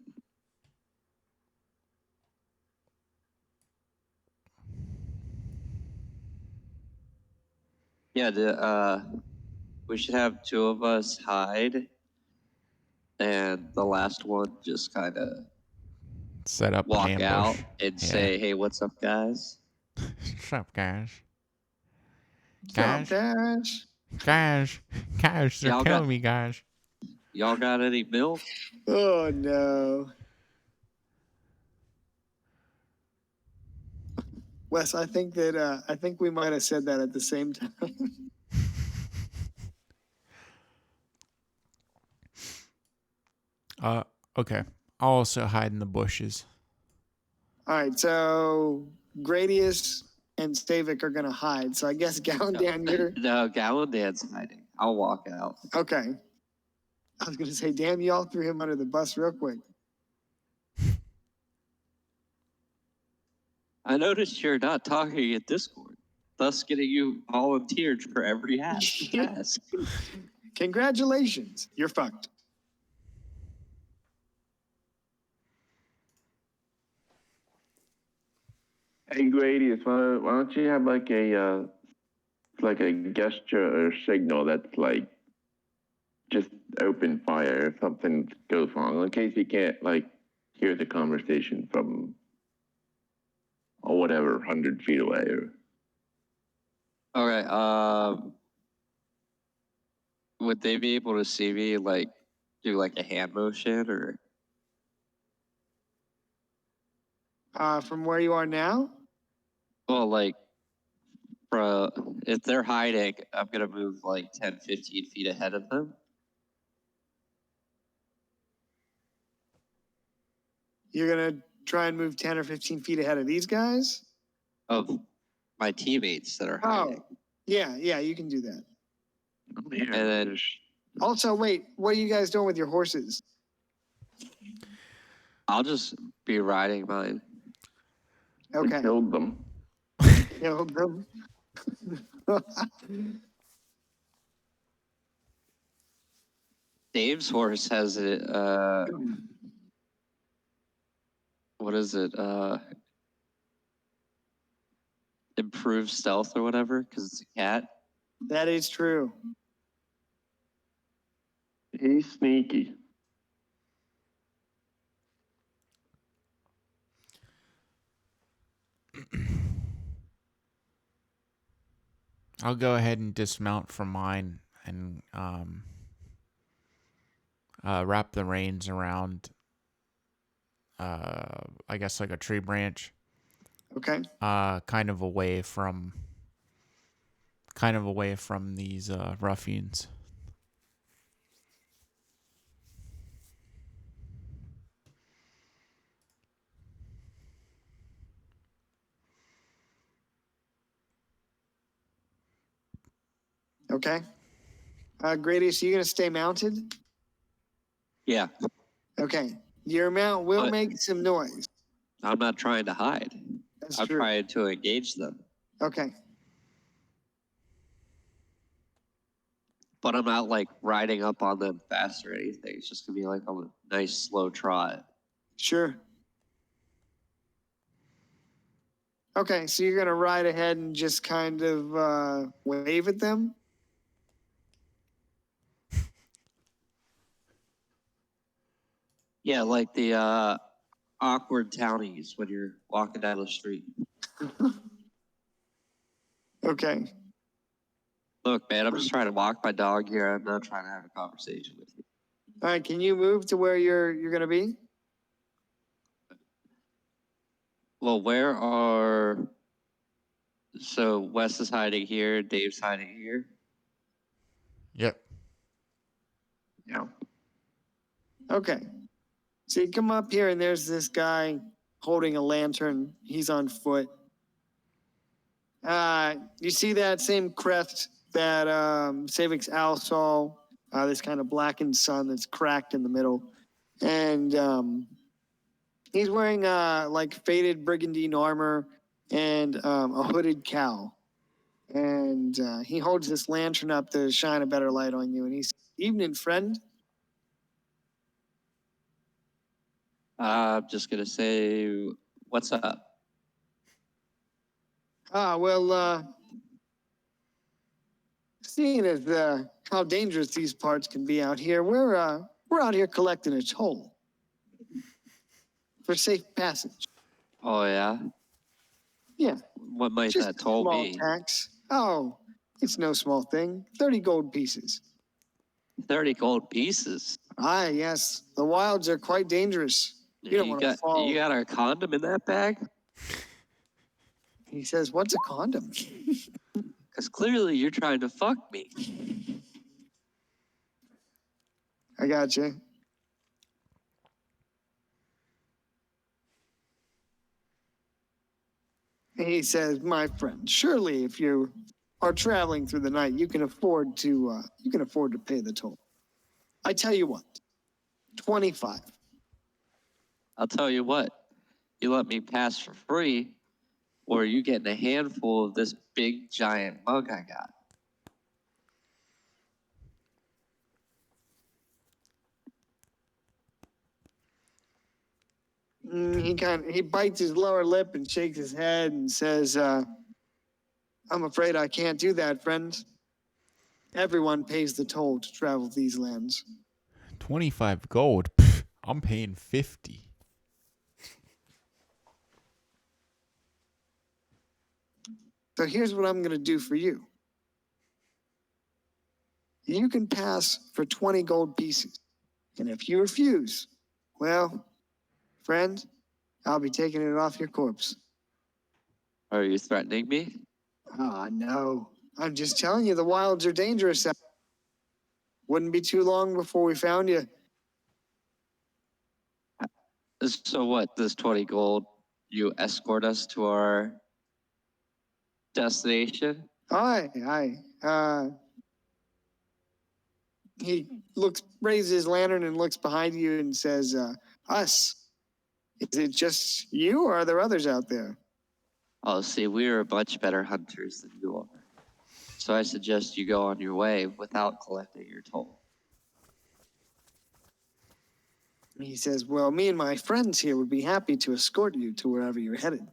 Yeah, we should have two of us hide, and the last one just kind of Set up an walk ambush. out and Yeah. say, "Hey, what's up, guys?" Shut up, guys. Guys? Guys, guys, they're Y'all killing got- me, guys. Y'all got any milk? Oh no. Wes, I think we might have said that at the same time. Okay. I'll also hide in the bushes. All right, so Gradius and Stavik are gonna hide. So I guess Galandan, you're No, Galandan's hiding. I'll walk out. okay. I was gonna say, damn, you all threw him under the bus real quick. I noticed you're not talking at Discord, thus getting you volunteered for every task. Congratulations, you're fucked. Hey, Gradius, why don't you have like a gesture or signal that's like just open fire if something goes wrong, in case you can't like hear the conversation from or whatever 100 feet away. Or Okay. Would they be able to see me like do like a hand motion or? From where you are now? Well, like, if they're hiding, I'm gonna move like 10, 15 feet ahead of them. You're gonna try and move 10 or 15 feet ahead of these guys? Of my teammates that are Oh, hiding. yeah, you can do that. And then Also, wait, what are you guys doing with your horses? I'll just be riding mine. We Okay. killed them. Killed them. Dave's horse has it. What is it? Improved stealth or whatever, because it's a cat. That is true. He's sneaky. I'll go ahead and dismount from mine and wrap the reins around, I guess like a tree branch, Okay. kind of away from these ruffians. Okay. Gradius, you gonna stay mounted? Yeah, Okay. Your mount will But- make some noise. I'm not trying to hide. That's I'm true. trying to engage them, Okay. but I'm not like riding up on them fast or anything. It's just gonna be like on a nice slow trot. Sure. Okay, so you're gonna ride ahead and just kind of wave at them? Yeah, like the awkward townies when you're walking down the street. Okay. Look, man, I'm just trying to walk my dog here. I'm not trying to have a conversation with you. All right, can you move to where you're gonna be? Well, where are? So Wes is hiding here. Dave's hiding here. Yep. Yeah. Okay. So you come up here and there's this guy holding a lantern. He's on foot. You see that same crest that Savix Al saw, this kind of blackened sun that's cracked in the middle. And he's wearing like faded brigandine armor and a hooded cowl. And he holds this lantern up to shine a better light on you. And he's, evening, friend. I'm just gonna say, what's up? Seeing as how dangerous these parts can be out here, we're out here collecting a toll for safe passage. Oh yeah. Yeah, What might just that a toll small be? tax. Oh, it's no small thing. 30 gold pieces. 30 gold pieces. Ah, yes, the wilds are quite dangerous. You don't want to fall. You got our condom in that bag? He says, "What's a condom?" Because clearly you're trying to fuck me. I got you. He says, "My friend, surely if you are traveling through the night, you can afford to pay the toll. I tell you what, 25. I'll tell you what, you let me pass for free, or you getting a handful of this big giant mug I got." He bites his lower lip and shakes his head and says, "I'm afraid I can't do that, friend. Everyone pays the toll to travel these lands." 25 gold. Pff, I'm paying 50. So here's what I'm going to do for you. You can pass for 20 gold pieces. And if you refuse, well, friend, I'll be taking it off your corpse. Are you threatening me? Ah, no. I'm just telling you, the wilds are dangerous. Wouldn't be too long before we found you. So what, this 20 gold, you escort us to our destination. Hi. He raises his lantern and looks behind you and says, us. Is it just you or are there others out there? Oh, see, we are much better hunters than you are. So I suggest you go on your way without collecting your toll. He says, well, me and my friends here would be happy to escort you to wherever you're headed.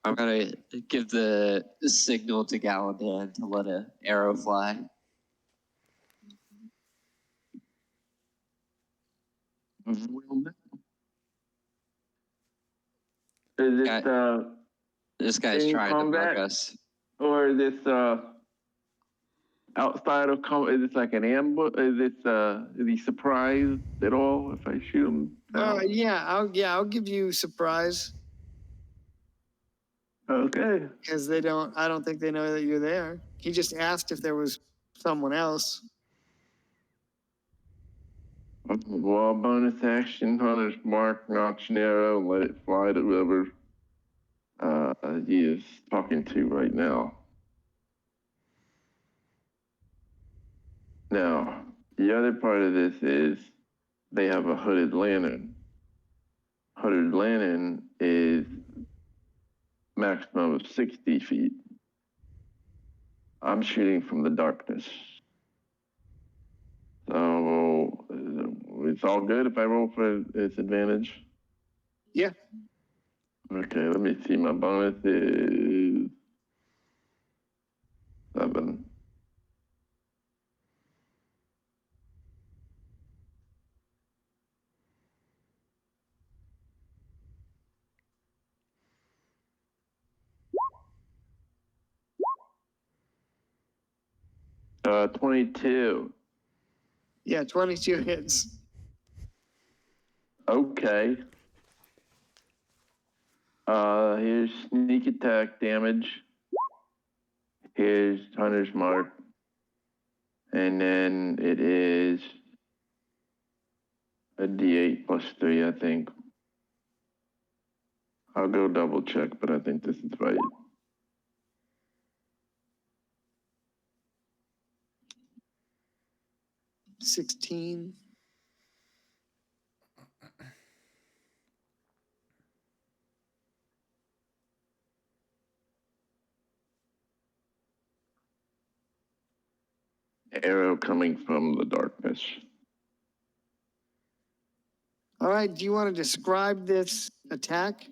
I'm gonna give the signal to Galadan to let an arrow fly. Is it Guy- This guy's Any trying to combat? bug us. or is this outside of is this like an ambush? Is he surprised at all if I shoot him? No. I'll give you surprise Okay. because I don't think they know that you're there. He just asked if there was someone else. Well, bonus action, hunter's mark, notch an arrow, and let it fly to whoever he is talking to right now. Now, the other part of this is they have a hooded lantern. Hooded lantern is maximum of 60 feet. I'm shooting from the darkness. So it's all good if I roll for its advantage? Yeah. Okay, let me see. My bonus is 7. Uh, 22. Yeah, 22 hits. Okay. Here's sneak attack damage. Here's hunter's mark. And then it is a D8 plus 3, I think. I'll go double check, but I think this is right. $16. Arrow coming from the darkness. All right, do you want to describe this attack?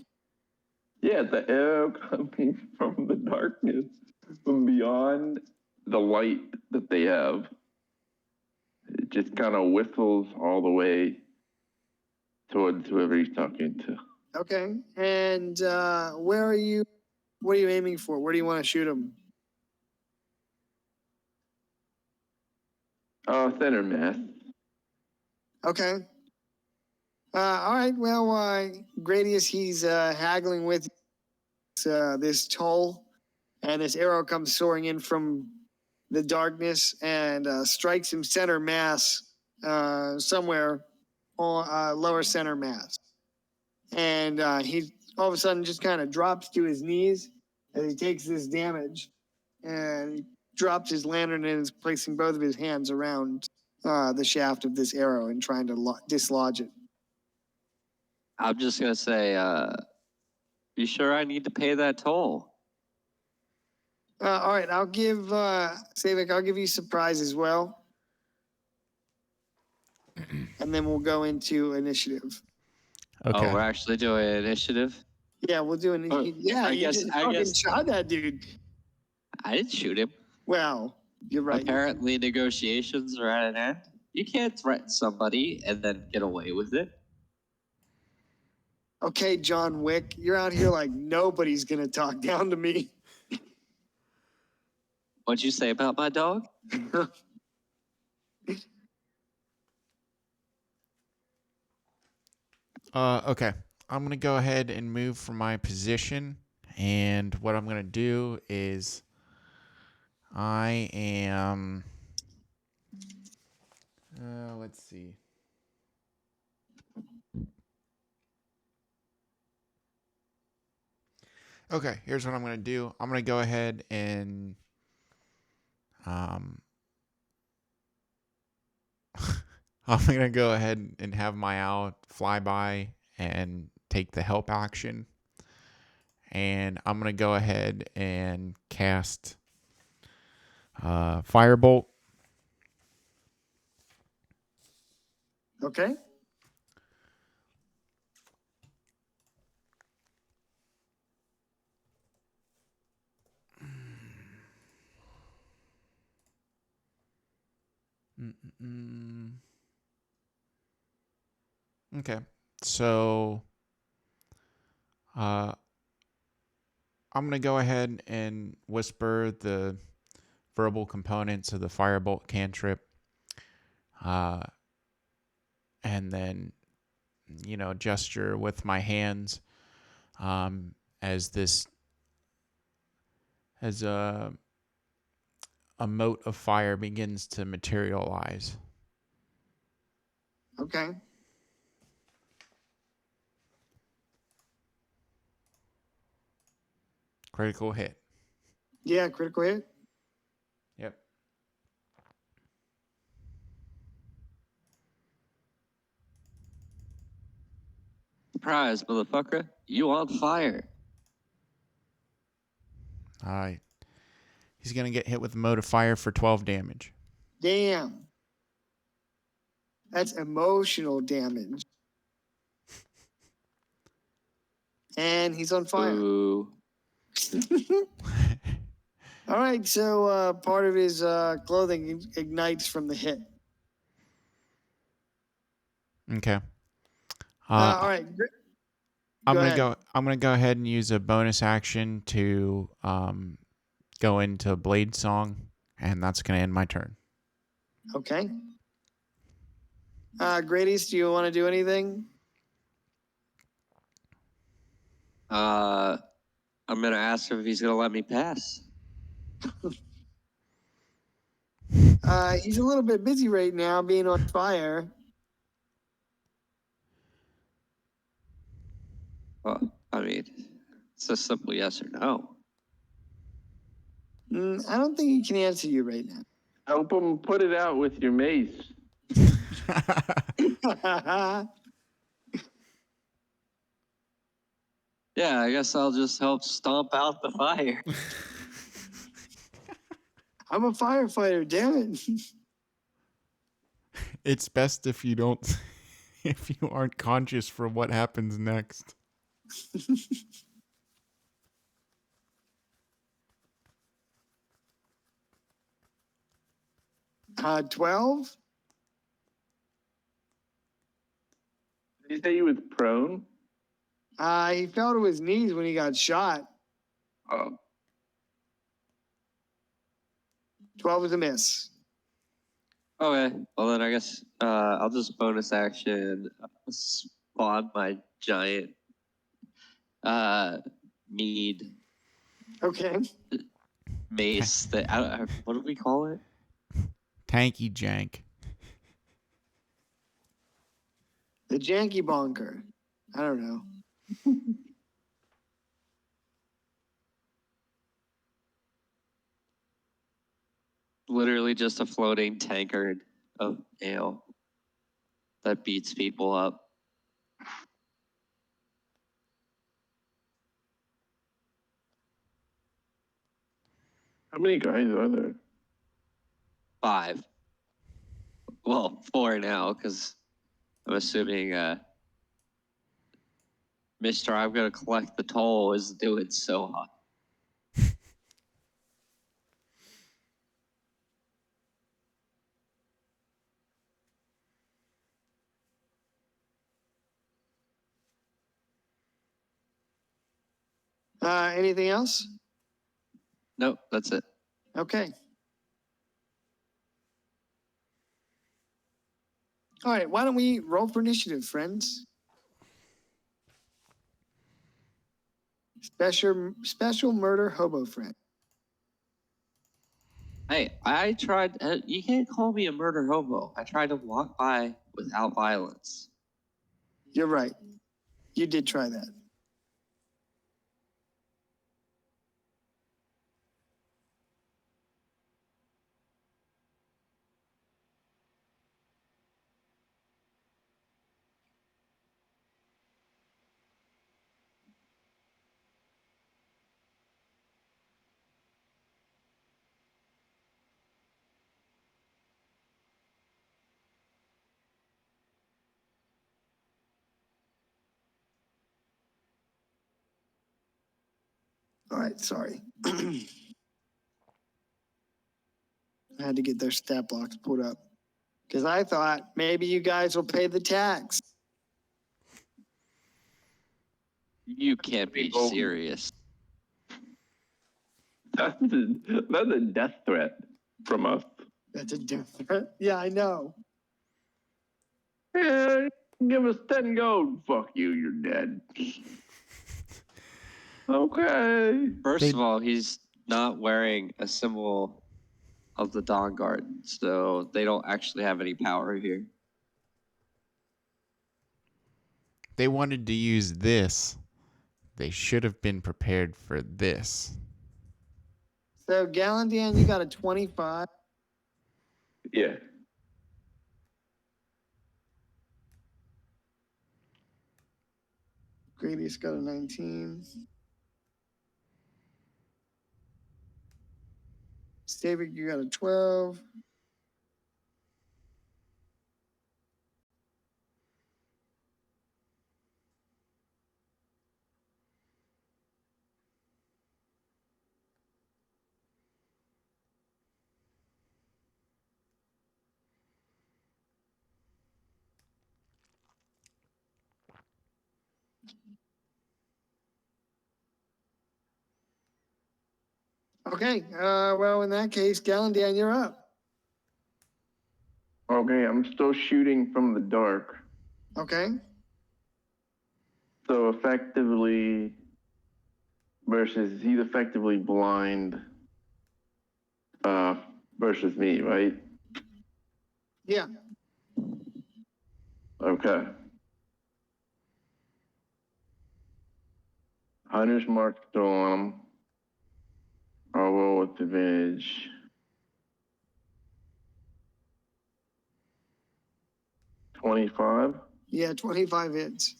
Yeah, the arrow coming from the darkness, from beyond the light that they have. It just kind of whistles all the way towards whoever he's talking to. Okay. And what are you aiming for? Where do you want to shoot him? Center mass. Okay. All right. Well, Gradius, he's haggling with this toll, and this arrow comes soaring in from the darkness and strikes him center mass, somewhere on lower center mass. And he all of a sudden just kind of drops to his knees as he takes this damage, and he drops his lantern and is placing both of his hands around the shaft of this arrow and trying to dislodge it. I'm just gonna say, you sure I need to pay that toll? All right, I'll give Savik, I'll give you surprise as well. And then we'll go into initiative. Okay. Oh, we're actually doing initiative? Yeah, we'll do an yeah, I you guess- just I fucking guess- shot that dude. I didn't shoot him. Well, you're right. Apparently negotiations are at an end. You can't threaten somebody and then get away with it. Okay, John Wick, you're out here like nobody's gonna talk down to me. What'd you say about my dog? Okay. I'm going to go ahead and move from my position. And what I'm going to do is I am... let's see. Okay, here's what I'm going to do. I'm going to go ahead and I'm going to go ahead and have my owl fly by and take the help action. And I'm going to go ahead and cast Firebolt. Okay. Okay, so I'm going to go ahead and whisper the verbal components of the Firebolt cantrip. And then, gesture with my hands as a mote of fire begins to materialize. Okay. Critical hit. Yeah, critical hit. Yep. Surprise, motherfucker. You on fire. All right. He's going to get hit with a mote of fire for 12 damage. Damn. That's emotional damage. And he's on fire. Ooh. All right, so part of his clothing ignites from the hit. Okay. All right. I'm Go gonna ahead. go. I'm gonna go ahead and use a bonus action to go into Blade Song, and that's gonna end my turn. Okay. Gradius, do you want to do anything? I'm gonna ask him if he's gonna let me pass. He's a little bit busy right now, being on fire. Well, I mean, it's a simple yes or no. I don't think he can answer you right now. Help him put it out with your mace. Yeah, I guess I'll just help stomp out the fire. I'm a firefighter, damn it. It's best if you don't, if you aren't conscious for what happens next. 12? Did you say he was prone? He fell to his knees when he got shot. Oh. 12 is a miss. Okay, well then I guess I'll just bonus action spawn my giant mead Okay. mace that what do we call it? Tanky jank. The janky bonker. I don't know. Literally just a floating tankard of ale that beats people up. How many guys are there? 5. Well, 4 now, because I'm assuming Mr. I'm gonna collect the toll is doing so hot. Anything else? Nope, that's it. Okay. All right, why don't we roll for initiative, friends? Special murder hobo friend. Hey, I tried. You can't call me a murder hobo. I tried to walk by without violence. You're right. You did try that. All right, sorry. I had to get their stat blocks put up because I thought maybe you guys will pay the tax. You can't be Oh. serious. That's a death threat from us. That's a different. Yeah, I know. Yeah, give us 10 gold. Fuck you, you're dead. Okay. First of all, he's not wearing a symbol of the Dawn Guard, so they don't actually have any power here. They wanted to use this. They should have been prepared for this. So Gallandian, you got a 25. Yeah. Grady's got a 19. Stavik, you got a 12. Okay, well, in that case, Gallandian, you're up. Okay, I'm still shooting from the dark. Okay, So effectively, versus he's effectively blind versus me, right? yeah. Okay. Hunter's mark still on him. I'll roll with advantage. $25. Yeah, 25 hits.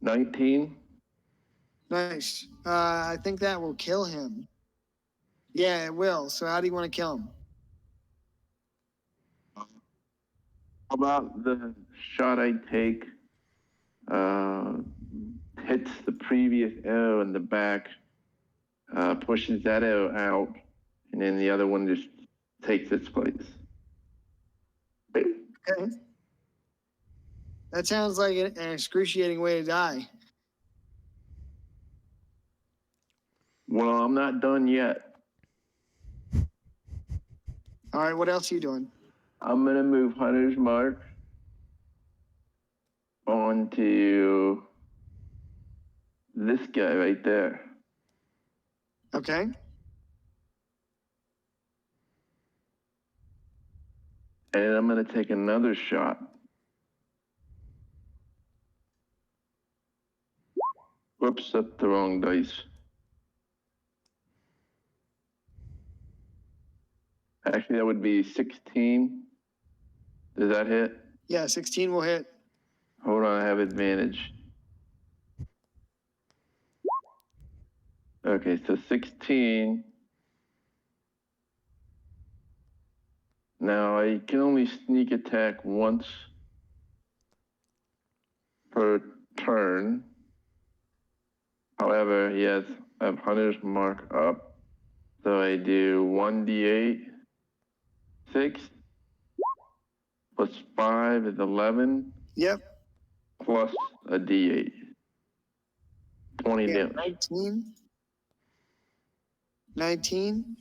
19. Nice. I think that will kill him. Yeah, it will. So how do you want to kill him? How about the shot I take hits the previous arrow in the back, pushes that arrow out, and then the other one just takes its place. Okay. That sounds like an excruciating way to die. Well, I'm not done yet. All right, what else are you doing? I'm gonna move Hunter's mark onto this guy right there. Okay. And I'm gonna take another shot. Whoops, that's the wrong dice. Actually, that would be 16. Does that hit? Yeah, 16 will hit. Hold on, I have advantage. Okay, so 16. Now I can only sneak attack once per turn. However, yes, I have Hunter's mark up. So I do 1d8, 6, plus 5 is 11, Yep. plus a d8. 20 Yeah, damage. 19. 19.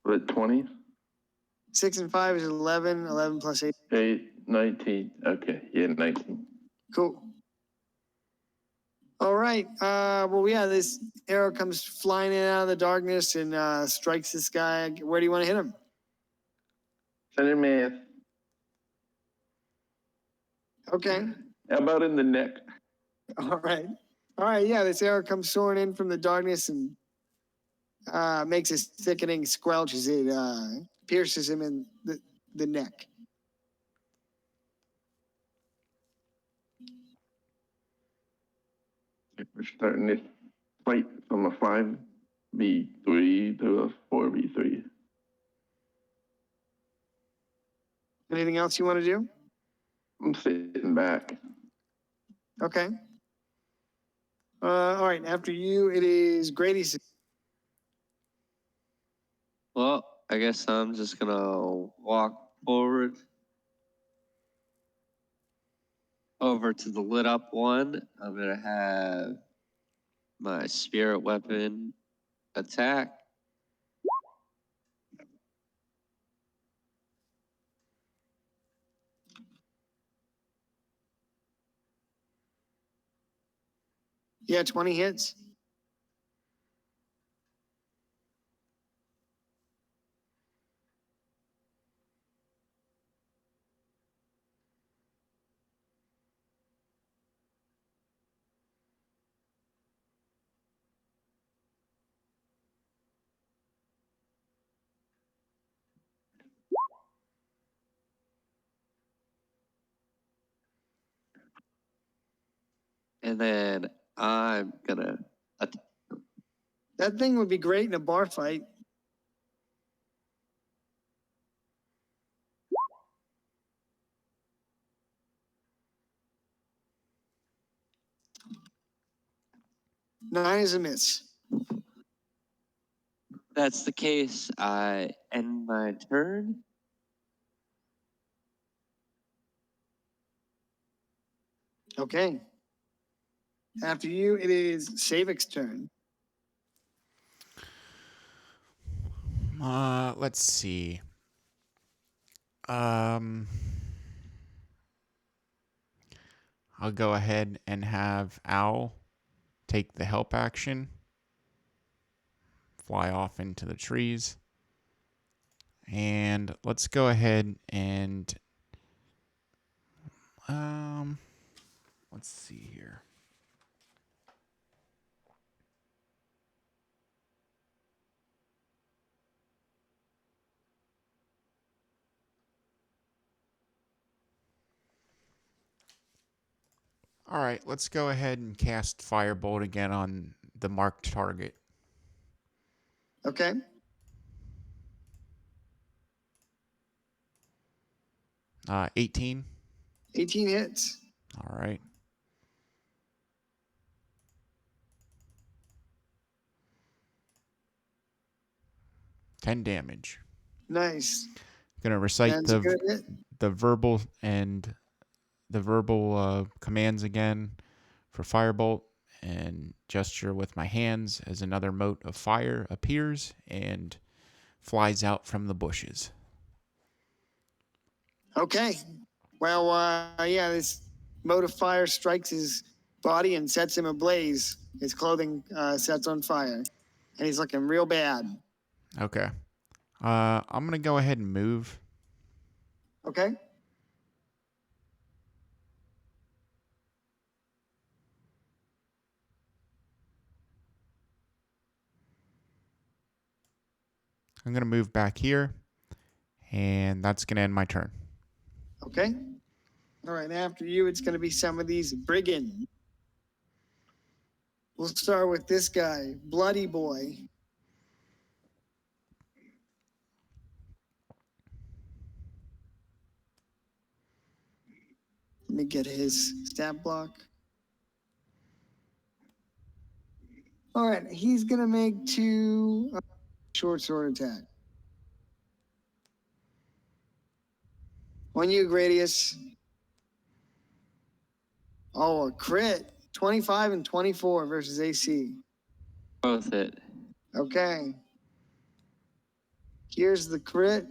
Was it 20? 6 and 5 is 11. 11 plus 8. 8, 19. Okay, yeah, 19. Cool. All right. Well, yeah, this arrow comes flying in out of the darkness and strikes this guy. Where do you want to hit him? Center mass. Okay. How about in the neck? All right. All right. Yeah, this arrow comes soaring in from the darkness and makes a sickening squelch as it pierces him in the neck. We're starting this fight from a 5v3 to a 4v3. Anything else you want to do? I'm sitting back. Okay. All right. After you, it is Grady's. Well, I guess I'm just gonna walk forward over to the lit up one. I'm gonna have my spirit weapon attack. Yeah, 20 hits. And then I'm gonna That thing would be great in a bar fight. Nine is a miss. that's the case. I end my turn. Okay. After you, it is Savik's turn. Let's see. I'll go ahead and have Owl take the help action, fly off into the trees, and let's go ahead and let's see here. All right, let's go ahead and cast Firebolt again on the marked target. Okay. Uh, 18. 18 hits. All right. $10 damage. Nice. Gonna recite That's a good hit. the verbal commands again for Firebolt, and gesture with my hands as another mote of fire appears and flies out from the bushes. Okay. Well, yeah, this mote of fire strikes his body and sets him ablaze. His clothing sets on fire, and he's looking real bad. Okay. I'm gonna go ahead and move. Okay. I'm gonna move back here, and that's gonna end my turn. Okay. All right. After you, it's going to be some of these brigands. We'll start with this guy, Bloody Boy. Let me get his stat block. All right. He's going to make two short sword attack. On you, Gradius. Oh, a crit. 25 and 24 versus AC. Both hit. Okay. Here's the crit.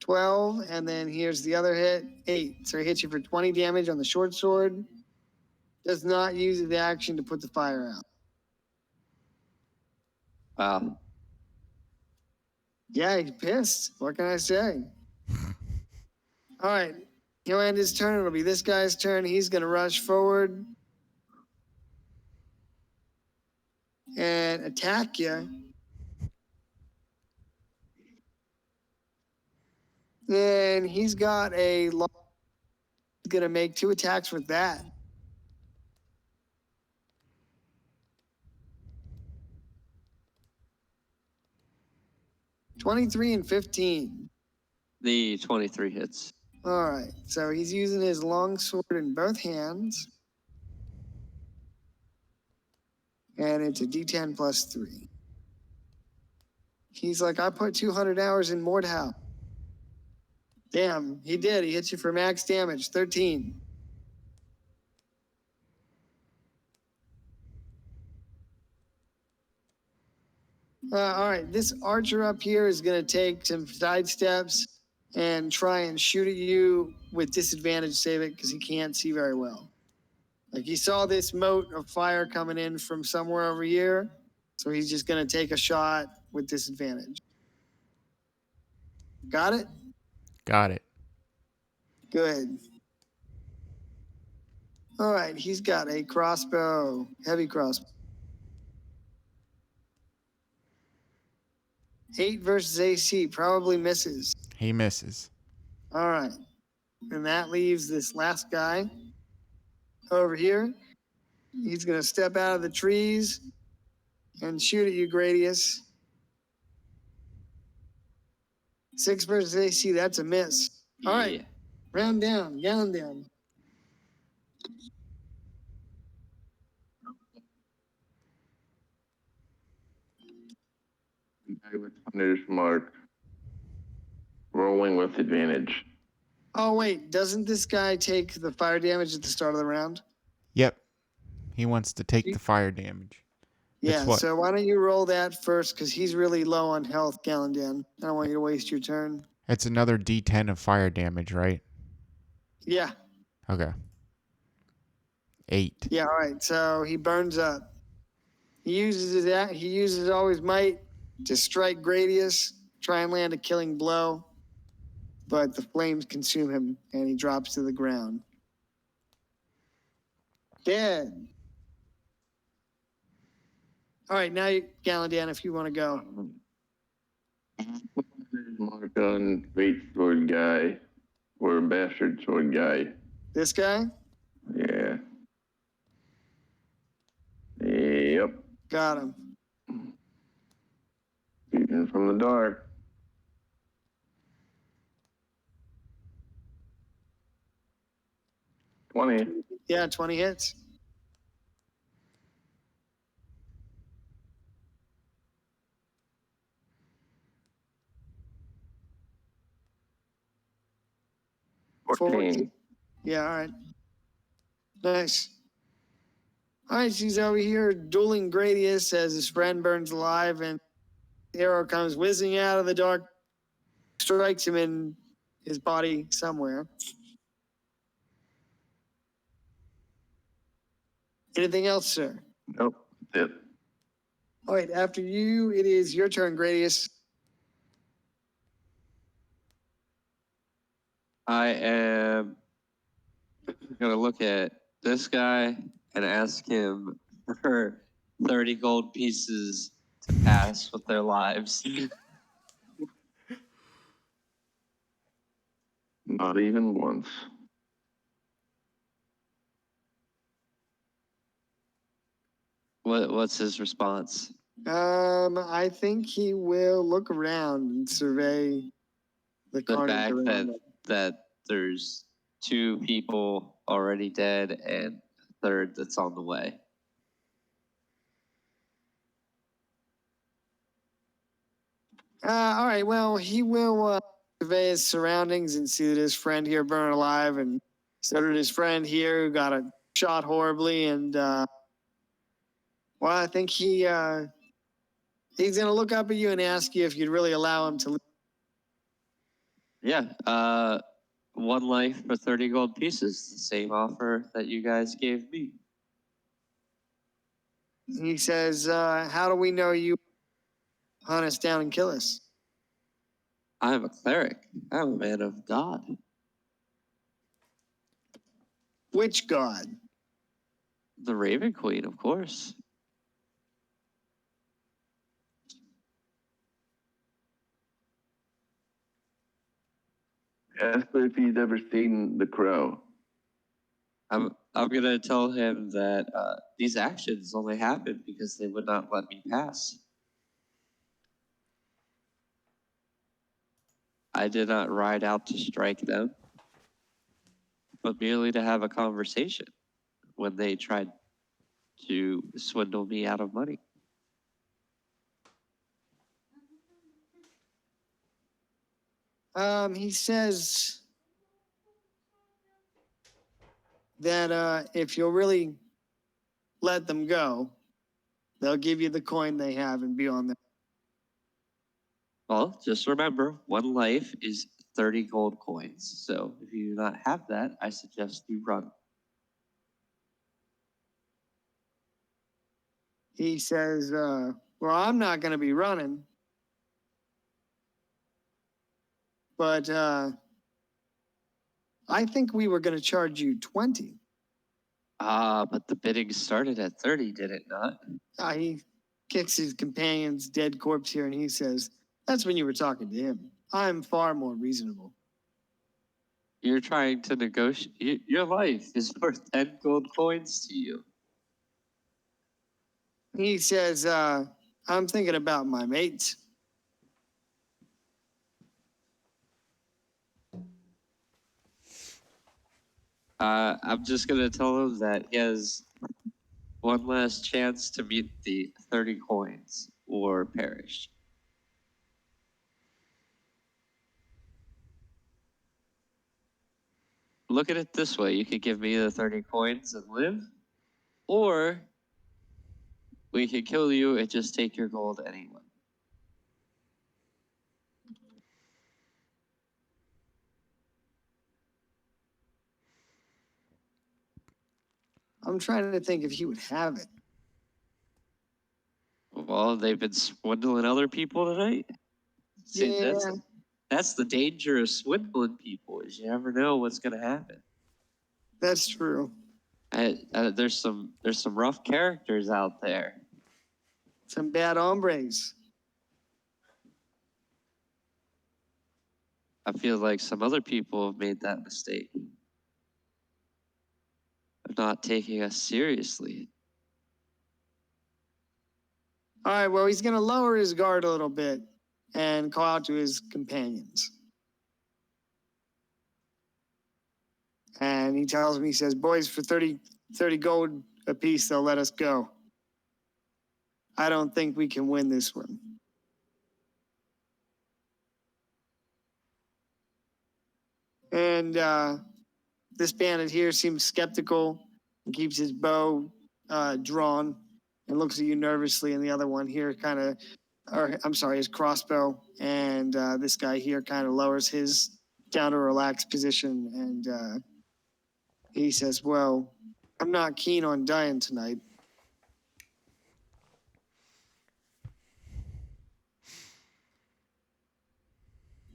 12, and then here's the other hit, 8. So he hits you for 20 damage on the short sword. Does not use the action to put the fire out. Wow. Yeah, he's pissed. What can I say? All right. He'll end his turn. It'll be this guy's turn. He's going to rush forward and attack you. And he's got a long. He's going to make 2 attacks with that. 23 and 15. The 23 hits. All right, so he's using his long sword in both hands. And it's a D10 plus 3. He's like, I put 200 hours in Mordhau. Damn, he did. He hits you for max damage, 13. All right, this archer up here is going to take some side steps and try and shoot at you with disadvantage, save it, because he can't see very well. Like he saw this mote of fire coming in from somewhere over here, so he's just going to take a shot with disadvantage. Got it? Got it. Good. All right, he's got a crossbow, heavy crossbow. 8 versus AC, probably misses. He misses. All right. And that leaves this last guy over here. He's going to step out of the trees and shoot at you, Gradius. 6 versus AC, that's a miss. All right, Yeah. round down, down, down. Guy with Hunter's Mark. Rolling with advantage. Oh, wait, doesn't this guy take the fire damage at the start of the round? Yep. He wants to take the fire damage. Yeah, what? so why don't you roll that first, because he's really low on health, Galandan. I don't want you to waste your turn. It's another D10 of fire damage, right? Yeah, Okay. 8. yeah, all right, so he burns up. He uses all his might to strike Gradius, try and land a killing blow, but the flames consume him and he drops to the ground. Dead. All right, now Galandan, if you want to go. Hunter's Mark on Great Sword Guy. Or Bastard Sword Guy. This guy? Yeah. Yep. Got him. Shooting from the dark. Yeah, 20 hits. $14. Yeah, all right. Nice. All right, she's over here dueling Gradius as his friend burns alive, and the arrow comes whizzing out of the dark, strikes him in his body somewhere. Anything else, sir? Nope. That's it. All right, after you, it is your turn, Gradius. I am gonna look at this guy and ask him for 30 gold pieces to pass with their lives. Not even once. What's his response? I think he will look around and survey the The carnage fact around that him. there's 2 people already dead and a third that's on the way. All right, well, he will survey his surroundings and see that his friend here burned alive, and so did his friend here who got shot horribly. And well, I think he's gonna look up at you and ask you if you'd really allow him to. Yeah, 1 life for 30 gold pieces, the same offer that you guys gave me. He says, "How do we know you hunt us down and kill us?" I'm a cleric. I'm a man of God. Which god? The Raven Queen, of course. Ask her if he's ever seen the crow. I'm gonna tell him that these actions only happened because they would not let me pass. I did not ride out to strike them, but merely to have a conversation when they tried to swindle me out of money. He says that if you'll really let them go, they'll give you the coin they have and be on there. Well, just remember, one life is 30 gold coins. So if you do not have that, I suggest you run. He says, well, I'm not going to be running, but I think we were going to charge you 20. But the bidding started at 30, did it not? He kicks his companion's dead corpse here and he says, that's when you were talking to him. I'm far more reasonable. You're trying to negotiate. Your life is worth 10 gold coins to you. He says, I'm thinking about my mates. I'm just going to tell him that he has one last chance to meet the 30 coins or perish. Look at it this way. You could give me the 30 coins and live, or we could kill you and just take your gold anyway. I'm trying to think if he would have it. Well, they've been swindling other people tonight. See, Yeah. that's the danger of swindling people, is you never know what's going to happen. That's true. There's some rough characters out there. Some bad hombres. I feel like some other people have made that mistake of not taking us seriously. All right, well, he's going to lower his guard a little bit and call out to his companions. And he tells me, he says, boys, for 30 gold apiece, they'll let us go. I don't think we can win this one. And this bandit here seems skeptical and keeps his bow drawn and looks at you nervously. And the other one here his crossbow. And this guy here kind of lowers his down to a relaxed position. And he says, well, I'm not keen on dying tonight.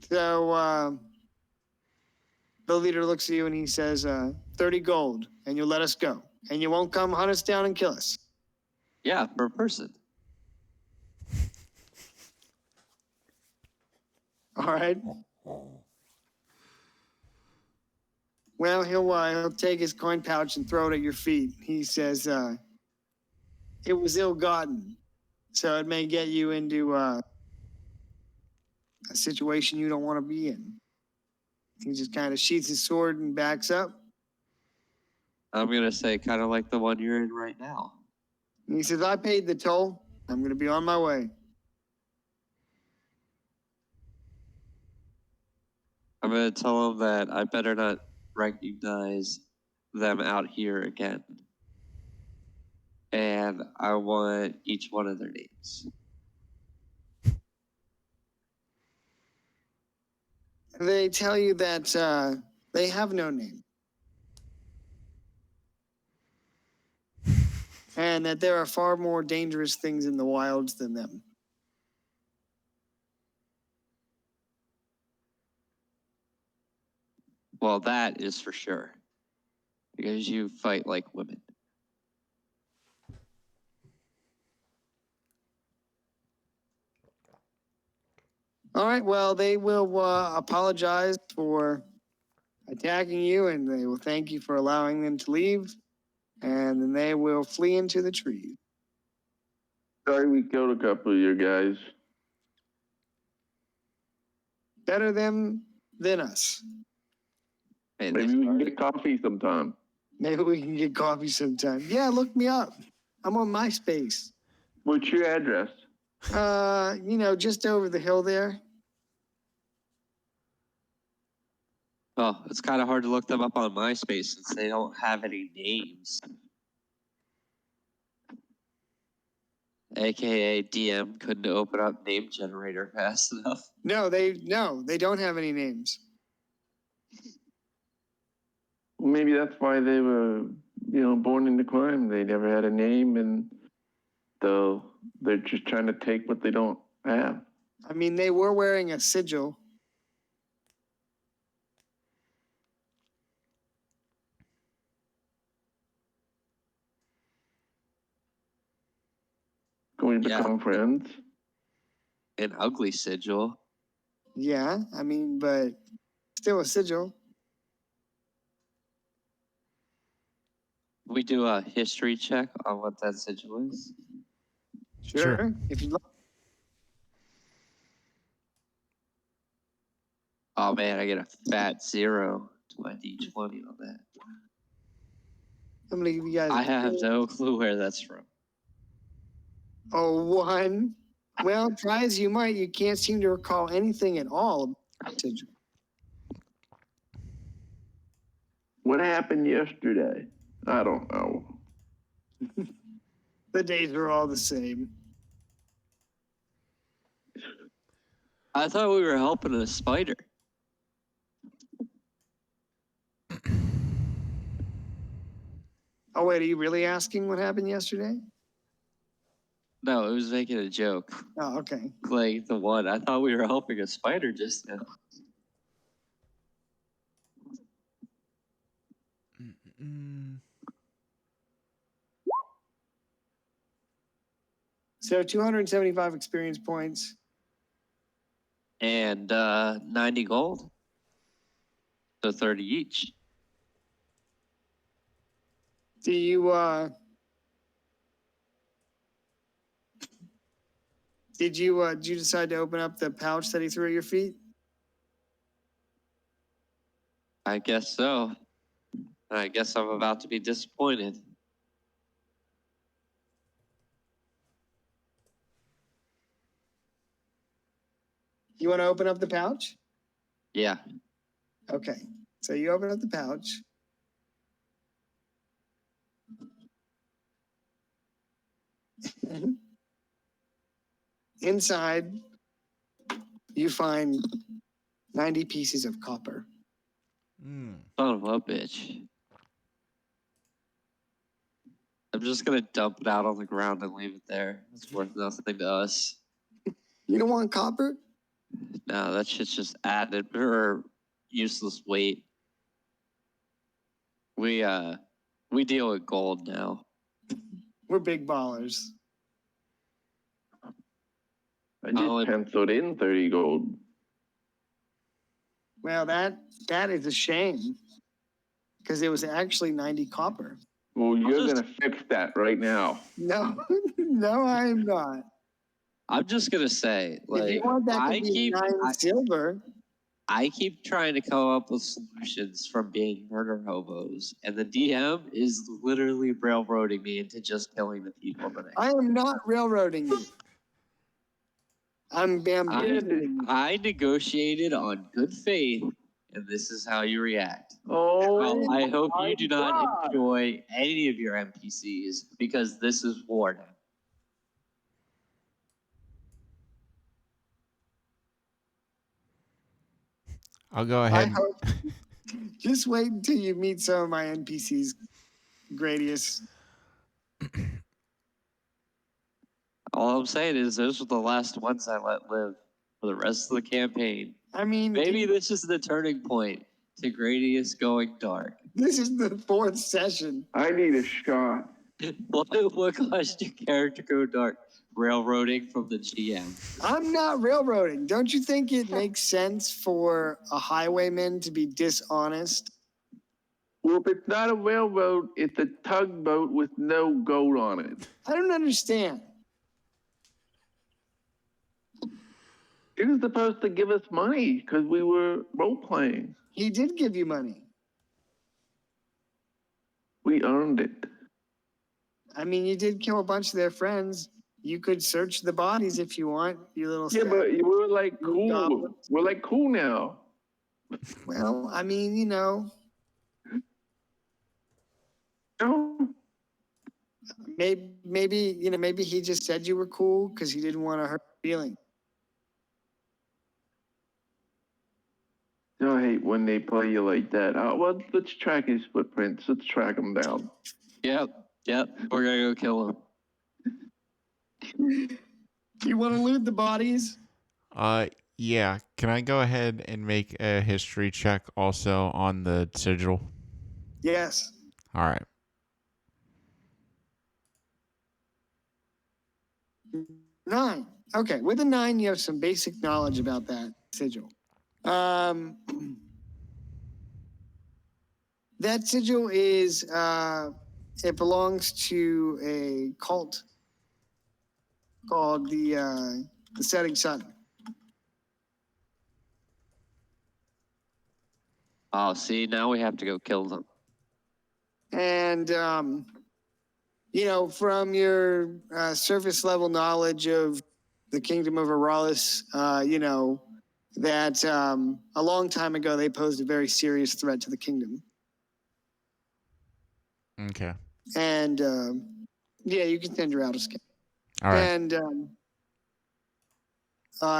So the leader looks at you and he says, 30 gold, and you'll let us go. And you won't come hunt us down and kill us. Yeah, per person. All right. Well, he'll take his coin pouch and throw it at your feet. He says, it was ill-gotten, so it may get you into a situation you don't want to be in. He just kind of sheaths his sword and backs up. I'm going to say kind of like the one you're in right now. And he says, I paid the toll. I'm going to be on my way. I'm going to tell them that I better not recognize them out here again. And I want each one of their names. They tell you that they have no name. And that there are far more dangerous things in the wilds than them. Well, that is for sure. Because you fight like women. All right, well, they will apologize for attacking you, and they will thank you for allowing them to leave, and then they will flee into the trees. Sorry we killed a couple of you guys. Better them than us. Hey, Maybe they we can started- get coffee sometime. Maybe we can get coffee sometime. Yeah, look me up. I'm on MySpace. What's your address? Just over the hill there. Oh, it's kind of hard to look them up on MySpace since they don't have any names. AKA DM couldn't open up name generator fast enough. No, they don't have any names. Well, maybe that's why they were, born into crime. They never had a name, and they're just trying to take what they don't have. I mean, they were wearing a sigil. Can we Yeah. become friends? An ugly sigil. Yeah, I mean, but still a sigil. We do a history check on what that sigil is. Sure. If you like. Oh man, I get a fat 0 to my D20 on that. I'm gonna give you guys. I have no clue where that's from. Oh, one. Well, try as you might, you can't seem to recall anything at all about sigil. What happened yesterday? I don't know. The days are all the same. I thought we were helping a spider. Oh wait, are you really asking what happened yesterday? No, it was making a joke. Oh, okay. Like the one. I thought we were helping a spider just now. Mm, So 275 experience points. And 90 gold. So 30 each. Do you did you decide to open up the pouch that he threw at your feet? I guess so. I guess I'm about to be disappointed. You want to open up the pouch? Yeah. Okay. So you open up the pouch. Inside, you find 90 pieces of copper. mm. Son of a bitch. I'm just gonna dump it out on the ground and leave it there. It's worth nothing to us. You don't want copper? No, that shit's just added or useless weight. We deal with gold now. We're big ballers. I just Oh, it- penciled in 30 gold. Well, that is a shame because it was actually 90 copper. Well, you're just- going to fix that right now. No, no, I'm not. I'm just gonna say, If like, you want that to I be keep 9 silver, I keep trying to come up with solutions from being murder hobos, and the DM is literally railroading me into just killing the people that I am not railroading you. I'm bamboozling you. I negotiated on good faith, and this is how you react. Oh, Well, I hope my you do not God. enjoy any of your NPCs because this is war now. I'll go I ahead. hope. Just wait until you meet some of my NPCs, Gradius. All I'm saying is those were the last ones I let live for the rest of the campaign. I mean, Maybe this is the turning point to Gradius going dark. this is the 4th session. I need a shot. What caused your character go dark? Railroading from the GM. I'm not railroading. Don't you think it makes sense for a highwayman to be dishonest? Well, if it's not a railroad, it's a tugboat with no gold on it. I don't understand. He was supposed to give us money because we were role playing. He did give you money. We earned it. I mean, you did kill a bunch of their friends. You could search the bodies if you want, you little Yeah, but sap. we're like You cool. goblins. We're like cool now. Well, I mean, you know, No, maybe he just said you were cool because he didn't want to hurt your feelings. I hate when they play you like that. Well, let's track his footprints. Let's track him down. Yep. We're gonna go kill him. You want to loot the bodies? Yeah. Can I go ahead and make a history check also on the sigil? Yes. All right. 9. Okay, with a 9, you have some basic knowledge about that sigil. That sigil is it belongs to a cult called the Setting Sun. Oh, see, now we have to go kill them. And from your surface level knowledge of the kingdom of Aralis, that a long time ago they posed a very serious threat to the kingdom. Okay. And you can send her out a scout. All right. And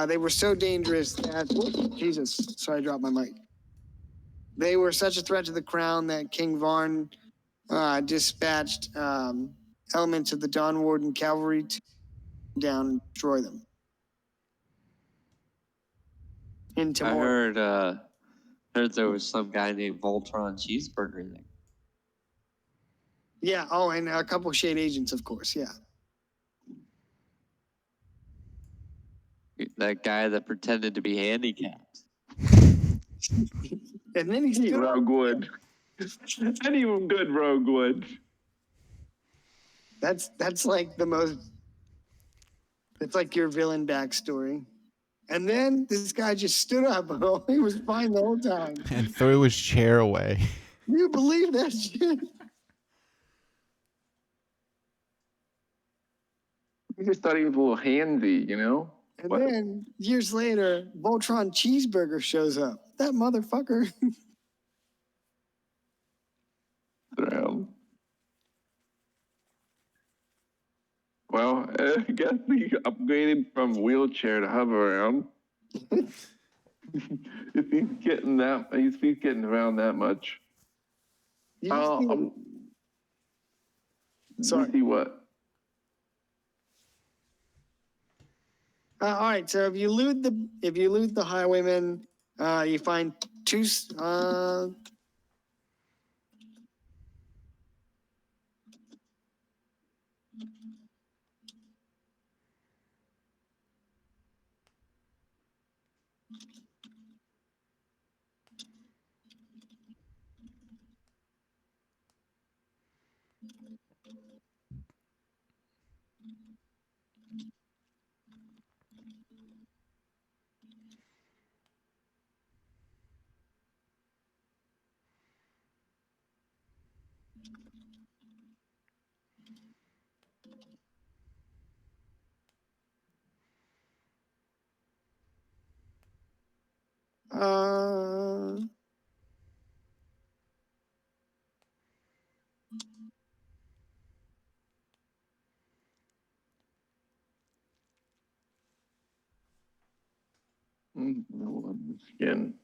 they were so dangerous that Jesus, sorry, I dropped my mic. They were such a threat to the crown that King Varn dispatched elements of the Dawn Warden cavalry to down and destroy them. In I Timor. heard there was some guy named Voltron Cheeseburger there. Yeah. Oh, and a couple of Shade agents, of course. Yeah. That guy that pretended to be handicapped. And then he's Roguewood. Any good Roguewood. That's like the most. It's like your villain backstory. And then this guy just stood up. He was fine the whole time. And threw his chair away. You believe that shit? We just thought he was a little handsy, you know? And What? then years later, Voltron Cheeseburger shows up. That motherfucker. Around. Well, I guess he upgraded from wheelchair to hover around. If he's getting around that much. You just need- Sorry. You see what? all right, so if you loot the highwayman, you find two. No, skin.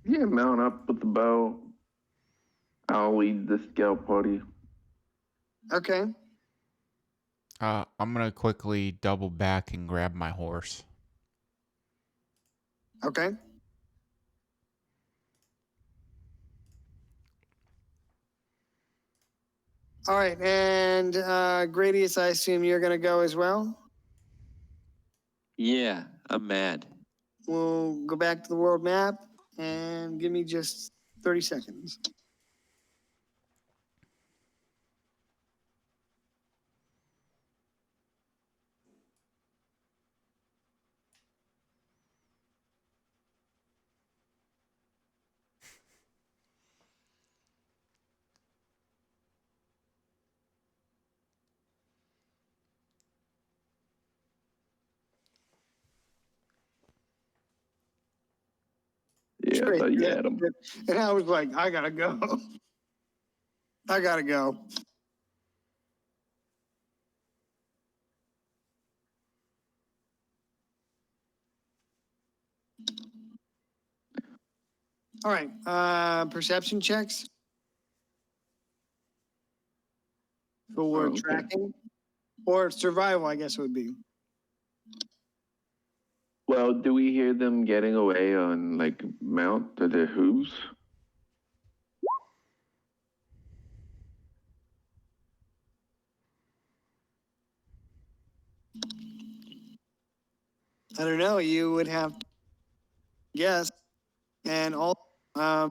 Yeah, mount up with the bow. I'll lead the scout party. Okay. I'm gonna quickly double back and grab my horse. Okay. All right, and Gradius, I assume you're going to go as well. Yeah, I'm mad. We'll go back to the world map and give me just 30 seconds. Yeah, I thought you had them. And I was like, I gotta go. I gotta go. All right, perception checks for Okay. tracking or survival, I guess it would be. Well, do we hear them getting away on like mount to their hooves? I don't know. You would have to guess, and all. I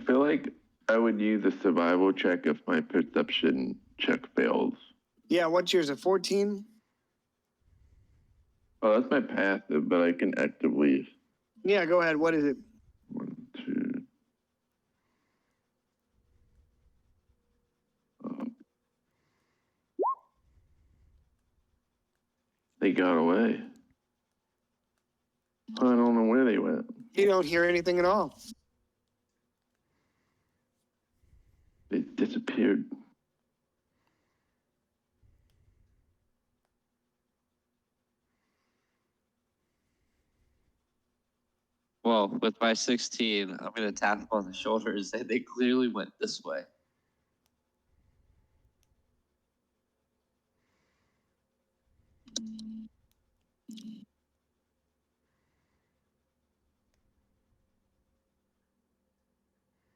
feel like I would use a survival check if my perception check fails. Yeah, what's yours? A 14? Oh, that's my passive, but I can actively. Yeah, go ahead. What is it? 1, 2. They got away. I don't know where they went. You don't hear anything at all. They disappeared. Well, with my 16, I'm gonna tap him on the shoulder and say they clearly went this way.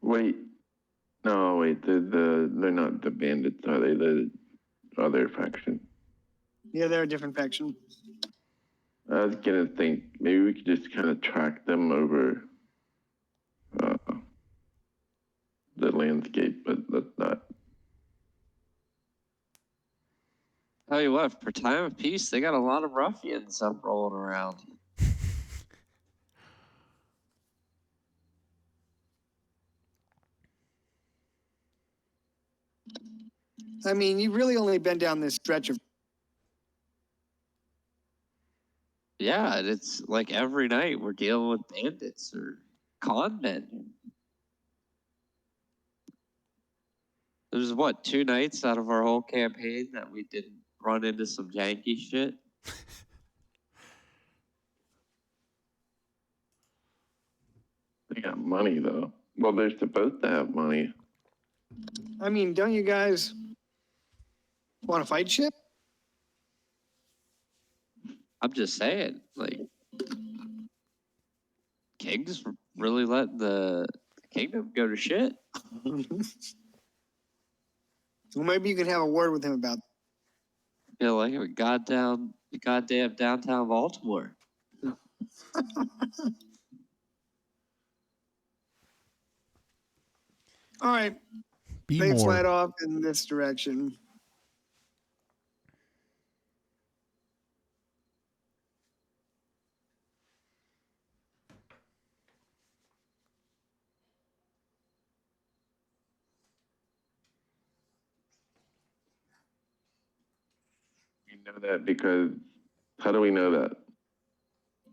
Wait. No, wait. They're not the bandits, are they? The other faction. Yeah, they're a different faction. I was gonna think maybe we could just kind of track them over the landscape, but that's not. Tell you what, for time of peace, they got a lot of ruffians up rolling around. I mean, you've really only been down this stretch of. Yeah, and it's like every night we're dealing with bandits or con men. There's what, 2 nights out of our whole campaign that we didn't run into some janky shit? They got money though. Well, they're supposed to have money. I mean, don't you guys want to fight shit? I'm just saying, like, King's really letting the kingdom go to shit. Well, maybe you can have a word with him about. You know, like goddamn downtown Baltimore. All right, Be they more. slide off in this direction. We know that because how do we know that?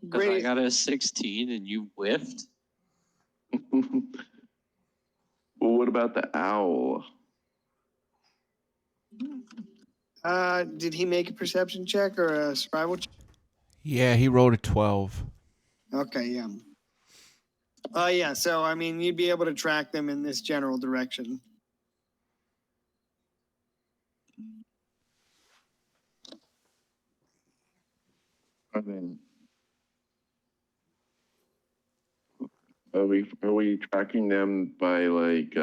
Because I Great. got a 16 and you whiffed. Well, what about the owl? Did he make a perception check or a survival check? Yeah, he rolled a 12. Okay, yeah. Yeah. So, I mean, you'd be able to track them in this general direction. I mean, are we tracking them by like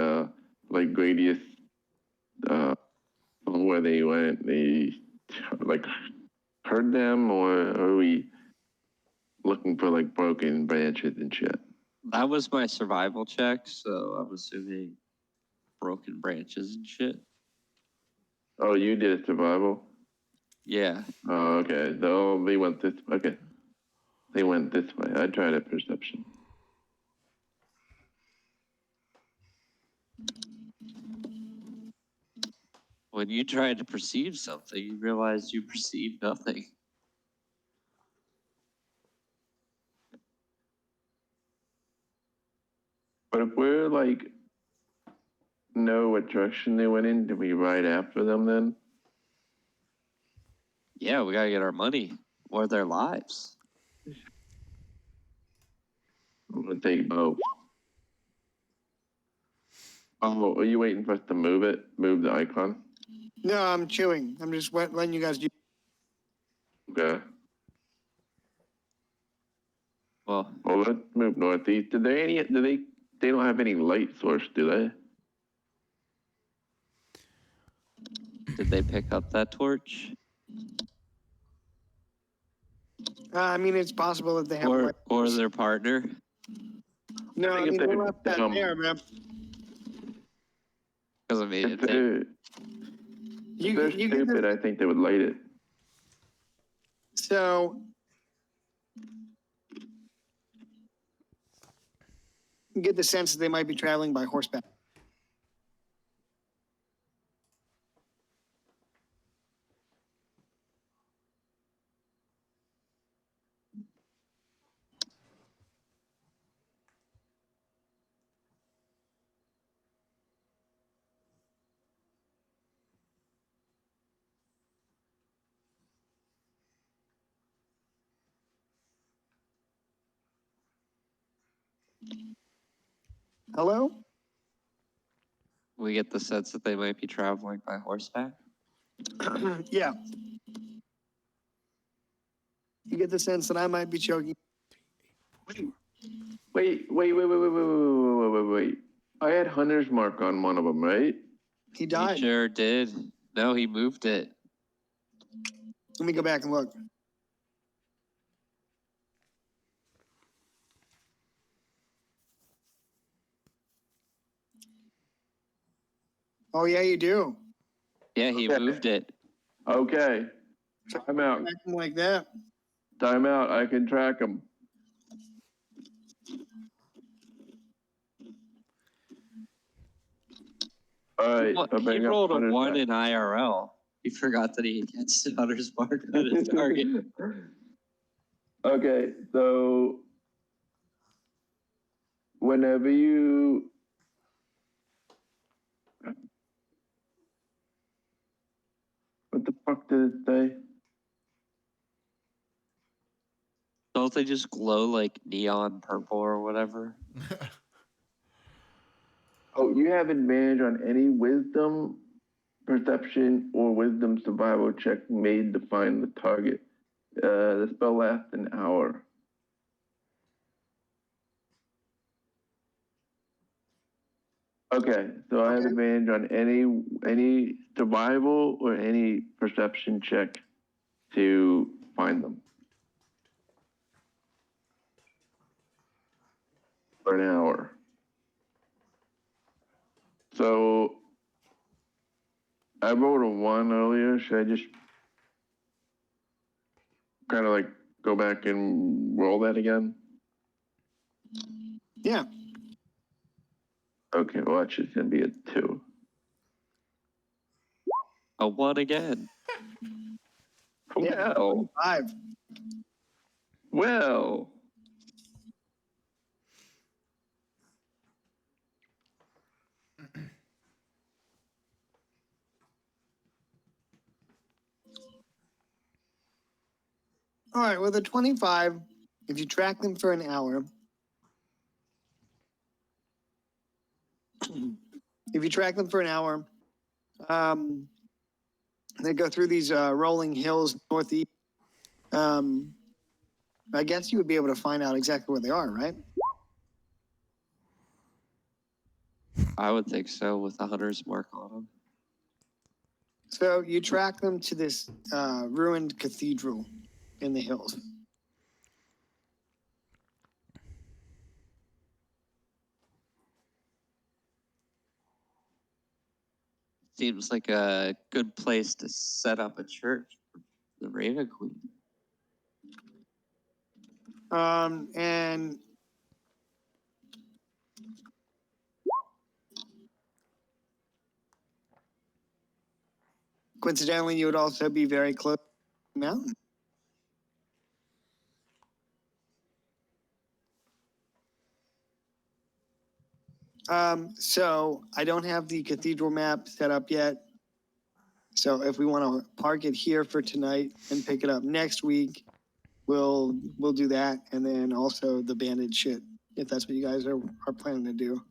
radius from where they went? They like heard them, or are we looking for like broken branches and shit? That was my survival check, so I'm assuming broken branches and shit. Oh, you did a survival. Yeah. Oh, okay. So they went this. Okay, they went this way. I tried a perception. When you try to perceive something, you realize you perceive nothing. But if we're like know what direction they went in, do we ride after them then? Yeah, we gotta get our money or their lives. I'm gonna take both. Oh, are you waiting for us to move it? Move the icon? No, I'm chewing. I'm just letting you guys do. Okay. Well, Well, let's move northeast. They don't have any light source, do they? did they pick up that torch? I mean, it's possible that they have. Or their partner? No, I think if mean, they- they left that there, man. Because I mean, If they're, You, they're you get stupid, the, I think they would light it. so you get the sense that they might be traveling by horseback. Hello? we get the sense that they might be traveling by horseback. Yeah. You get the sense that I might be choking. Wait. I had Hunter's mark on one of them, right? He He died. sure did. No, he moved it. Let me go back and look. Oh, yeah, you do. Yeah, he Okay. moved it. Okay. Time out. Back like that. Time out. I can track them. All right. I'll He bring up rolled a Hunter's 1 mark. in IRL. He forgot that he gets Hunter's mark on his target. Okay, so whenever you what the fuck did it say? Don't they just glow like neon purple or whatever? Oh, you have advantage on any wisdom, perception, or wisdom survival check made to find the target. The spell lasts an hour. Okay, so I have Okay. advantage on any survival or any perception check to find them. For an hour. So I rolled a 1 earlier. Should I just kind of like go back and roll that again? Yeah. Okay, well, that's just going to be a 2. A 1 again. Yeah. Well, 5. well. All right. With a 25, if you track them for an hour, if you track them for an hour, they go through these rolling hills northeast. I guess you would be able to find out exactly where they are, right? I would think so with a hunter's mark on them. So you track them to this ruined cathedral in the hills. Seems like a good place to set up a church for the Raven Queen. And coincidentally, you would also be very close to the mountain. So I don't have the cathedral map set up yet. So if we want to park it here for tonight and pick it up next week, we'll do that, and then also the banded shit if that's what you guys are planning to do.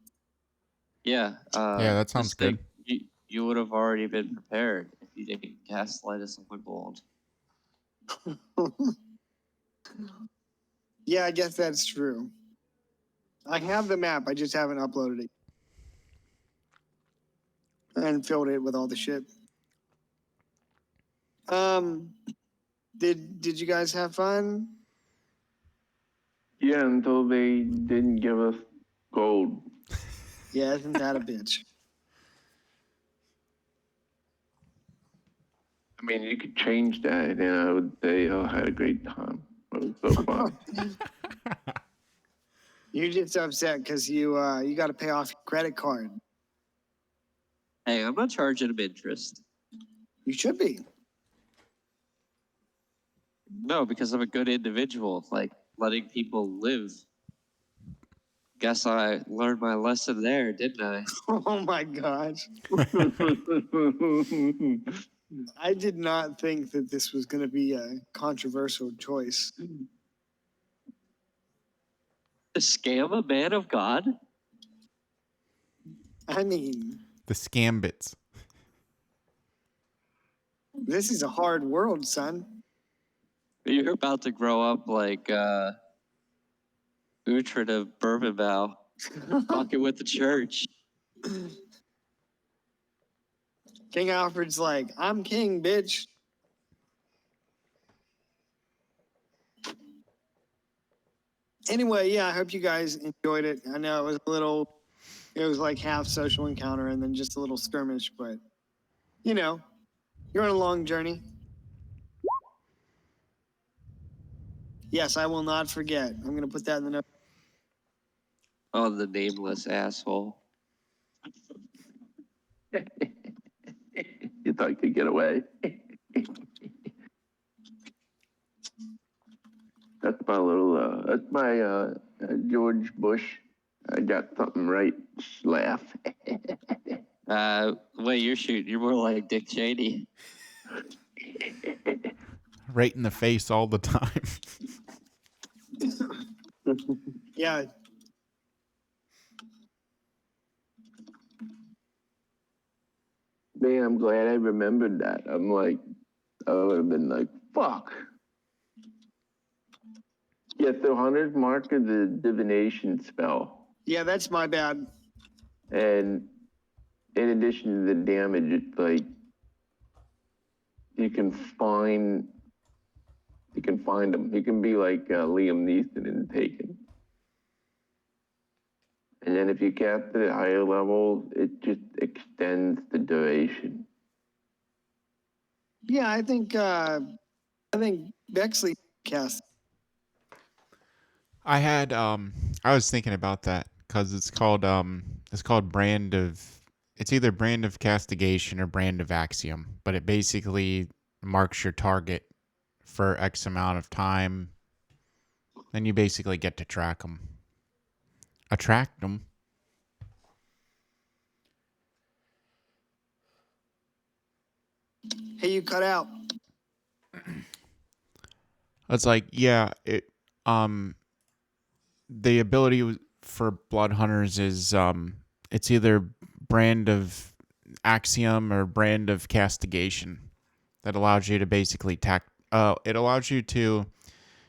Yeah. Yeah, that sounds just think good. You would have already been prepared if you didn't gaslight us on the gold. Yeah, I guess that's true. I have the map. I just haven't uploaded it and filled it with all the shit. Did you guys have fun? Yeah, until they didn't give us gold. Yeah, isn't that a bitch? I mean, you could change that, and I would say, "Oh, I had a great time. It was so fun." You're just upset because you got to pay off your credit card. Hey, I'm not charging them interest. You should be. No, because I'm a good individual, like letting people live. Guess I learned my lesson there, didn't I? Oh my gosh. I did not think that this was going to be a controversial choice. To scam a man of God? I mean, The Scambits. this is a hard world, son. You're about to grow up like Uhtred of Bourbonbough, fucking with the church. King Alfred's like, I'm king, bitch. Anyway, yeah, I hope you guys enjoyed it. I know it was like half social encounter and then just a little skirmish, but you know, you're on a long journey. Yes, I will not forget. I'm going to put that in the note. Oh, the nameless asshole. You thought you could get away. That's my little, that's my George Bush. I got something right. Laugh. The way you're shooting, you're more like Dick Cheney. Right in the face all the time. Yeah. Man, I'm glad I remembered that. I'm like, I would have been like, fuck. Yeah, so Hunter's Mark is a divination spell. Yeah, that's my bad. And in addition to the damage, it's like you can find them. You can be like Liam Neeson in Taken. And then if you cast it at higher levels, it just extends the duration. Yeah, I think Bexley cast. I was thinking about that because it's called it's either Brand of Castigation or Brand of Axiom, but it basically marks your target for X amount of time. Then you basically get to track them. Attract them. Hey, you cut out. It's like, yeah, the ability for blood hunters is it's either brand of axiom or brand of castigation that allows you to basically it allows you to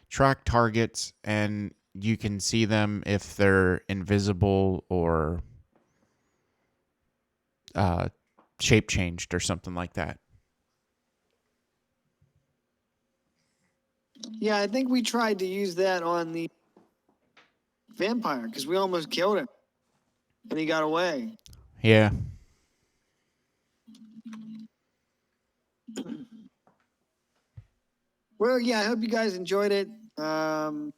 track targets, and you can see them if they're invisible or shape changed or something like that. Yeah, I think we tried to use that on the vampire because we almost killed him and he got away. Yeah. Well, yeah, I hope you guys enjoyed it. There'll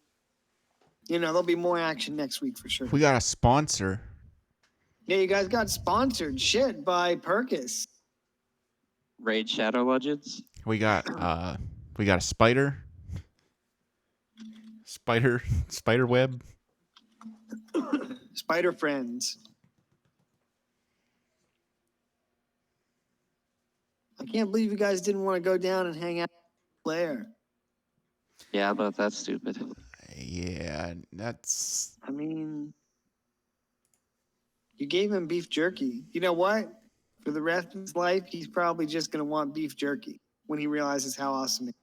be more action next week for sure. We got a sponsor. Yeah, you guys got sponsored shit by Perkis. Raid Shadow Legends. We got a spider web. Spider Friends. I can't believe you guys didn't want to go down and hang out there. Yeah, but that's stupid. Yeah, that's. I mean, you gave him beef jerky. You know what? For the rest of his life, he's probably just going to want beef jerky when he realizes how awesome it is.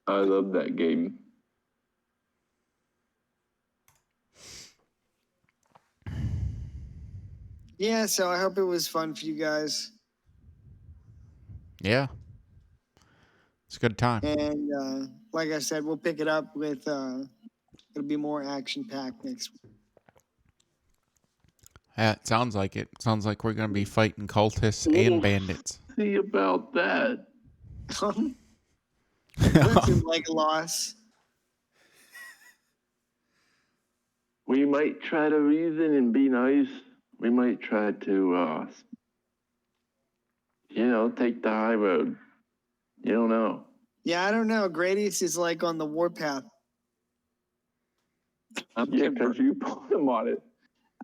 I love that game. Yeah, so I hope it was fun for you guys. Yeah. It's a good time. And like I said, we'll pick it up with it'll be more action packed next week. Yeah, it sounds like it. Sounds like we're gonna be fighting cultists and bandits. See about that. Listen, like a loss. We might try to reason and be nice. We might try to, take the high road. You don't know. Yeah, I don't know. Gradius is like on the warpath. Yeah, because you put him on it.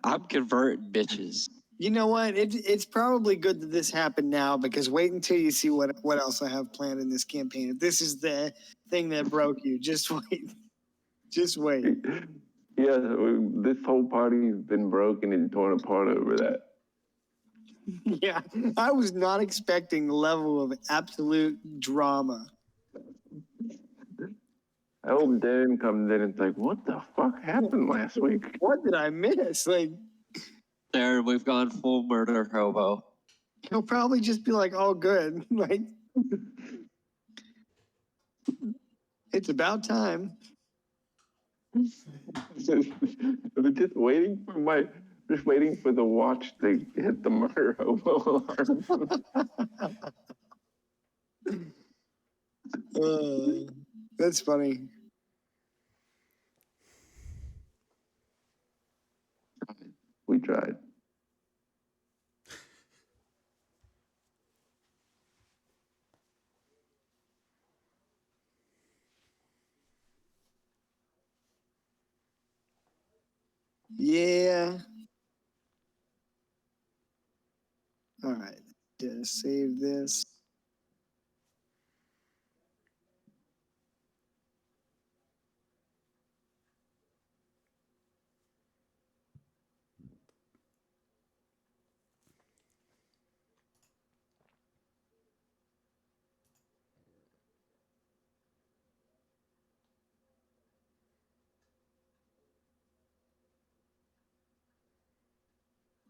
I'm converting bitches. You know what? It's probably good that this happened now because wait until you see what else I have planned in this campaign. If this is the thing that broke you, just wait. Just wait. Yeah, this whole party's been broken and torn apart over that. Yeah, I was not expecting the level of absolute drama. I hope Darren comes in and it's like, what the fuck happened last week? What did I miss? Like, There, we've gone full murder hobo. he'll probably just be like, "Oh, good." Like, it's about time. just waiting for the watch to hit the murder hobo alarm. That's funny. We tried. Yeah. All right. Just save this.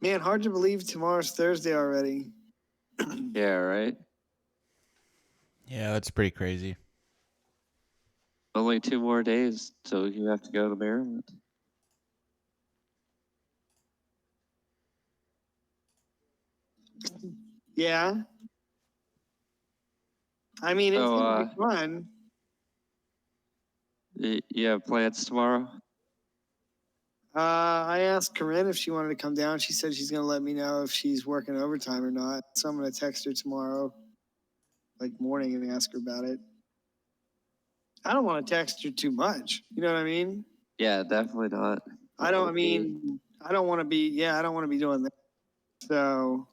Man, hard to believe tomorrow's Thursday already. Yeah, right? Yeah, that's pretty crazy. Only 2 more days till you have to go to Maryland. Yeah. I mean, it's So, gonna be fun. You have plans tomorrow? I asked Corinne if she wanted to come down. She said she's gonna let me know if she's working overtime or not. So I'm gonna text her tomorrow, like morning, and ask her about it. I don't want to text her too much. You know what I mean? Yeah, definitely not. I don't want to be, I don't want to be doing that. So,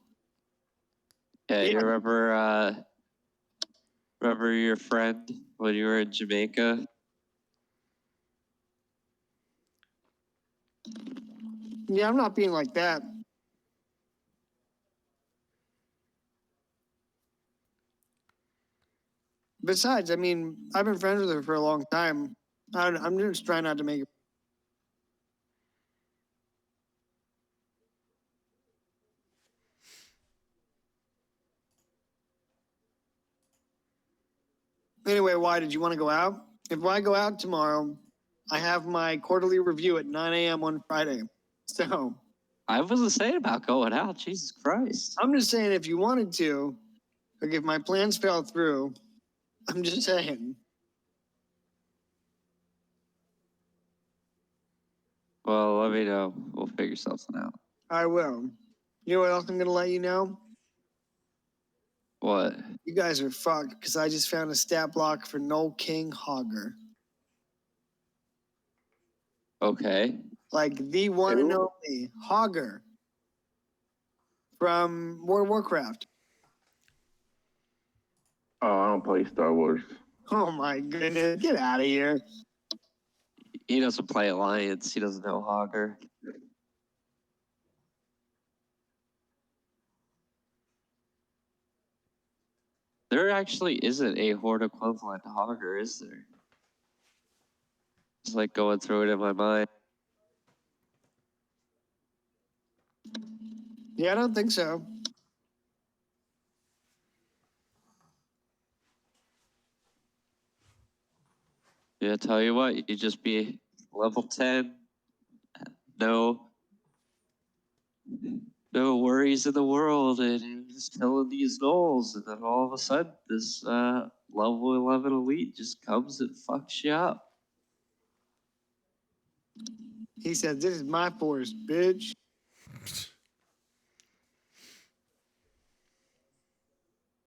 Yeah, Yeah. you remember your friend when you were in Jamaica? yeah, I'm not being like that. Besides, I mean, I've been friends with her for a long time. I'm just trying not to make it. Anyway, why did you want to go out? If I go out tomorrow, I have my quarterly review at 9 a.m. on Friday. So I wasn't saying about going out. Jesus Christ. I'm just saying if you wanted to, like if my plans fell through, I'm just saying. Well, let me know. We'll figure something out. I will. You know what else I'm gonna let you know? What? You guys are fucked because I just found a stat block for Noel King Hogger. Okay. Like the one and Who? only Hogger from World of Warcraft. Oh, I don't play Star Wars. Oh my goodness, get out of here. He doesn't play Alliance. He doesn't know Hogger. There actually isn't a Horde equivalent to Hogger, is there? Just like going through it in my mind. Yeah, I don't think so. Yeah, tell you what, you just be level 10. No worries in the world, and you're just killing these gnolls, and then all of a sudden this level 11 elite just comes and fucks you up. He said, "This is my forest, bitch."